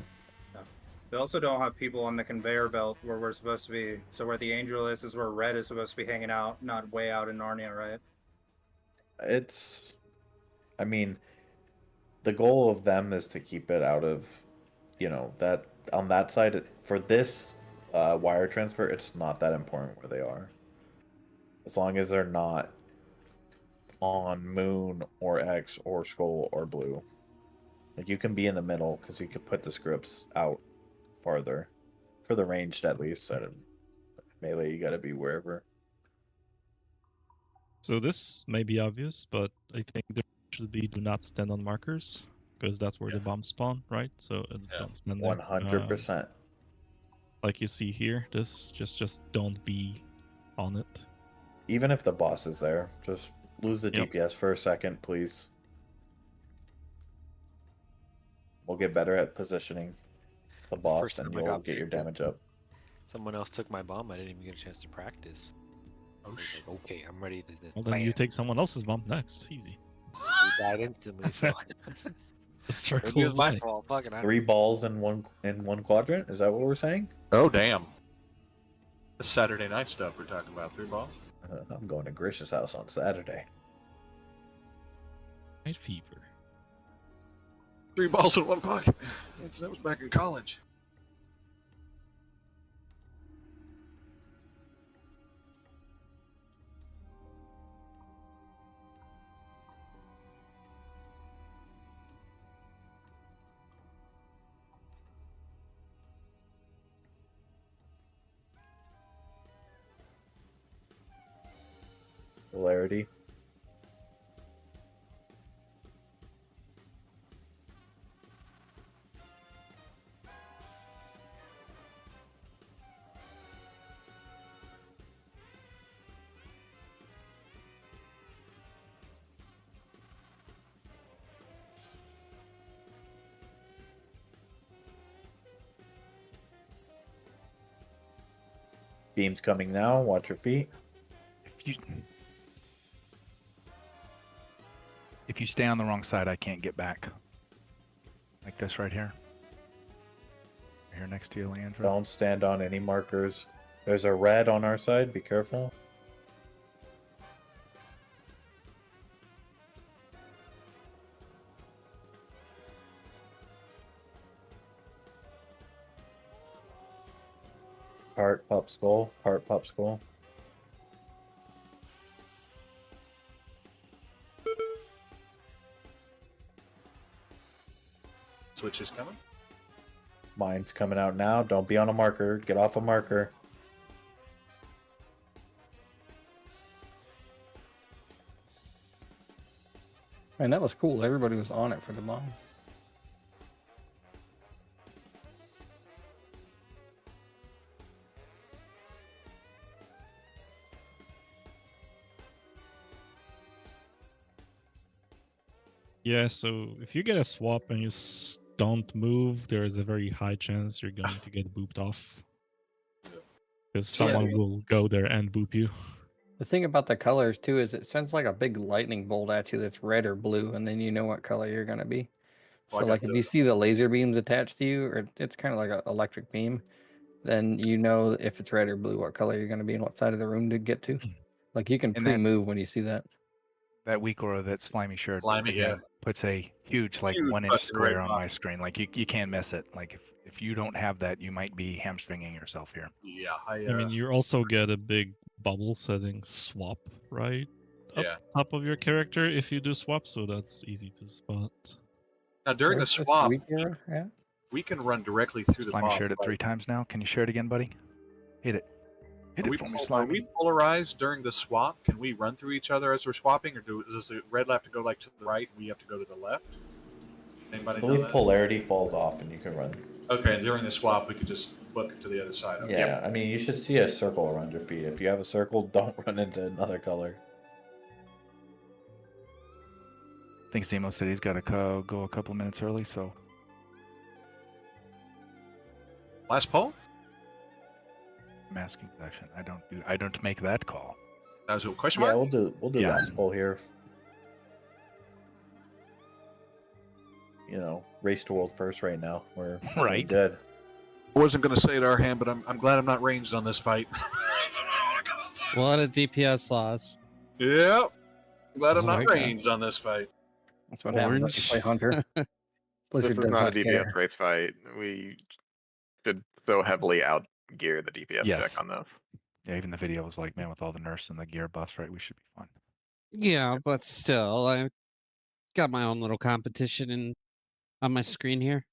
They also don't have people on the conveyor belt where we're supposed to be. So where the angel is where red is supposed to be hanging out, not way out in Narnia, right? I mean, the goal of them is to keep it out of, that on that side for this wire transfer. It's not that important where they are, as long as they're not on moon or X or skull or blue. Like you can be in the middle because you can put the scripts out farther for the ranged at least. Melee, you got to be wherever. So this may be obvious, but I think there should be do not stand on markers because that's where the bombs spawn, right? So don't stand there. 100%. Like you see here, this just don't be on it. Even if the boss is there, just lose the Yep. DPS for a second, please. We'll get better at positioning the boss, First and time I you'll got get your picked up, damage up. someone else took my bomb. I didn't even get a chance to practice. Oh shit. Like, okay, I'm ready to. Well, then you take someone else's bomb next. Easy. We died instantly, so. Circle Maybe it was my life. fault. Fucking. 3 balls in one quadrant. Is that what we're saying? Oh damn. The Saturday night stuff we're talking about. 3 balls. I'm going to Grish's house on Saturday. Night fever. 3 balls in 1 pocket. That was back in college. Polarity. Beam's coming now. Watch your feet. If you stay on the wrong side, I can't get back. Like this right here. Here next to you, Leandro. Don't stand on any markers. There's a red on our side. Be careful. Heart, pop, skull. Heart, pop, skull. Switch is coming. Mine's coming out now. Don't be on a marker. Get off a marker. Man, that was cool. Everybody was on it for the bombs. Yeah, so if you get a swap and you don't move, there is a very high chance you're going to get booped off. Because someone will go there and boop you. The thing about the colors too is it sends like a big lightning bolt at you that's red or blue, and then you know what color you're gonna be. So Well, I like got if you see the laser beams attached to you, or it's kind of like an electric beam, then you know if it's red or blue what color you're gonna be and what side of the room to get to. Like you can And that- pre-move when you see that. That weak aura, that slimy shirt, Slimy, again, yeah. puts a huge, like Huge 1-inch fucking square red on box. my screen. Like you can't miss it. Like if you don't have that, you might be hamstringing yourself here. Yeah, I mean, you also get a big bubble setting swap, right? Yeah. Up top of your character if you do swap, so that's easy to spot. Now during the Where's this swap, weak aura at? we can run directly through the Slimy boss. shared it 3 times now. Can you share it again, buddy? Hit it. Hit Are it for me, are Slimy. we polarized during the swap? Can we run through each other as we're swapping, or does the red have to go like to the right and we have to go to the left? I Anybody know believe that? polarity falls off and you can run. Okay, and during the swap we could just book it to the other side. Okay. Yeah, I mean, you should see a circle around your feet. If you have a circle, don't run into another color. I think Zemo said he's got to go a couple minutes early, so Last poll? masking session. I don't make that call. That was a question Yeah, mark? we'll do Yeah. last poll here. Race to world first right now. We're Right. good. I wasn't going to say it our hand, but I'm glad I'm not ranged on this fight. What a DPS loss. Yep. Glad I'm Oh my not God. ranged on this fight. That's what happens when you Orange. play Hunter. This Blizzard is does not a not DPS care. race fight. We should so heavily out gear the DPS Yes. check on this. Yeah, even the video was like, man, with all the nurse and the gear buffs, right, we should be fine. Yeah, but still, I got my own little competition on my screen here.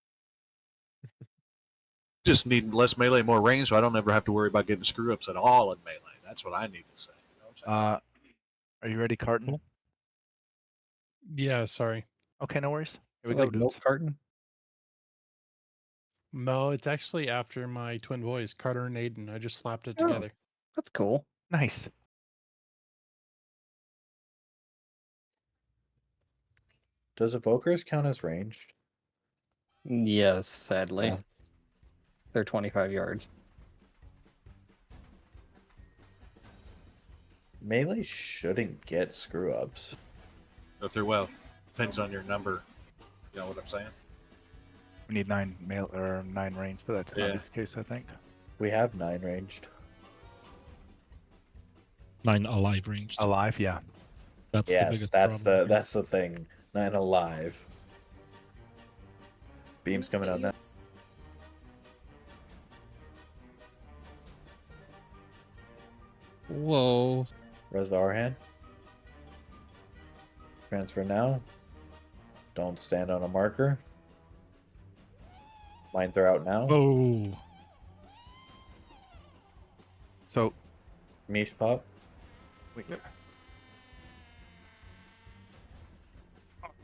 Just need less melee, more range, so I don't ever have to worry about getting screw ups at all in melee. That's what I need to say. You know what I'm saying? Are you ready, Carton? Yeah, sorry. Okay, no worries. Here Is we it go, like milk dudes. carton? No, it's actually after my twin boys, Carter and Aiden. I just slapped it Oh. together. That's cool. Nice. Does evokers count as ranged? Yes, sadly. Yeah. They're 25 yards. Melee shouldn't get screw ups. If they're well, depends on your number. You know what I'm saying? We need 9 range, but that's not Yeah. the case, I think. We have 9 ranged. 9 alive ranged. Alive, yeah. That's the Yes, biggest that's problem. the that's the thing. 9 alive. Beam's coming out now. Whoa. Res Arhan. Transfer now. Don't stand on a marker. Mines are out now. Oh. So, Mish pop. wait. Now?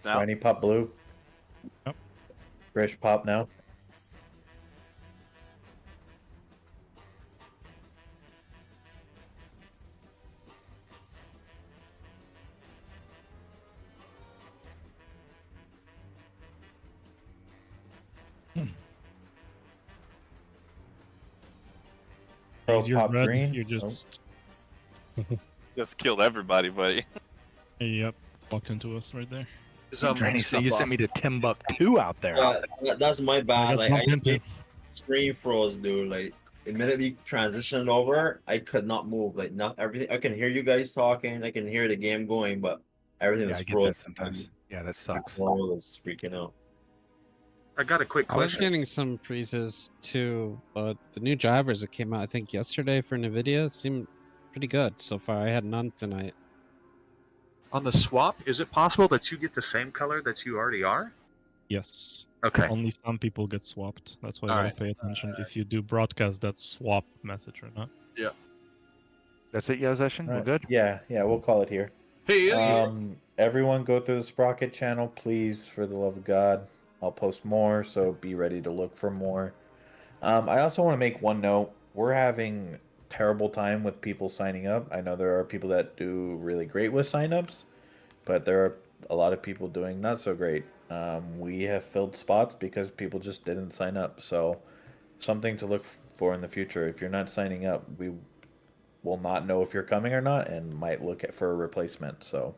Tiny pop blue. Yep. Grish pop now. Pro Easier pop red, green. you just Just killed everybody, buddy. yep, walked into us right there. Granny, so you sent me to Timbuktu out there. That's my bad. got Like bumped into. screen froze, dude. Like the minute we transitioned over, I could not move. Like not everything. I can hear you guys talking. I can hear the game going, but everything Yeah, was I get frozen. that sometimes. Yeah, that sucks. I was freaking out. I got a quick I was question. getting some freezes too, but the new drivers that came out, I think yesterday for NVIDIA, seemed pretty good so far. I had none tonight. On the swap, is it possible that you get the same color that you already are? Yes. Okay. Only some people get swapped. That's why you Alright. gotta pay attention if you do broadcast that swap message or not. Yeah. That's it, Yazeshin? We're Alright. good? Yeah, we'll call it here. Hey, Everyone go through the Sprocket channel, please, for the love of God. I'll post more, so be ready to look for more. I also want to make one note. We're having terrible time with people signing up. I know there are people that do really great with signups, but there are a lot of people doing not so great. We have filled spots because people just didn't sign up. So something to look for in the future. If you're not signing up, we will not know if you're coming or not and might look for a replacement. So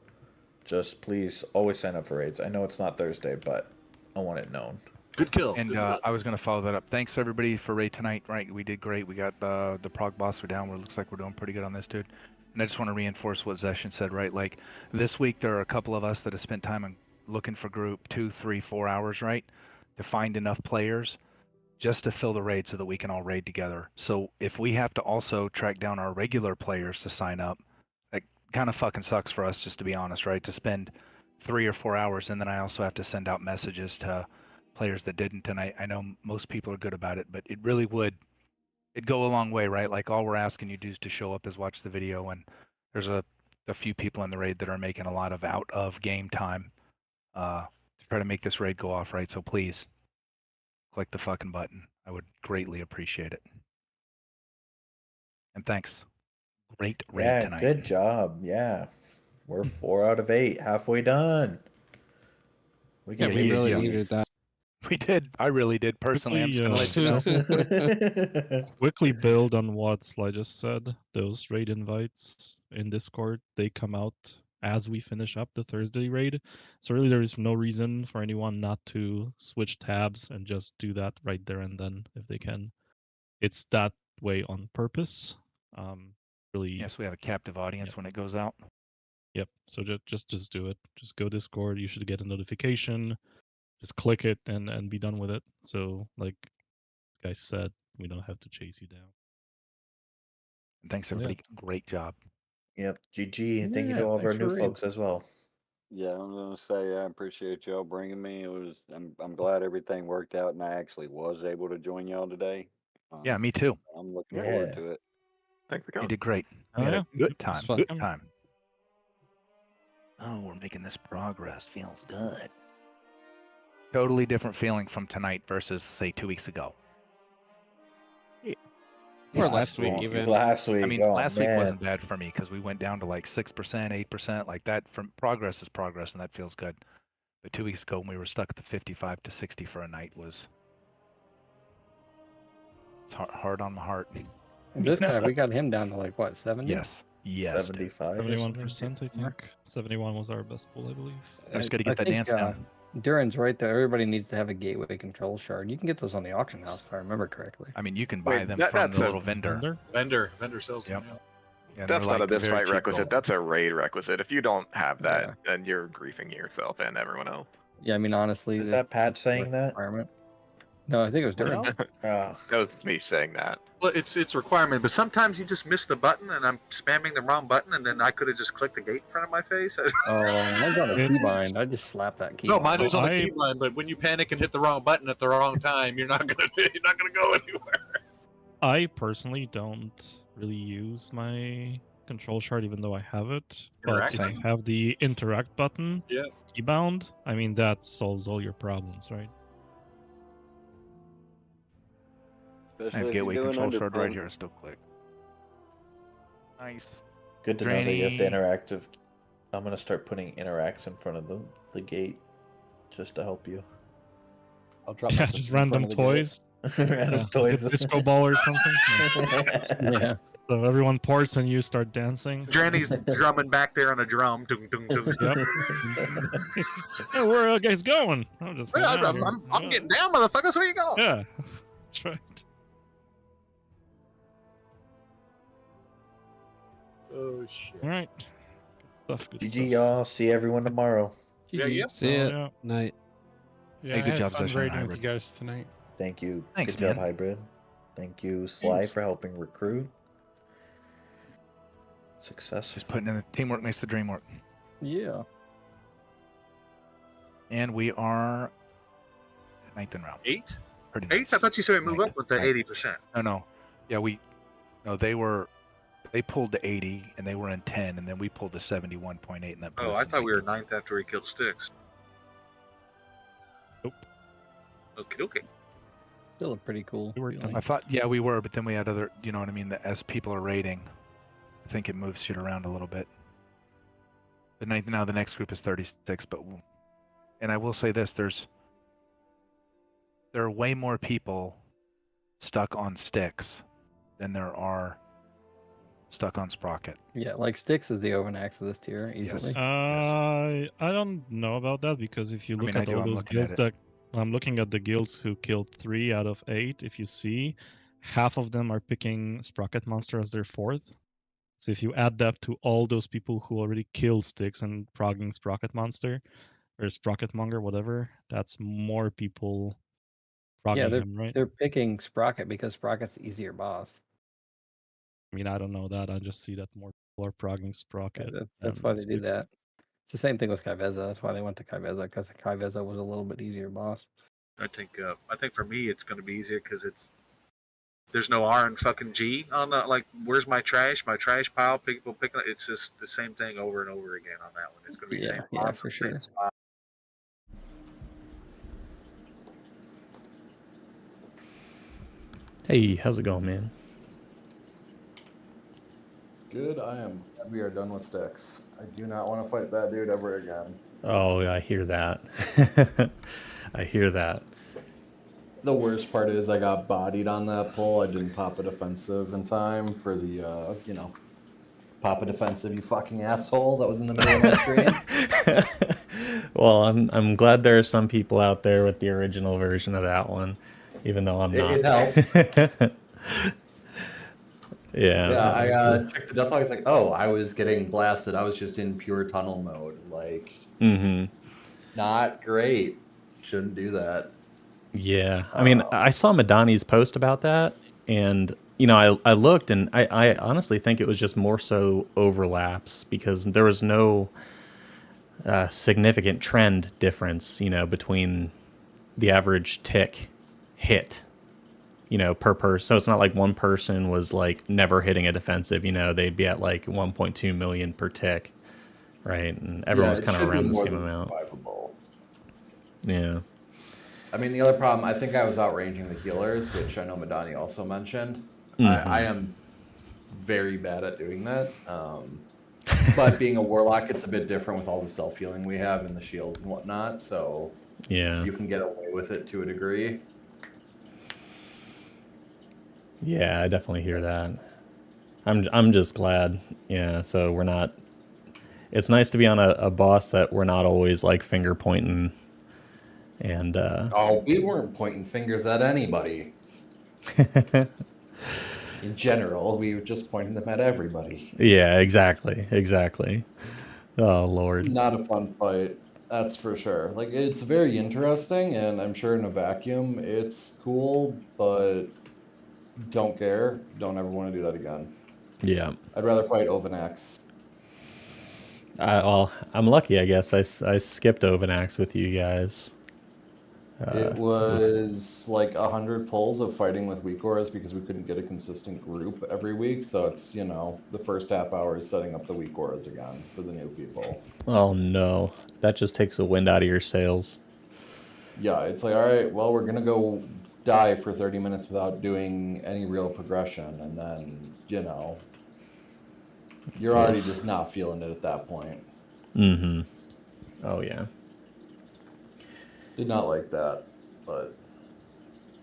just please always sign up for raids. I know it's not Thursday, but I want it known. Good kill. And I was going to follow that up. Thanks everybody for raid tonight. Right, we did great. We got the prog boss. We're down. It looks like we're doing pretty good on this dude. And I just want to reinforce what Zeshin said. Right, like this week there are a couple of us that have spent time looking for group 2, 3, 4 hours. Right, to find enough players just to fill the raid so that we can all raid together. So if we have to also track down our regular players to sign up, that kind of fucking sucks for us, just to be honest. Right, to spend 3 or 4 hours, and then I also have to send out messages to players that didn't. And I know most people are good about it, but it really it'd go a long way, right? Like all we're asking you to do is to show up is watch the video, and there's a few people in the raid that are making a lot of out of game time to try to make this raid go off, right? So please click the fucking button. I would greatly appreciate it. And thanks. Great raid Yeah, tonight. good job. Yeah, we're 4 out of 8, halfway done. We Yeah, can we leave. really needed that. We did. I really did personally. I'm just gonna let you know. Quickly build on what Sly just said. Those raid invites in Discord, they come out as we finish up the Thursday raid. So really there is no reason for anyone not to switch tabs and just do that right there and then if they can. It's that way on purpose. Really Yes, we have a captive audience when it goes out. Yep. So just do it. Just go Discord. You should get a notification. Just click it and be done with it. So like guys said, we don't have to chase you down. Thanks everybody. Great job. Yep. GG. And thank you Yeah, to all of our thanks for new reading. folks as well. Yeah, I'm gonna say I appreciate y'all bringing me. I'm glad everything worked out, and I actually was able to join y'all today. Yeah, me too. I'm looking forward Yeah. to it. Thanks for You coming. did great. Oh, We had yeah. a good time. It's fun. Good time. Oh, we're making this progress. Feels good. Totally different feeling from tonight versus say 2 weeks ago. Or last week even. Last week. I mean, oh, last man. week wasn't bad for me because we went down to like 6%, 8%, like that. From progress is progress, and that feels good. But 2 weeks ago, when we were stuck at the 55 to 60 for a night, it's hard on my heart. This guy, we got him down to like what, 70? Yes. Yes. dude. 75 or something? 71%, I think. 71 was our best pull, I believe. I just got to get that think, dance down. Duran's right there. Everybody needs to have a gateway control shard. You can get those on the auction house, if I remember correctly. I mean, you can buy Wait, them that- from that's the a little vendor. Vendor sells them. Yep. Yeah, That's they're not a like this very fight cheap requisite. gold. That's a raid requisite. If you don't have that, Yeah. then you're griefing yourself and everyone else. Yeah, I mean, honestly, Is that Pat saying that? requirement. No, I think it was Duran. Oh. That was me saying that. Well, it's a requirement, but sometimes you just miss the button, and I'm spamming the wrong button, and then I could have just clicked the gate in front of my face. Oh, mine's on a It's- keybind. I just slapped that key. No, mine is on the I- keyline, but when you panic and hit the wrong button at the wrong time, you're not gonna go anywhere. I personally don't really use my control shard even though I have it. But if Interact? you have the interact button Yeah. keybound, I mean that solves all your problems, right? I Especially have if you're gateway doing control shard right underpump. here. Still click. Nice. Good to know that you have the Drainy. interactive. I'm going to start putting interacts in front of the gate just to help you. I'll drop Yeah, my just fist in front random of the gate. toys. Random Yeah, toys. like a disco ball or something. Yeah. So everyone ports and you start dancing. Granny's drumming back there on a drum. Dung, dung, dung. Yep. Hey, where are you guys going? I'm just Well, hanging out I'm here. getting down, motherfuckers. Where you going? Yeah, that's right. Oh shit. All right. Good stuff. Good GG, stuff. y'all. See everyone tomorrow. Yeah, yeah. See Oh, ya. yeah. Night. Yeah, Hey, I good had job, fun Session raiding with Hybrid. you guys tonight. Thank you. Thanks, Good job, man. Hybrid. Thank you, Sly, Thanks. for helping recruit. Success. Just putting in the teamwork makes the dream work. Yeah. And we are ninth in round. 8? Pretty 8? I nice. thought you said we move Ninth. up with the Ninth. 80%. No. Yeah, they pulled to 80 and they were in 10, and then we pulled to 71.8 and that. Oh, I thought we were 9th after we killed Stix. Nope. Okay. Still a pretty cool. We worked on feeling. I thought, yeah, we were, but then we had other, you know what I mean? That as people are raiding, I think it moves shit around a little bit. But now the next group is 36, and I will say this: there are way more people stuck on Stix than there are stuck on Sprocket. Yeah, like Stix is the overmax of this tier easily. I don't know about that because if you I look mean, I at do, all I'm those looking at guilds it. that I'm looking at the guilds who killed 3 out of 8. If you see, half of them are picking Sprocket Monster as their 4th. So if you add that to all those people who already killed Stix and progging Sprocket Monster or Sprocket Monger, whatever, that's more people progging Yeah, him, right? they're picking Sprocket because Sprocket's the easier boss. I mean, I don't know that. I just see that more people are progging Yeah, Sprocket. that's than why they do Stix. that. It's the same thing with Kaiveza. That's why they went to Kaiveza, because Kaiveza was a little bit easier boss. I think for me it's going to be easier because there's no R and fucking G on the, like, where's my trash pile, people picking it. It's just the same thing over and over again on that one. It's going to be Yeah, same yeah, box, for same sure. spot. Hey, how's it going, man? Good, I am glad we are done with Stix. I do not want to fight that dude ever again. Oh, I hear that. I hear that. The worst part is I got bodied on that pull. I didn't pop a defensive in time for the, pop a defensive, you fucking asshole. That was in the middle of my screen. Well, I'm glad there are some people out there with the original version of that one, even though I'm not. It helped. Yeah. Yeah, I honestly. checked the death log. It's like, oh, I was getting blasted. I was just in pure tunnel mode. Like, not great. Shouldn't do that. Yeah, I mean, I saw Madani's post about that, and you know, I looked, and I honestly think it was just more so overlaps because there was no significant trend difference, you know, between the average tick hit, you know, per person. So it's not like one person was like never hitting a defensive, you know, they'd be at like 1.2 million per tick, right? And everyone was it kind of should be around the more same than amount. survivable. Yeah. I mean, the other problem, I think I was outranging the healers, which I know Madani also mentioned. I am very bad at doing that. But being a warlock, it's a bit different with all the self-healing we have and the shields and whatnot, so Yeah. you can get away with it to a degree. Yeah, I definitely hear that. I'm just glad. Yeah, so we're not. It's nice to be on a boss that we're not always like finger pointing. And oh, we weren't pointing fingers at anybody. In general, we were just pointing them at everybody. Yeah, exactly. Oh Lord. Not a fun fight, that's for sure. Like, it's very interesting, and I'm sure in a vacuum it's cool, but don't care. Don't ever want to do that again. Yeah. I'd rather fight Ovanax. Well, I'm lucky, I guess. I skipped Ovanax with you guys. It was like 100 pulls of fighting with weak auras because we couldn't get a consistent group every week. So it's, you know, the first half hour is setting up the weak auras again for the new people. Oh no, that just takes the wind out of your sails. Yeah, it's like, all right, well, we're gonna go die for 30 minutes without doing any real progression, and then, you know, you're already just not feeling it at that point. Oh yeah. Did not like that, but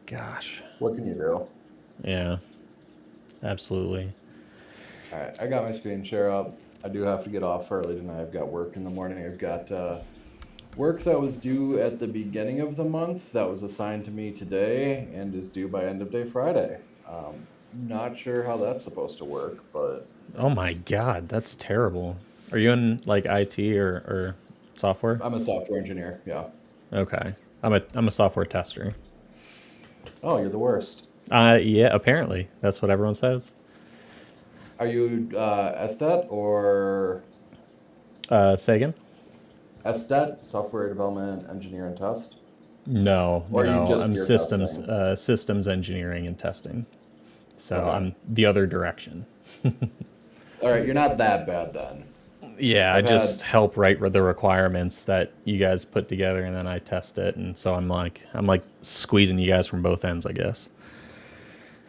gosh, what can you do? Yeah, absolutely. All right, I got my screen share up. I do have to get off early tonight. I've got work in the morning. I've got work that was due at the beginning of the month that was assigned to me today and is due by end of day Friday. Not sure how that's supposed to work, but Oh my god, that's terrible. Are you in like IT or software? I'm a software engineer, yeah. Okay. I'm a software tester. Oh, you're the worst. Yeah, apparently. That's what everyone says. Are you SDET or Say again? SDET, software development engineer and test? No, Or are you no. just I'm pure systems testing? systems engineering and testing. So Okay. I'm the other direction. All right, you're not that bad then. Yeah, I I've just help write the requirements that you guys put together, and then I test it. And so I'm like squeezing you guys from both ends, I guess.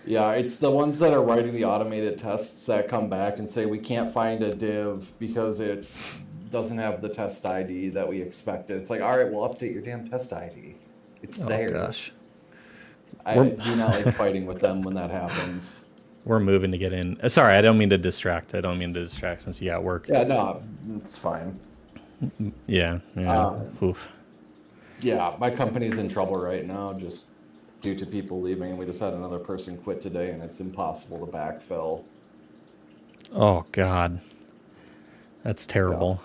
Yeah, it's the ones that are writing the automated tests that come back and say we can't find a div because it's doesn't have the test ID that we expected. It's like, all right, we'll update your damn test ID. It's Oh, there. gosh. I We're- do not like fighting with them when that happens. We're moving to get in. Sorry, I don't mean to distract. I don't mean to distract since you got work. Yeah, no, it's fine. Yeah. Oof. Yeah, my company's in trouble right now just due to people leaving, and we just had another person quit today, and it's impossible to backfill. Oh God. That's terrible.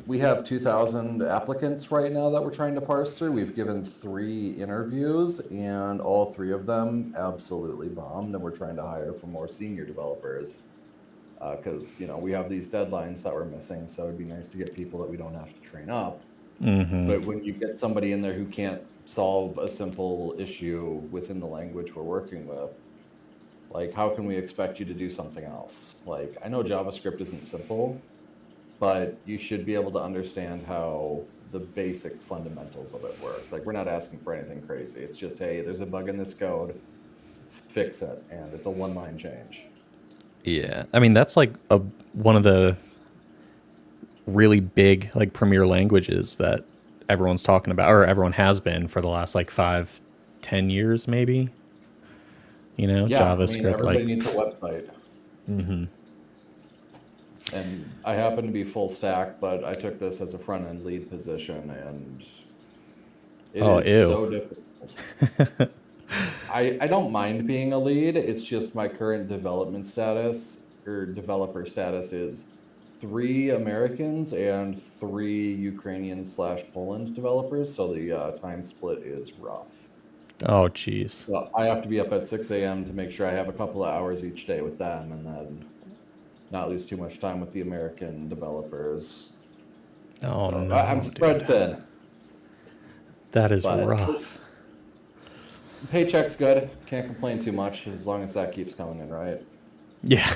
We have 2,000 applicants right now that we're trying to parse through. We've given 3 interviews, and all 3 of them absolutely bombed, and we're trying to hire for more senior developers. Because, you know, we have these deadlines that we're missing, so it'd be nice to get people that we don't have to train up. But when you get somebody in there who can't solve a simple issue within the language we're working with, like, how can we expect you to do something else? Like, I know JavaScript isn't simple, but you should be able to understand how the basic fundamentals of it work. Like, we're not asking for anything crazy. It's just, hey, there's a bug in this code, fix it, and it's a 1-line change. Yeah, I mean that's like one of the really big like premier languages that everyone's talking about, or everyone has been for the last like 5-10 years, maybe. You know, Yeah, JavaScript. I mean, everybody like, needs a website. And I happen to be full stack, but I took this as a front end lead position, and it is so difficult. I don't mind being a lead. It's just my current development status or developer status is 3 Americans and 3 Ukrainian/Poland developers. So the time split is rough. Oh, jeez. So I have to be up at 6 a.m. to make sure I have a couple of hours each day with them, and then not lose too much time with the American developers. Oh So, no, I'm spread dude. thin. That is But rough. paycheck's good. Can't complain too much as long as that keeps coming in, right? Yeah.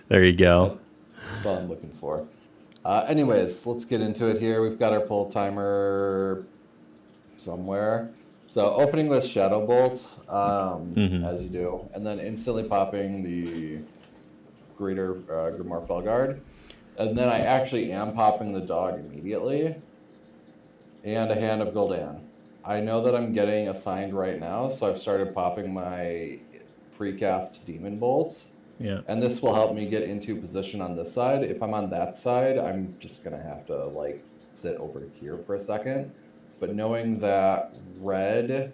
There you go. That's all I'm looking for. Anyways, let's get into it here. We've got our pull timer somewhere. So opening with Shadow Bolt, as you do, and then instantly popping the Greater Grimoire Felguard. And then I actually am popping the dog immediately. And a Hand of Gul'dan. I know that I'm getting assigned right now, so I've started popping my precast Demon Bolts. Yeah. And this will help me get into position on this side. If I'm on that side, I'm just going to have to, like, sit over here for a second. But knowing that red,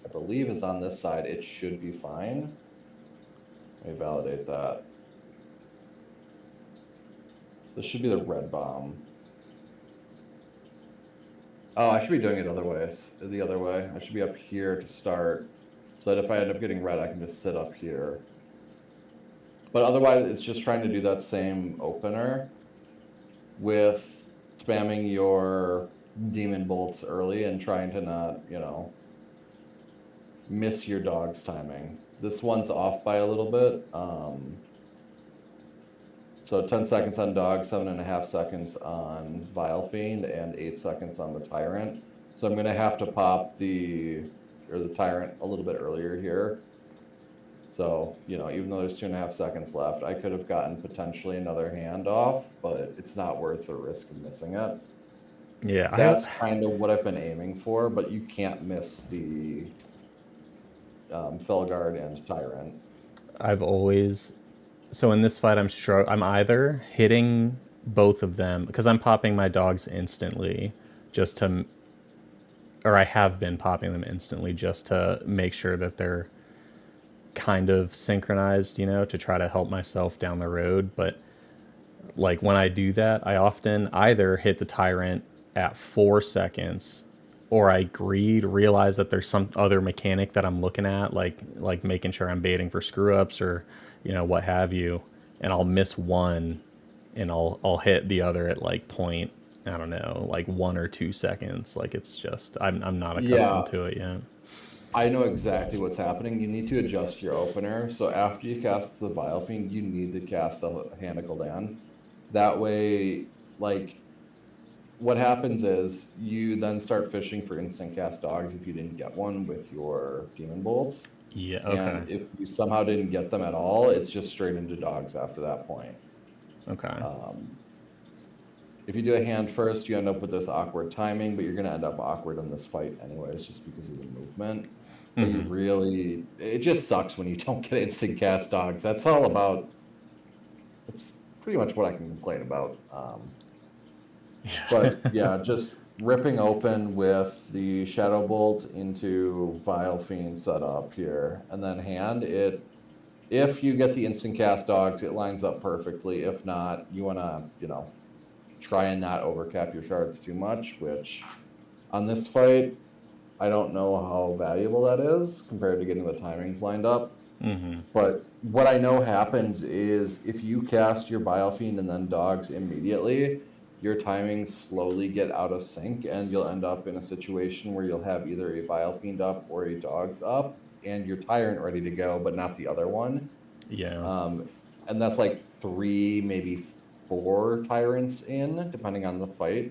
I believe, is on this side, it should be fine. Let me validate that. This should be the red bomb. Oh, I should be doing it the other way. I should be up here to start, so that if I end up getting red, I can just sit up here. But otherwise, it's just trying to do that same opener with spamming your demon bolts early and trying to not, you know, miss your dog's timing. This one's off by a little bit. So 10 seconds on Dog, 7.5 seconds on Vile Fiend, and 8 seconds on the Tyrant. So I'm going to have to pop the Tyrant a little bit earlier here. So, you know, even though there's 2.5 seconds left, I could have gotten potentially another hand off, but it's not worth the risk of missing it. Yeah, That's kind of what I've been aiming for, but you can't miss the Felguard and Tyrant. I've always, so in this fight, I'm either hitting both of them because I'm popping my dogs instantly just to, or I have been popping them instantly just to make sure that they're kind of synchronized, you know, to try to help myself down the road. But like when I do that, I often either hit the Tyrant at 4 seconds, or I realize that there's some other mechanic that I'm looking at, like making sure I'm baiting for screw ups or, you know, what have you, and I'll miss one, and I'll hit the other at like point, I don't know, like 1 or 2 seconds. Like it's just I'm not accustomed to it yet. I know exactly what's happening. You need to adjust your opener. So after you cast the Vile Fiend, you need to cast a Hand of Gul'dan. That way, like, what happens is you then start fishing for instant cast dogs if you didn't get one with your Demon Bolts. Yeah, okay. And if you somehow didn't get them at all, it's just straight into dogs after that point. Okay. If you do a hand first, you end up with this awkward timing, but you're going to end up awkward in this fight anyways, just because of the movement. But you really, it just sucks when you don't get instant cast dogs. That's all about, it's pretty much what I can complain about. But yeah, just ripping open with the Shadow Bolt into Vile Fiend setup here. And then hand it, if you get the instant cast dogs, it lines up perfectly. If not, you want to, you know, try and not overcap your shards too much, which on this fight, I don't know how valuable that is compared to getting the timings lined up. But what I know happens is if you cast your Vile Fiend and then dogs immediately, your timings slowly get out of sync, and you'll end up in a situation where you'll have either a Vile Fiend up or a dogs up, and your Tyrant ready to go, but not the other one. Yeah. And that's like 3, maybe 4 Tyrants in, depending on the fight.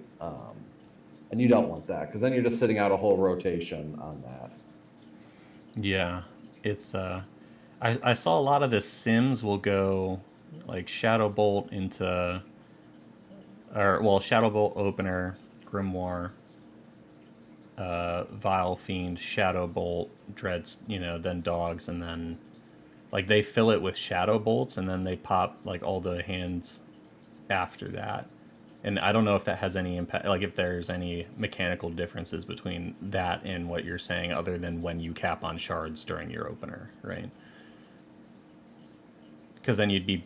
And you don't want that, because then you're just sitting out a whole rotation on that. Yeah, it's I saw a lot of the Sims will go like Shadow Bolt into, or well, Shadow Bolt opener, Grimoire, Vile Fiend, Shadow Bolt, Dreads, you know, then dogs, and then like they fill it with Shadow Bolts, and then they pop like all the hands after that. And I don't know if that has any impact, like if there's any mechanical differences between that and what you're saying, other than when you cap on shards during your opener, right? Because then you'd be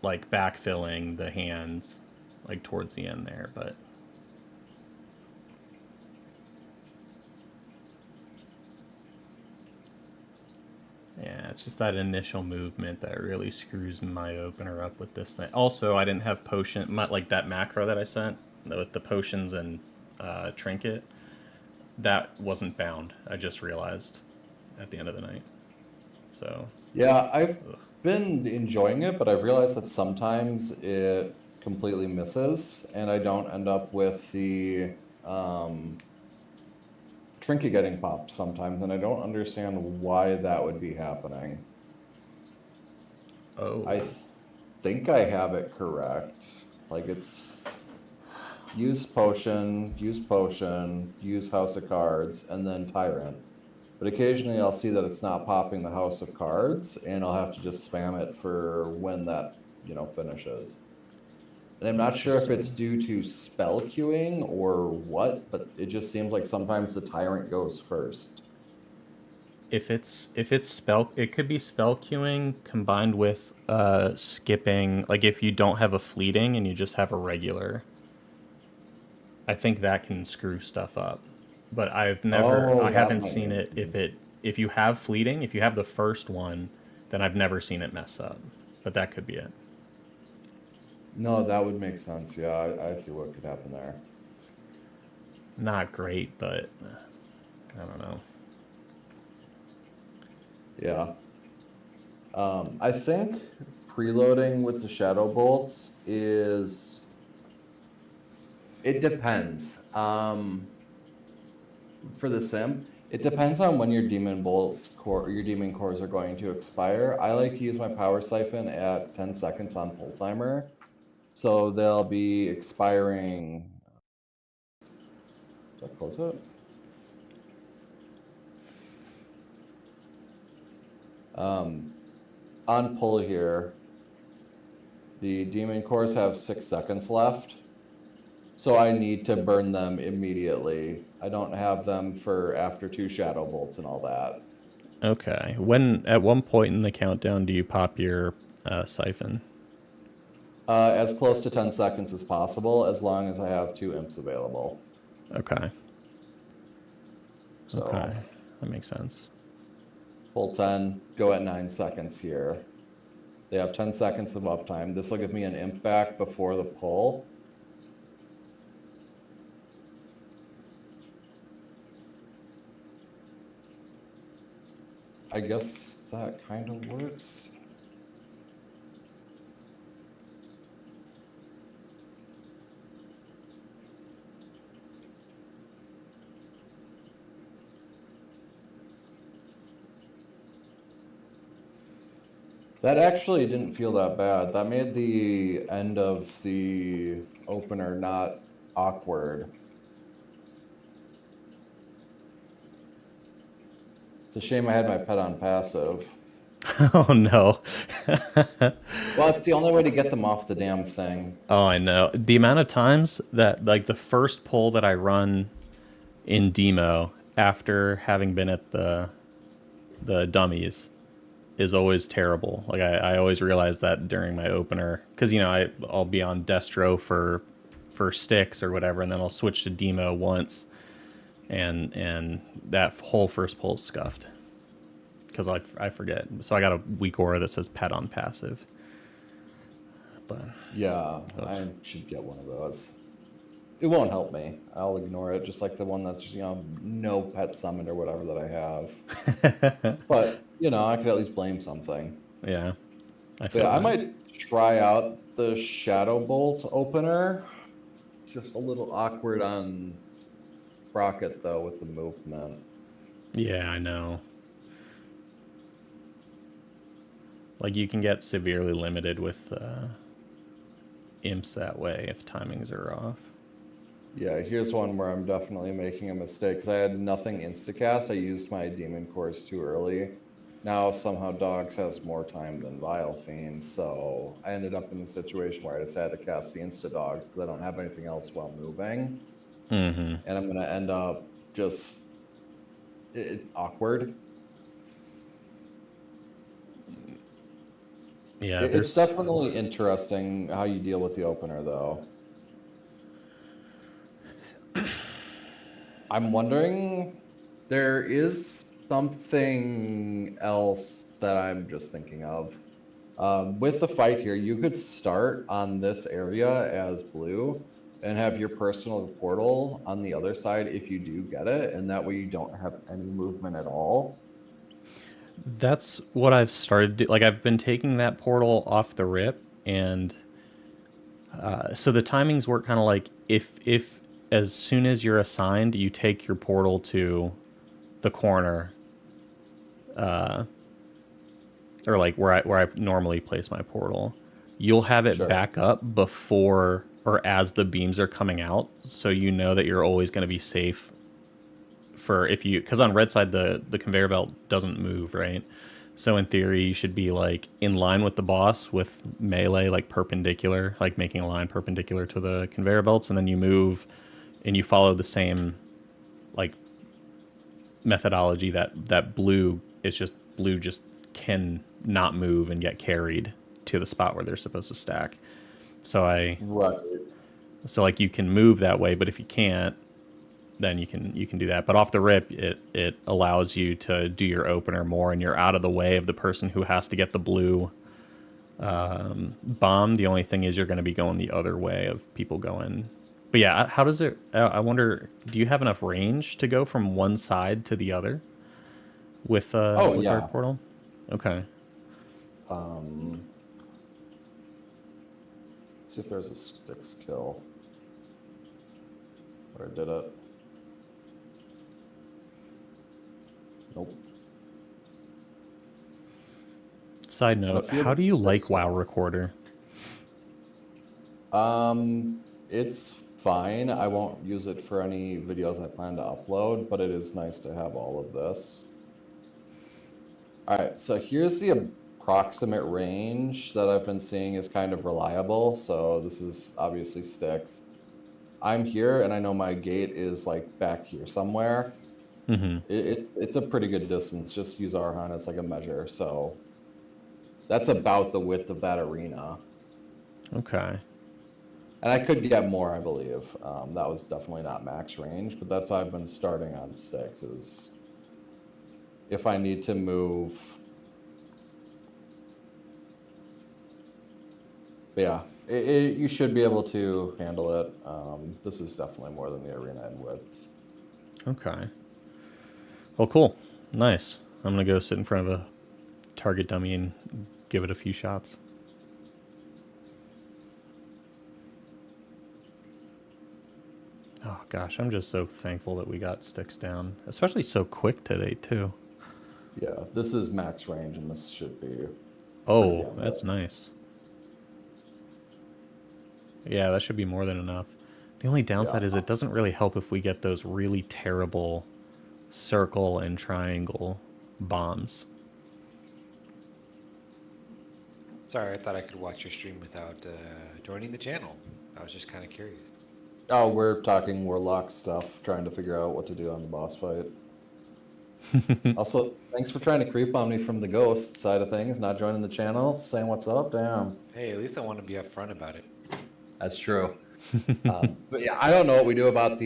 like backfilling the hands, like towards the end there, but. Yeah, it's just that initial movement that really screws my opener up with this thing. Also, I didn't have like that macro that I sent with the potions and trinket. That wasn't bound. I just realized at the end of the night. So. Yeah, I've been enjoying it, but I've realized that sometimes it completely misses, and I don't end up with the trinket getting popped sometimes, and I don't understand why that would be happening. Oh. I think I have it correct. Like it's use potion, use House of Cards, and then Tyrant. But occasionally I'll see that it's not popping the House of Cards, and I'll have to just spam it for when that, finishes. And I'm not sure if it's due to spell queuing or what, but it just seems like sometimes the Tyrant goes first. If it's spell, it could be spell queuing combined with skipping. Like if you don't have a fleeting and you just have a regular, I think that can screw stuff up. But I haven't seen it. If you have fleeting, if you have the first one, then I've never seen it mess up. But that could be it. No, that would make sense. Yeah, I see what could happen there. Not great, but I don't know. Yeah. I think preloading with the Shadow Bolts is... It depends. For the sim, it depends on when your Demon Bolts core, your Demon Cores are going to expire. I like to use my Power Siphon at 10 seconds on pull timer. So they'll be expiring... Did I close it? On pull here, the Demon Cores have 6 seconds left. So I need to burn them immediately. I don't have them for after 2 Shadow Bolts and all that. Okay. At one point in the countdown do you pop your siphon? As close to 10 seconds as possible, as long as I have 2 imps available. Okay. So, okay, that makes sense. Pull 10, go at 9 seconds here. They have 10 seconds of uptime. This will give me an imp back before the pull. I guess that kind of works. That actually didn't feel that bad. That made the end of the opener not awkward. It's a shame I had my pet on passive. Oh no. Well, it's the only way to get them off the damn thing. Oh, I know. The amount of times that, like, the first pull that I run in demo after having been at the dummies is always terrible. Like, I always realize that during my opener, because, I'll be on Destro for Stix or whatever, and then I'll switch to demo once, and that whole first pull is scuffed. Because I forget. So I got a weak aura that says pet on passive. But yeah, I should get one of those. It won't help me. I'll ignore it, just like the one that's no pet summoned or whatever that I have. But I could at least blame something. Yeah, I might try out the Shadow Bolt opener. It's just a little awkward on Rocket though with the movement. Yeah, I know. Like, you can get severely limited with imps that way if timings are off. Yeah, here's one where I'm definitely making a mistake, because I had nothing instacast. I used my Demon Cores too early. Now somehow Dogs has more time than Vile Fiend, so I ended up in a situation where I just had to cast the Insta Dogs because I don't have anything else while moving. Mm-hmm. And I'm gonna end up just awkward. Yeah, It's definitely interesting how you deal with the opener, though. I'm wondering, there is something else that I'm just thinking of. With the fight here, you could start on this area as blue and have your personal portal on the other side if you do get it, and that way you don't have any movement at all. That's what I've started to do. Like, I've been taking that portal off the rip, and so the timings work kind of like if as soon as you're assigned, you take your portal to the corner, or like where I normally place my portal, you'll have it back up before or as the beams are coming out, so you know that you're always going to be safe for if you, because on red side the conveyor belt doesn't move, right? So in theory you should be like in line with the boss with melee, like perpendicular, like making a line perpendicular to the conveyor belts, and then you move and you follow the same like methodology that blue, it's just blue just can not move and get carried to the spot where they're supposed to stack. So so like you can move that way, but if you can't, then you can do that. But off the rip, it allows you to do your opener more, and you're out of the way of the person who has to get the blue bomb. The only thing is you're going to be going the other way of people going. But yeah, how does it? I wonder. Do you have enough range to go from one side to the other with our portal? Okay. See if there's a Stix kill. Or did it? Nope. Side note, how do you like WoW Recorder? It's fine. I won't use it for any videos I plan to upload, but it is nice to have all of this. All right, so here's the approximate range that I've been seeing is kind of reliable. So this is obviously Stix. I'm here, and I know my gate is like back here somewhere. Mm-hmm. It's a pretty good distance. Just use Arhan as like a measure. So that's about the width of that arena. Okay. And I could get more, I believe. That was definitely not max range, but that's how I've been starting on Stix, is if I need to move. But yeah, you should be able to handle it. This is definitely more than the arena in width. Okay. Well, cool. Nice. I'm going to go sit in front of a target dummy and give it a few shots. Oh gosh, I'm just so thankful that we got Stix down, especially so quick today too. Yeah, this is max range, and this should be. Oh, that's nice. Yeah, that should be more than enough. The only downside is it doesn't really help if we get those really terrible circle and triangle bombs. Sorry, I thought I could watch your stream without joining the channel. I was just kind of curious. Oh, we're talking Warlock stuff, trying to figure out what to do on the boss fight. Also, thanks for trying to creep on me from the ghost side of things, not joining the channel, saying what's up. Damn. Hey, at least I want to be upfront about it. That's true. But yeah, I don't know what we do about the